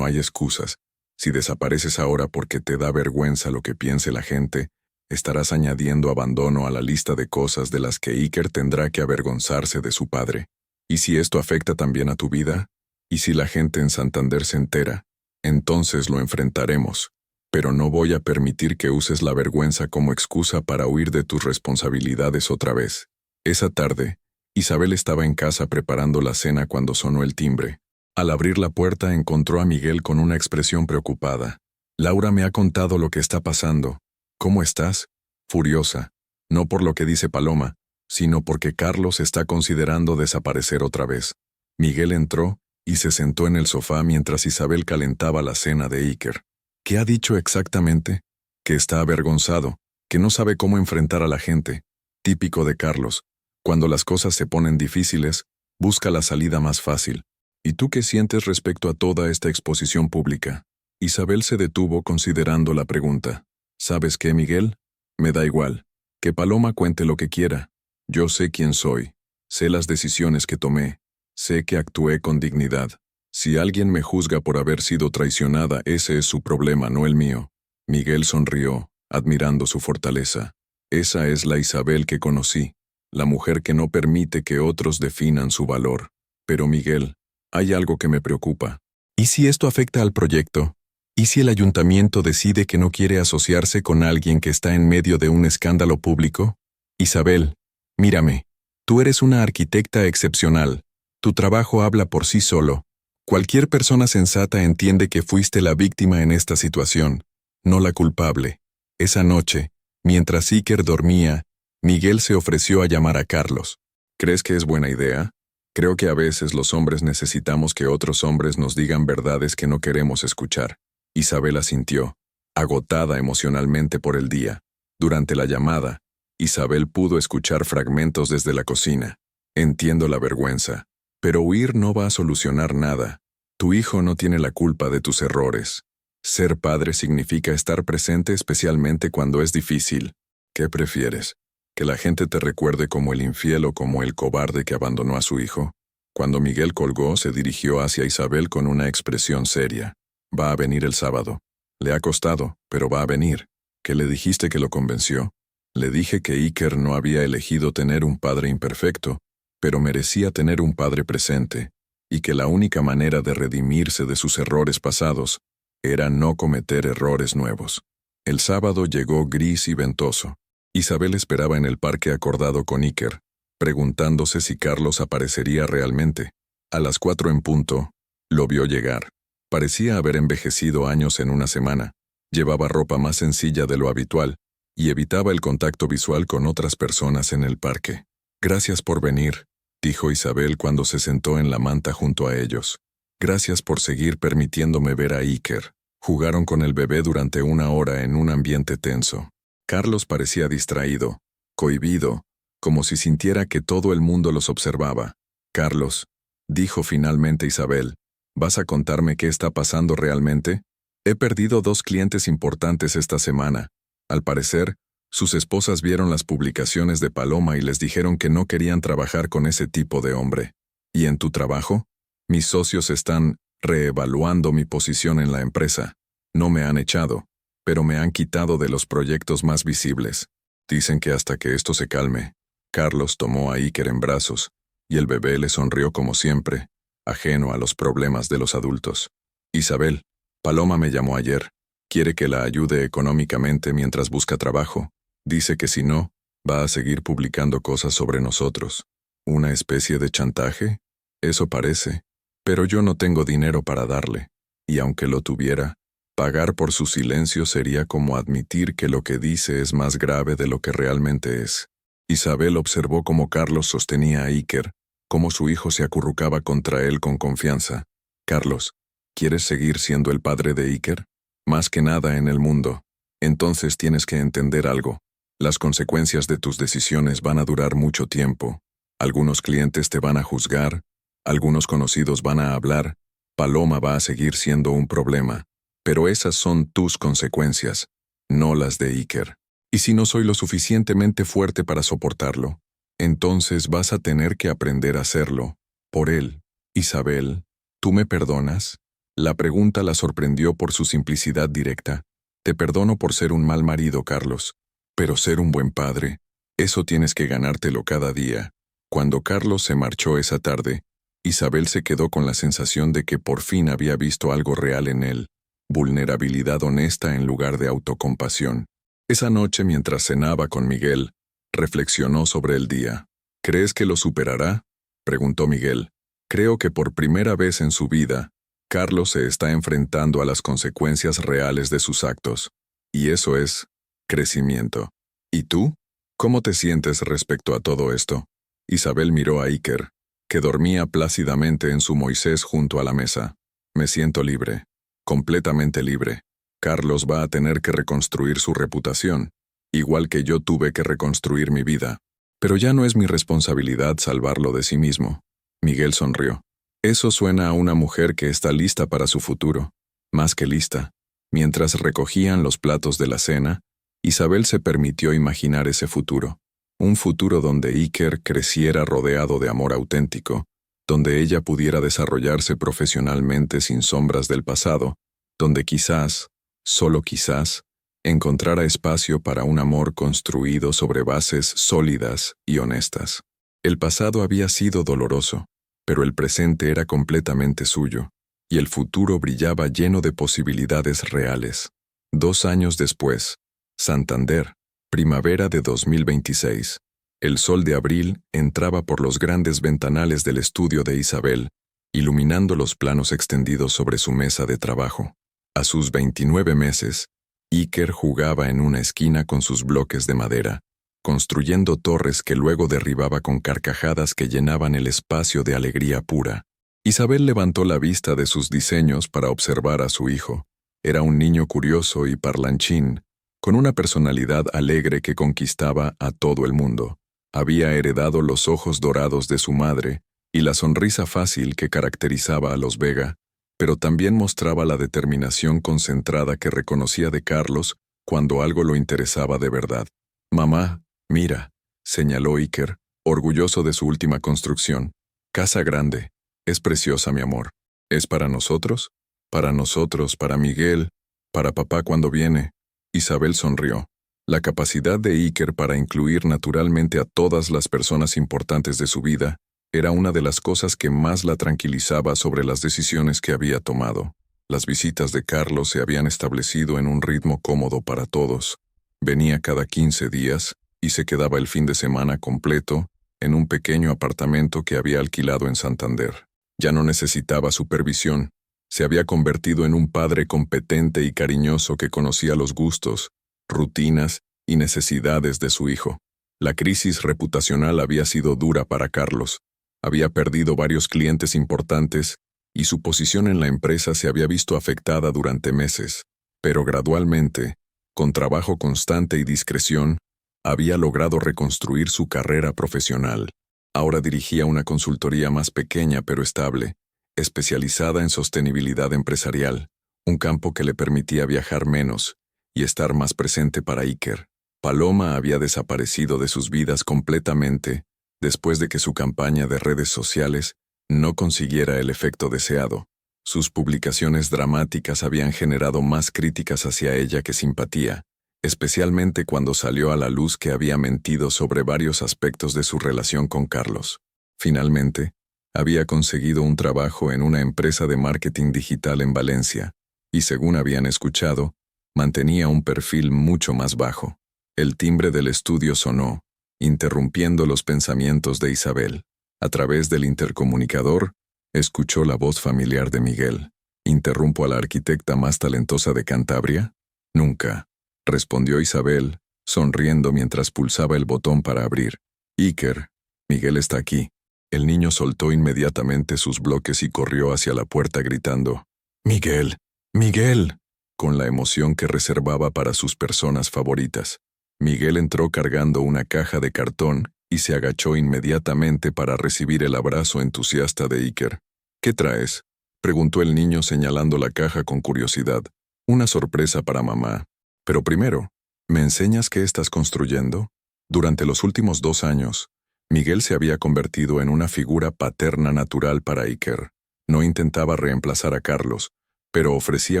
hay excusas. Si desapareces ahora porque te da vergüenza lo que piense la gente, estarás añadiendo abandono a la lista de cosas de las que Iker tendrá que avergonzarse de su padre. ¿Y si esto afecta también a tu vida? ¿Y si la gente en Santander se entera? Entonces lo enfrentaremos. Pero no voy a permitir que uses la vergüenza como excusa para huir de tus responsabilidades otra vez». Esa tarde, Isabel estaba en casa preparando la cena cuando sonó el timbre. Al abrir la puerta encontró a Miguel con una expresión preocupada. «Laura me ha contado lo que está pasando. ¿Cómo estás?» «Furiosa. No por lo que dice Paloma, sino porque Carlos está considerando desaparecer otra vez». Miguel entró y se sentó en el sofá mientras Isabel calentaba la cena de Iker. «¿Qué ha dicho exactamente?» «Que está avergonzado, que no sabe cómo enfrentar a la gente. Típico de Carlos. Cuando las cosas se ponen difíciles, busca la salida más fácil». «¿Y tú qué sientes respecto a toda esta exposición pública?» Isabel se detuvo considerando la pregunta. «¿Sabes qué, Miguel? Me da igual. Que Paloma cuente lo que quiera. Yo sé quién soy. Sé las decisiones que tomé. Sé que actué con dignidad. Si alguien me juzga por haber sido traicionada, ese es su problema, no el mío». Miguel sonrió, admirando su fortaleza. Esa es la Isabel que conocí, la mujer que no permite que otros definan su valor. Pero Miguel, hay algo que me preocupa. ¿Y si esto afecta al proyecto? ¿Y si el ayuntamiento decide que no quiere asociarse con alguien que está en medio de un escándalo público? Isabel, mírame. Tú eres una arquitecta excepcional. Tu trabajo habla por sí solo. Cualquier persona sensata entiende que fuiste la víctima en esta situación, no la culpable. Esa noche, mientras Iker dormía, Miguel se ofreció a llamar a Carlos. ¿Crees que es buena idea? Creo que a veces los hombres necesitamos que otros hombres nos digan verdades que no queremos escuchar. Isabel asintió, agotada emocionalmente por el día. Durante la llamada, Isabel pudo escuchar fragmentos desde la cocina. Entiendo la vergüenza, pero huir no va a solucionar nada. Tu hijo no tiene la culpa de tus errores. Ser padre significa estar presente especialmente cuando es difícil. ¿Qué prefieres? ¿Que la gente te recuerde como el infiel o como el cobarde que abandonó a su hijo? Cuando Miguel colgó, se dirigió hacia Isabel con una expresión seria. Va a venir el sábado. Le ha costado, pero va a venir. ¿Qué le dijiste que lo convenció? Le dije que Iker no había elegido tener un padre imperfecto, pero merecía tener un padre presente, y que la única manera de redimirse de sus errores pasados era no cometer errores nuevos. El sábado llegó gris y ventoso. Isabel esperaba en el parque acordado con Iker, preguntándose si Carlos aparecería realmente. A las 4 en punto, lo vio llegar. Parecía haber envejecido años en una semana. Llevaba ropa más sencilla de lo habitual y evitaba el contacto visual con otras personas en el parque. Gracias por venir, dijo Isabel cuando se sentó en la manta junto a ellos. Gracias por seguir permitiéndome ver a Iker. Jugaron con el bebé durante 1 hora en un ambiente tenso. Carlos parecía distraído, cohibido, como si sintiera que todo el mundo los observaba. Carlos, dijo finalmente Isabel, ¿vas a contarme qué está pasando realmente? He perdido 2 clientes importantes esta semana. Al parecer, sus esposas vieron las publicaciones de Paloma y les dijeron que no querían trabajar con ese tipo de hombre. ¿Y en tu trabajo? Mis socios están reevaluando mi posición en la empresa. No me han echado, pero me han quitado de los proyectos más visibles. Dicen que hasta que esto se calme. Carlos tomó a Iker en brazos, y el bebé le sonrió como siempre, ajeno a los problemas de los adultos. Isabel, Paloma me llamó ayer. Quiere que la ayude económicamente mientras busca trabajo. Dice que si no, va a seguir publicando cosas sobre nosotros. ¿Una especie de chantaje? Eso parece. Pero yo no tengo dinero para darle. Y aunque lo tuviera, pagar por su silencio sería como admitir que lo que dice es más grave de lo que realmente es. Isabel observó cómo Carlos sostenía a Iker, cómo su hijo se acurrucaba contra él con confianza. Carlos, ¿quieres seguir siendo el padre de Iker? Más que nada en el mundo. Entonces tienes que entender algo. Las consecuencias de tus decisiones van a durar mucho tiempo. Algunos clientes te van a juzgar, algunos conocidos van a hablar, Paloma va a seguir siendo un problema. Pero esas son tus consecuencias, no las de Iker. Y si no soy lo suficientemente fuerte para soportarlo, entonces vas a tener que aprender a hacerlo. Por él. Isabel, ¿tú me perdonas? La pregunta la sorprendió por su simplicidad directa. Te perdono por ser un mal marido, Carlos. Pero ser un buen padre, eso tienes que ganártelo cada día. Cuando Carlos se marchó esa tarde, Isabel se quedó con la sensación de que por fin había visto algo real en él. Vulnerabilidad honesta en lugar de autocompasión. Esa noche, mientras cenaba con Miguel, reflexionó sobre el día. ¿Crees que lo superará? Preguntó Miguel. Creo que por primera vez en su vida, Carlos se está enfrentando a las consecuencias reales de sus actos. Y eso es crecimiento. ¿Y tú? ¿Cómo te sientes respecto a todo esto? Isabel miró a Iker, que dormía plácidamente en su Moisés junto a la mesa. Me siento libre. Completamente libre. Carlos va a tener que reconstruir su reputación, igual que yo tuve que reconstruir mi vida. Pero ya no es mi responsabilidad salvarlo de sí mismo. Miguel sonrió. Eso suena a una mujer que está lista para su futuro. Más que lista. Mientras recogían los platos de la cena, Isabel se permitió imaginar ese futuro. Un futuro donde Iker creciera rodeado de amor auténtico, donde ella pudiera desarrollarse profesionalmente sin sombras del pasado, donde quizás, solo quizás, encontrara espacio para un amor construido sobre bases sólidas y honestas. El pasado había sido doloroso, pero el presente era completamente suyo, y el futuro brillaba lleno de posibilidades reales. 2 años después, Santander, primavera de 2026. El sol de abril entraba por los grandes ventanales del estudio de Isabel, iluminando los planos extendidos sobre su mesa de trabajo. A sus 29 meses, Iker jugaba en una esquina con sus bloques de madera, construyendo torres que luego derribaba con carcajadas que llenaban el espacio de alegría pura. Isabel levantó la vista de sus diseños para observar a su hijo. Era un niño curioso y parlanchín, con una personalidad alegre que conquistaba a todo el mundo. Había heredado los ojos dorados de su madre y la sonrisa fácil que caracterizaba a los Vega, pero también mostraba la determinación concentrada que reconocía de Carlos cuando algo lo interesaba de verdad. «Mamá, mira», señaló Iker, orgulloso de su última construcción. «Casa grande. Es preciosa, mi amor. ¿Es para nosotros? Para nosotros, para Miguel, para papá cuando viene». Isabel sonrió. La capacidad de Iker para incluir naturalmente a todas las personas importantes de su vida era una de las cosas que más la tranquilizaba sobre las decisiones que había tomado. Las visitas de Carlos se habían establecido en un ritmo cómodo para todos. Venía cada 15 días y se quedaba el fin de semana completo en un pequeño apartamento que había alquilado en Santander. Ya no necesitaba supervisión. Se había convertido en un padre competente y cariñoso que conocía los gustos, rutinas y necesidades de su hijo. La crisis reputacional había sido dura para Carlos. Había perdido varios clientes importantes y su posición en la empresa se había visto afectada durante meses. Pero gradualmente, con trabajo constante y discreción, había logrado reconstruir su carrera profesional. Ahora dirigía una consultoría más pequeña pero estable, especializada en sostenibilidad empresarial, un campo que le permitía viajar menos y estar más presente para Iker. Paloma había desaparecido de sus vidas completamente después de que su campaña de redes sociales no consiguiera el efecto deseado. Sus publicaciones dramáticas habían generado más críticas hacia ella que simpatía, especialmente cuando salió a la luz que había mentido sobre varios aspectos de su relación con Carlos. Finalmente, había conseguido un trabajo en una empresa de marketing digital en Valencia, y según habían escuchado, mantenía un perfil mucho más bajo. El timbre del estudio sonó, interrumpiendo los pensamientos de Isabel. A través del intercomunicador, escuchó la voz familiar de Miguel. «¿Interrumpo a la arquitecta más talentosa de Cantabria?» «Nunca», respondió Isabel, sonriendo mientras pulsaba el botón para abrir. «Iker, Miguel está aquí». El niño soltó inmediatamente sus bloques y corrió hacia la puerta gritando, «¡Miguel! ¡Miguel!», con la emoción que reservaba para sus personas favoritas. Miguel entró cargando una caja de cartón y se agachó inmediatamente para recibir el abrazo entusiasta de Iker. «¿Qué traes?», preguntó el niño señalando la caja con curiosidad. «Una sorpresa para mamá. Pero primero, ¿me enseñas qué estás construyendo?». Durante los últimos 2 años, Miguel se había convertido en una figura paterna natural para Iker. No intentaba reemplazar a Carlos, pero ofrecía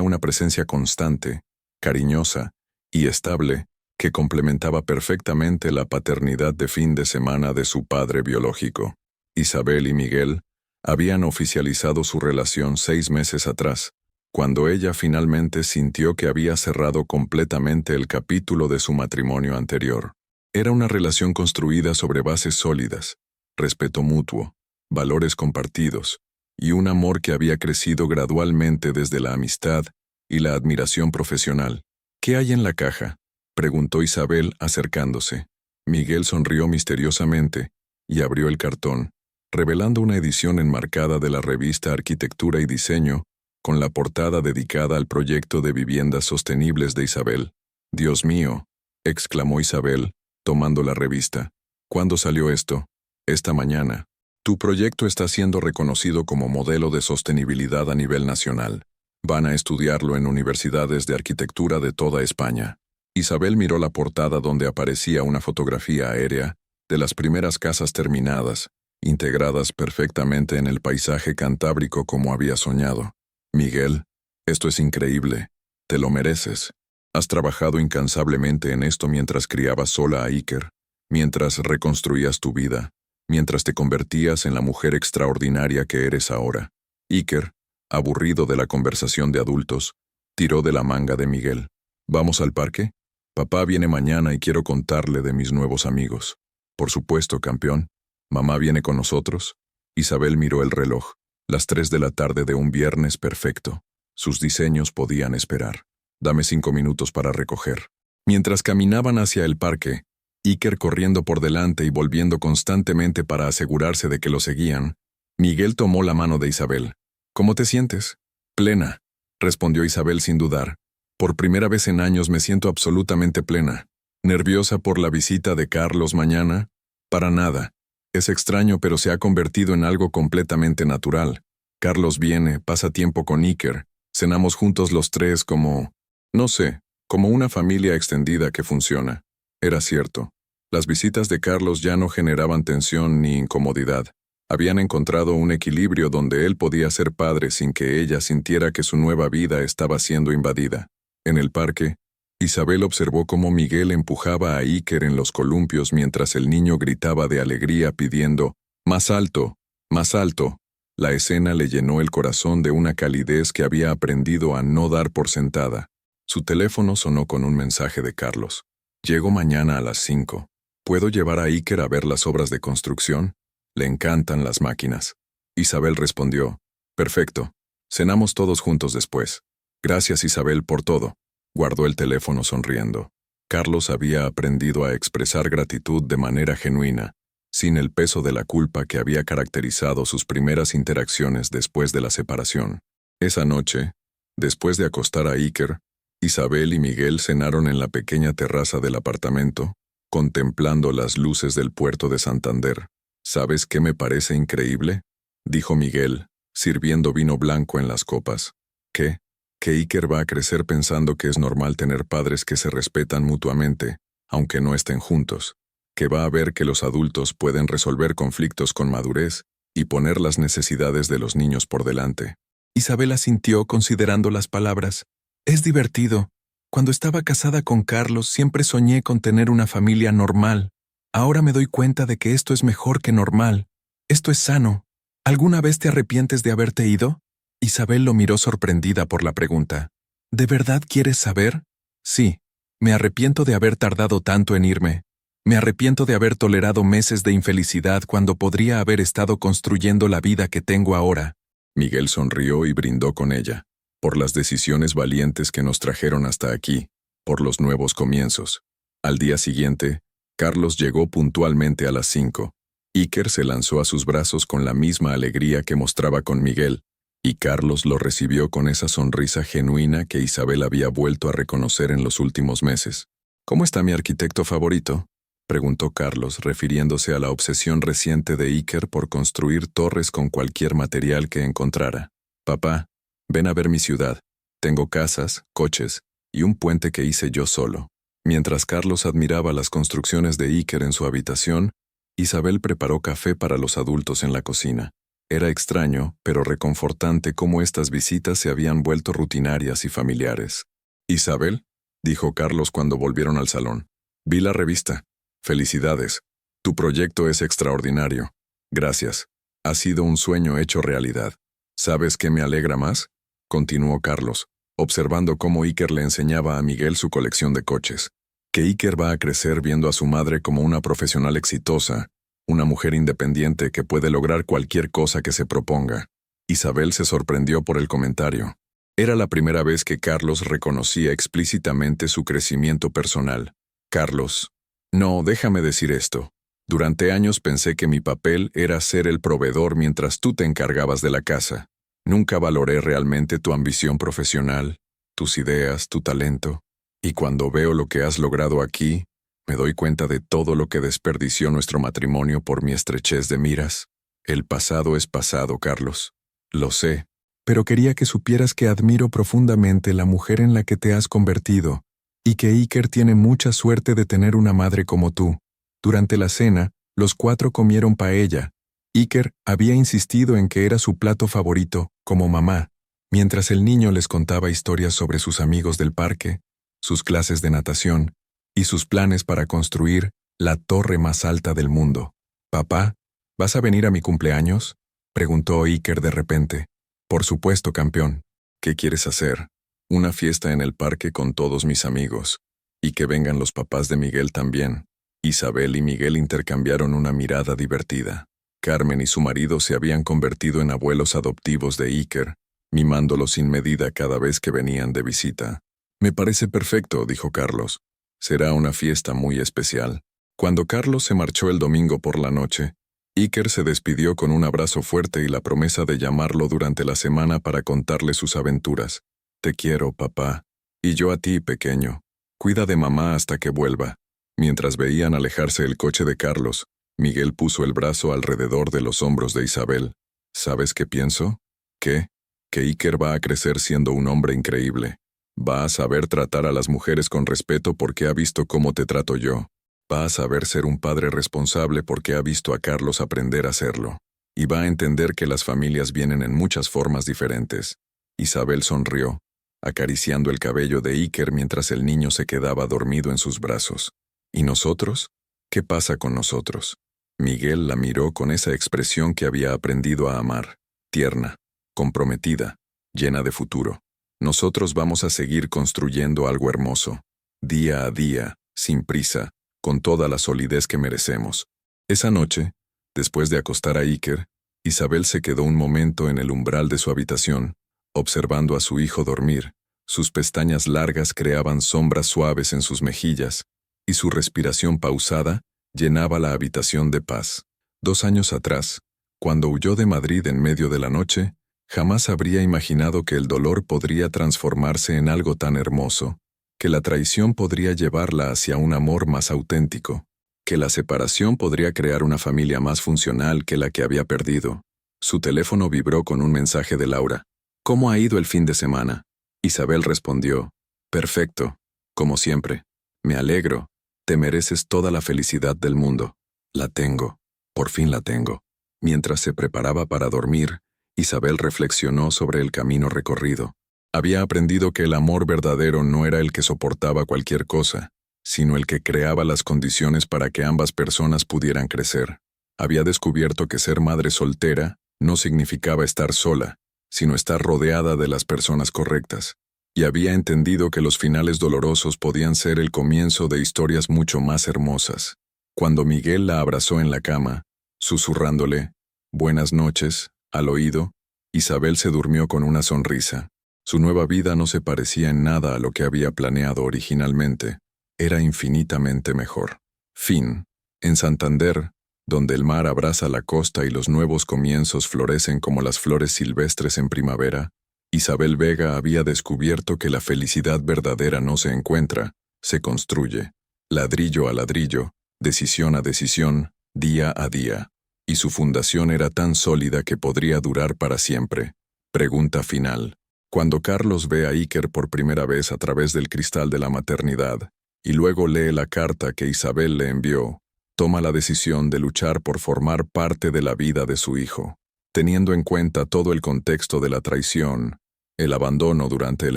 una presencia constante, cariñosa y estable que complementaba perfectamente la paternidad de fin de semana de su padre biológico. Isabel y Miguel habían oficializado su relación 6 meses atrás, cuando ella finalmente sintió que había cerrado completamente el capítulo de su matrimonio anterior. Era una relación construida sobre bases sólidas, respeto mutuo, valores compartidos, y un amor que había crecido gradualmente desde la amistad y la admiración profesional. «¿Qué hay en la caja?», preguntó Isabel acercándose. Miguel sonrió misteriosamente y abrió el cartón, revelando una edición enmarcada de la revista Arquitectura y Diseño, con la portada dedicada al proyecto de viviendas sostenibles de Isabel. «Dios mío», exclamó Isabel, tomando la revista. «¿Cuándo salió esto?». «Esta mañana. Tu proyecto está siendo reconocido como modelo de sostenibilidad a nivel nacional. Van a estudiarlo en universidades de arquitectura de toda España». Isabel miró la portada donde aparecía una fotografía aérea de las primeras casas terminadas, integradas perfectamente en el paisaje cantábrico como había soñado. «Miguel, esto es increíble. Te lo mereces. Has trabajado incansablemente en esto mientras criabas sola a Iker, mientras reconstruías tu vida, mientras te convertías en la mujer extraordinaria que eres ahora». Iker, aburrido de la conversación de adultos, tiró de la manga de Miguel. «¿Vamos al parque? Papá viene mañana y quiero contarle de mis nuevos amigos». Por supuesto, campeón. ¿Mamá viene con nosotros? Isabel miró el reloj. Las 3 de la tarde de un viernes perfecto. Sus diseños podían esperar. Dame 5 minutos para recoger. Mientras caminaban hacia el parque, Iker corriendo por delante y volviendo constantemente para asegurarse de que lo seguían, Miguel tomó la mano de Isabel. ¿Cómo te sientes? Plena, respondió Isabel sin dudar. Por primera vez en años me siento absolutamente plena. ¿Nerviosa por la visita de Carlos mañana? Para nada. Es extraño, pero se ha convertido en algo completamente natural. Carlos viene, pasa tiempo con Iker, cenamos juntos los tres como, no sé, como una familia extendida que funciona. Era cierto. Las visitas de Carlos ya no generaban tensión ni incomodidad. Habían encontrado un equilibrio donde él podía ser padre sin que ella sintiera que su nueva vida estaba siendo invadida. En el parque, Isabel observó cómo Miguel empujaba a Iker en los columpios mientras el niño gritaba de alegría pidiendo «¡Más alto! ¡Más alto!». La escena le llenó el corazón de una calidez que había aprendido a no dar por sentada. Su teléfono sonó con un mensaje de Carlos. «Llego mañana a las 5. ¿Puedo llevar a Iker a ver las obras de construcción? Le encantan las máquinas». Isabel respondió, «Perfecto. Cenamos todos juntos después. Gracias, Isabel, por todo». Guardó el teléfono sonriendo. Carlos había aprendido a expresar gratitud de manera genuina, sin el peso de la culpa que había caracterizado sus primeras interacciones después de la separación. Esa noche, después de acostar a Iker, Isabel y Miguel cenaron en la pequeña terraza del apartamento, contemplando las luces del puerto de Santander. «¿Sabes qué me parece increíble?», dijo Miguel, sirviendo vino blanco en las copas. «¿Qué?». Que Iker va a crecer pensando que es normal tener padres que se respetan mutuamente, aunque no estén juntos. Que va a ver que los adultos pueden resolver conflictos con madurez y poner las necesidades de los niños por delante. Isabel asintió considerando las palabras. «Es divertido. Cuando estaba casada con Carlos siempre soñé con tener una familia normal. Ahora me doy cuenta de que esto es mejor que normal. Esto es sano. ¿Alguna vez te arrepientes de haberte ido?». Isabel lo miró sorprendida por la pregunta. «¿De verdad quieres saber?». «Sí. Me arrepiento de haber tardado tanto en irme. Me arrepiento de haber tolerado meses de infelicidad cuando podría haber estado construyendo la vida que tengo ahora». Miguel sonrió y brindó con ella. «Por las decisiones valientes que nos trajeron hasta aquí, por los nuevos comienzos». Al día siguiente, Carlos llegó puntualmente a las 5. Iker se lanzó a sus brazos con la misma alegría que mostraba con Miguel, y Carlos lo recibió con esa sonrisa genuina que Isabel había vuelto a reconocer en los últimos meses. «¿Cómo está mi arquitecto favorito?», preguntó Carlos, refiriéndose a la obsesión reciente de Iker por construir torres con cualquier material que encontrara. «Papá, ven a ver mi ciudad. Tengo casas, coches y un puente que hice yo solo». Mientras Carlos admiraba las construcciones de Iker en su habitación, Isabel preparó café para los adultos en la cocina. Era extraño, pero reconfortante cómo estas visitas se habían vuelto rutinarias y familiares. «Isabel», dijo Carlos cuando volvieron al salón, «vi la revista. Felicidades. Tu proyecto es extraordinario. Gracias. Ha sido un sueño hecho realidad. ¿Sabes qué me alegra más?», continuó Carlos, observando cómo Iker le enseñaba a Miguel su colección de coches. «Que Iker va a crecer viendo a su madre como una profesional exitosa, una mujer independiente que puede lograr cualquier cosa que se proponga». Isabel se sorprendió por el comentario. Era la primera vez que Carlos reconocía explícitamente su crecimiento personal. «Carlos, no, déjame decir esto. Durante años pensé que mi papel era ser el proveedor mientras tú te encargabas de la casa. Nunca valoré realmente tu ambición profesional, tus ideas, tu talento. Y cuando veo lo que has logrado aquí, me doy cuenta de todo lo que desperdició nuestro matrimonio por mi estrechez de miras. El pasado es pasado, Carlos. Lo sé, pero quería que supieras que admiro profundamente la mujer en la que te has convertido, y que Iker tiene mucha suerte de tener una madre como tú». Durante la cena, los 4 comieron paella. Iker había insistido en que era su plato favorito, como mamá, mientras el niño les contaba historias sobre sus amigos del parque, sus clases de natación, y sus planes para construir la torre más alta del mundo. «Papá, ¿vas a venir a mi cumpleaños?», preguntó Iker de repente. «Por supuesto, campeón. ¿Qué quieres hacer?». «Una fiesta en el parque con todos mis amigos. Y que vengan los papás de Miguel también». Isabel y Miguel intercambiaron una mirada divertida. Carmen y su marido se habían convertido en abuelos adoptivos de Iker, mimándolo sin medida cada vez que venían de visita. «Me parece perfecto», dijo Carlos. «Será una fiesta muy especial». Cuando Carlos se marchó el domingo por la noche, Iker se despidió con un abrazo fuerte y la promesa de llamarlo durante la semana para contarle sus aventuras. «Te quiero, papá. Y yo a ti, pequeño. Cuida de mamá hasta que vuelva». Mientras veían alejarse el coche de Carlos, Miguel puso el brazo alrededor de los hombros de Isabel. «¿Sabes qué pienso? ¿Qué? Que Iker va a crecer siendo un hombre increíble. Va a saber tratar a las mujeres con respeto porque ha visto cómo te trato yo. Va a saber ser un padre responsable porque ha visto a Carlos aprender a hacerlo. Y va a entender que las familias vienen en muchas formas diferentes». Isabel sonrió, acariciando el cabello de Iker mientras el niño se quedaba dormido en sus brazos. «¿Y nosotros? ¿Qué pasa con nosotros?» Miguel la miró con esa expresión que había aprendido a amar, tierna, comprometida, llena de futuro. «Nosotros vamos a seguir construyendo algo hermoso, día a día, sin prisa, con toda la solidez que merecemos». Esa noche, después de acostar a Iker, Isabel se quedó un momento en el umbral de su habitación, observando a su hijo dormir. Sus pestañas largas creaban sombras suaves en sus mejillas, y su respiración pausada llenaba la habitación de paz. 2 años atrás, cuando huyó de Madrid en medio de la noche, jamás habría imaginado que el dolor podría transformarse en algo tan hermoso, que la traición podría llevarla hacia un amor más auténtico, que la separación podría crear una familia más funcional que la que había perdido. Su teléfono vibró con un mensaje de Laura. «¿Cómo ha ido el fin de semana?» Isabel respondió: «Perfecto, como siempre. Me alegro. Te mereces toda la felicidad del mundo». «La tengo. Por fin la tengo». Mientras se preparaba para dormir, Isabel reflexionó sobre el camino recorrido. Había aprendido que el amor verdadero no era el que soportaba cualquier cosa, sino el que creaba las condiciones para que ambas personas pudieran crecer. Había descubierto que ser madre soltera no significaba estar sola, sino estar rodeada de las personas correctas. Y había entendido que los finales dolorosos podían ser el comienzo de historias mucho más hermosas. Cuando Miguel la abrazó en la cama, susurrándole «Buenas noches» al oído, Isabel se durmió con una sonrisa. Su nueva vida no se parecía en nada a lo que había planeado originalmente. Era infinitamente mejor. Fin. En Santander, donde el mar abraza la costa y los nuevos comienzos florecen como las flores silvestres en primavera, Isabel Vega había descubierto que la felicidad verdadera no se encuentra, se construye, ladrillo a ladrillo, decisión a decisión, día a día. Y su fundación era tan sólida que podría durar para siempre. Pregunta final. Cuando Carlos ve a Iker por primera vez a través del cristal de la maternidad, y luego lee la carta que Isabel le envió, toma la decisión de luchar por formar parte de la vida de su hijo. Teniendo en cuenta todo el contexto de la traición, el abandono durante el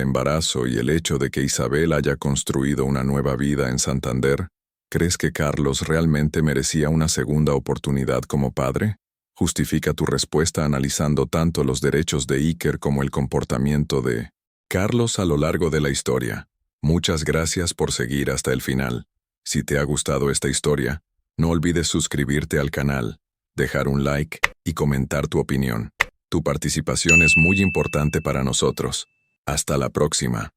embarazo y el hecho de que Isabel haya construido una nueva vida en Santander, ¿crees que Carlos realmente merecía una segunda oportunidad como padre? Justifica tu respuesta analizando tanto los derechos de Iker como el comportamiento de Carlos a lo largo de la historia. Muchas gracias por seguir hasta el final. Si te ha gustado esta historia, no olvides suscribirte al canal, dejar un like y comentar tu opinión. Tu participación es muy importante para nosotros. Hasta la próxima.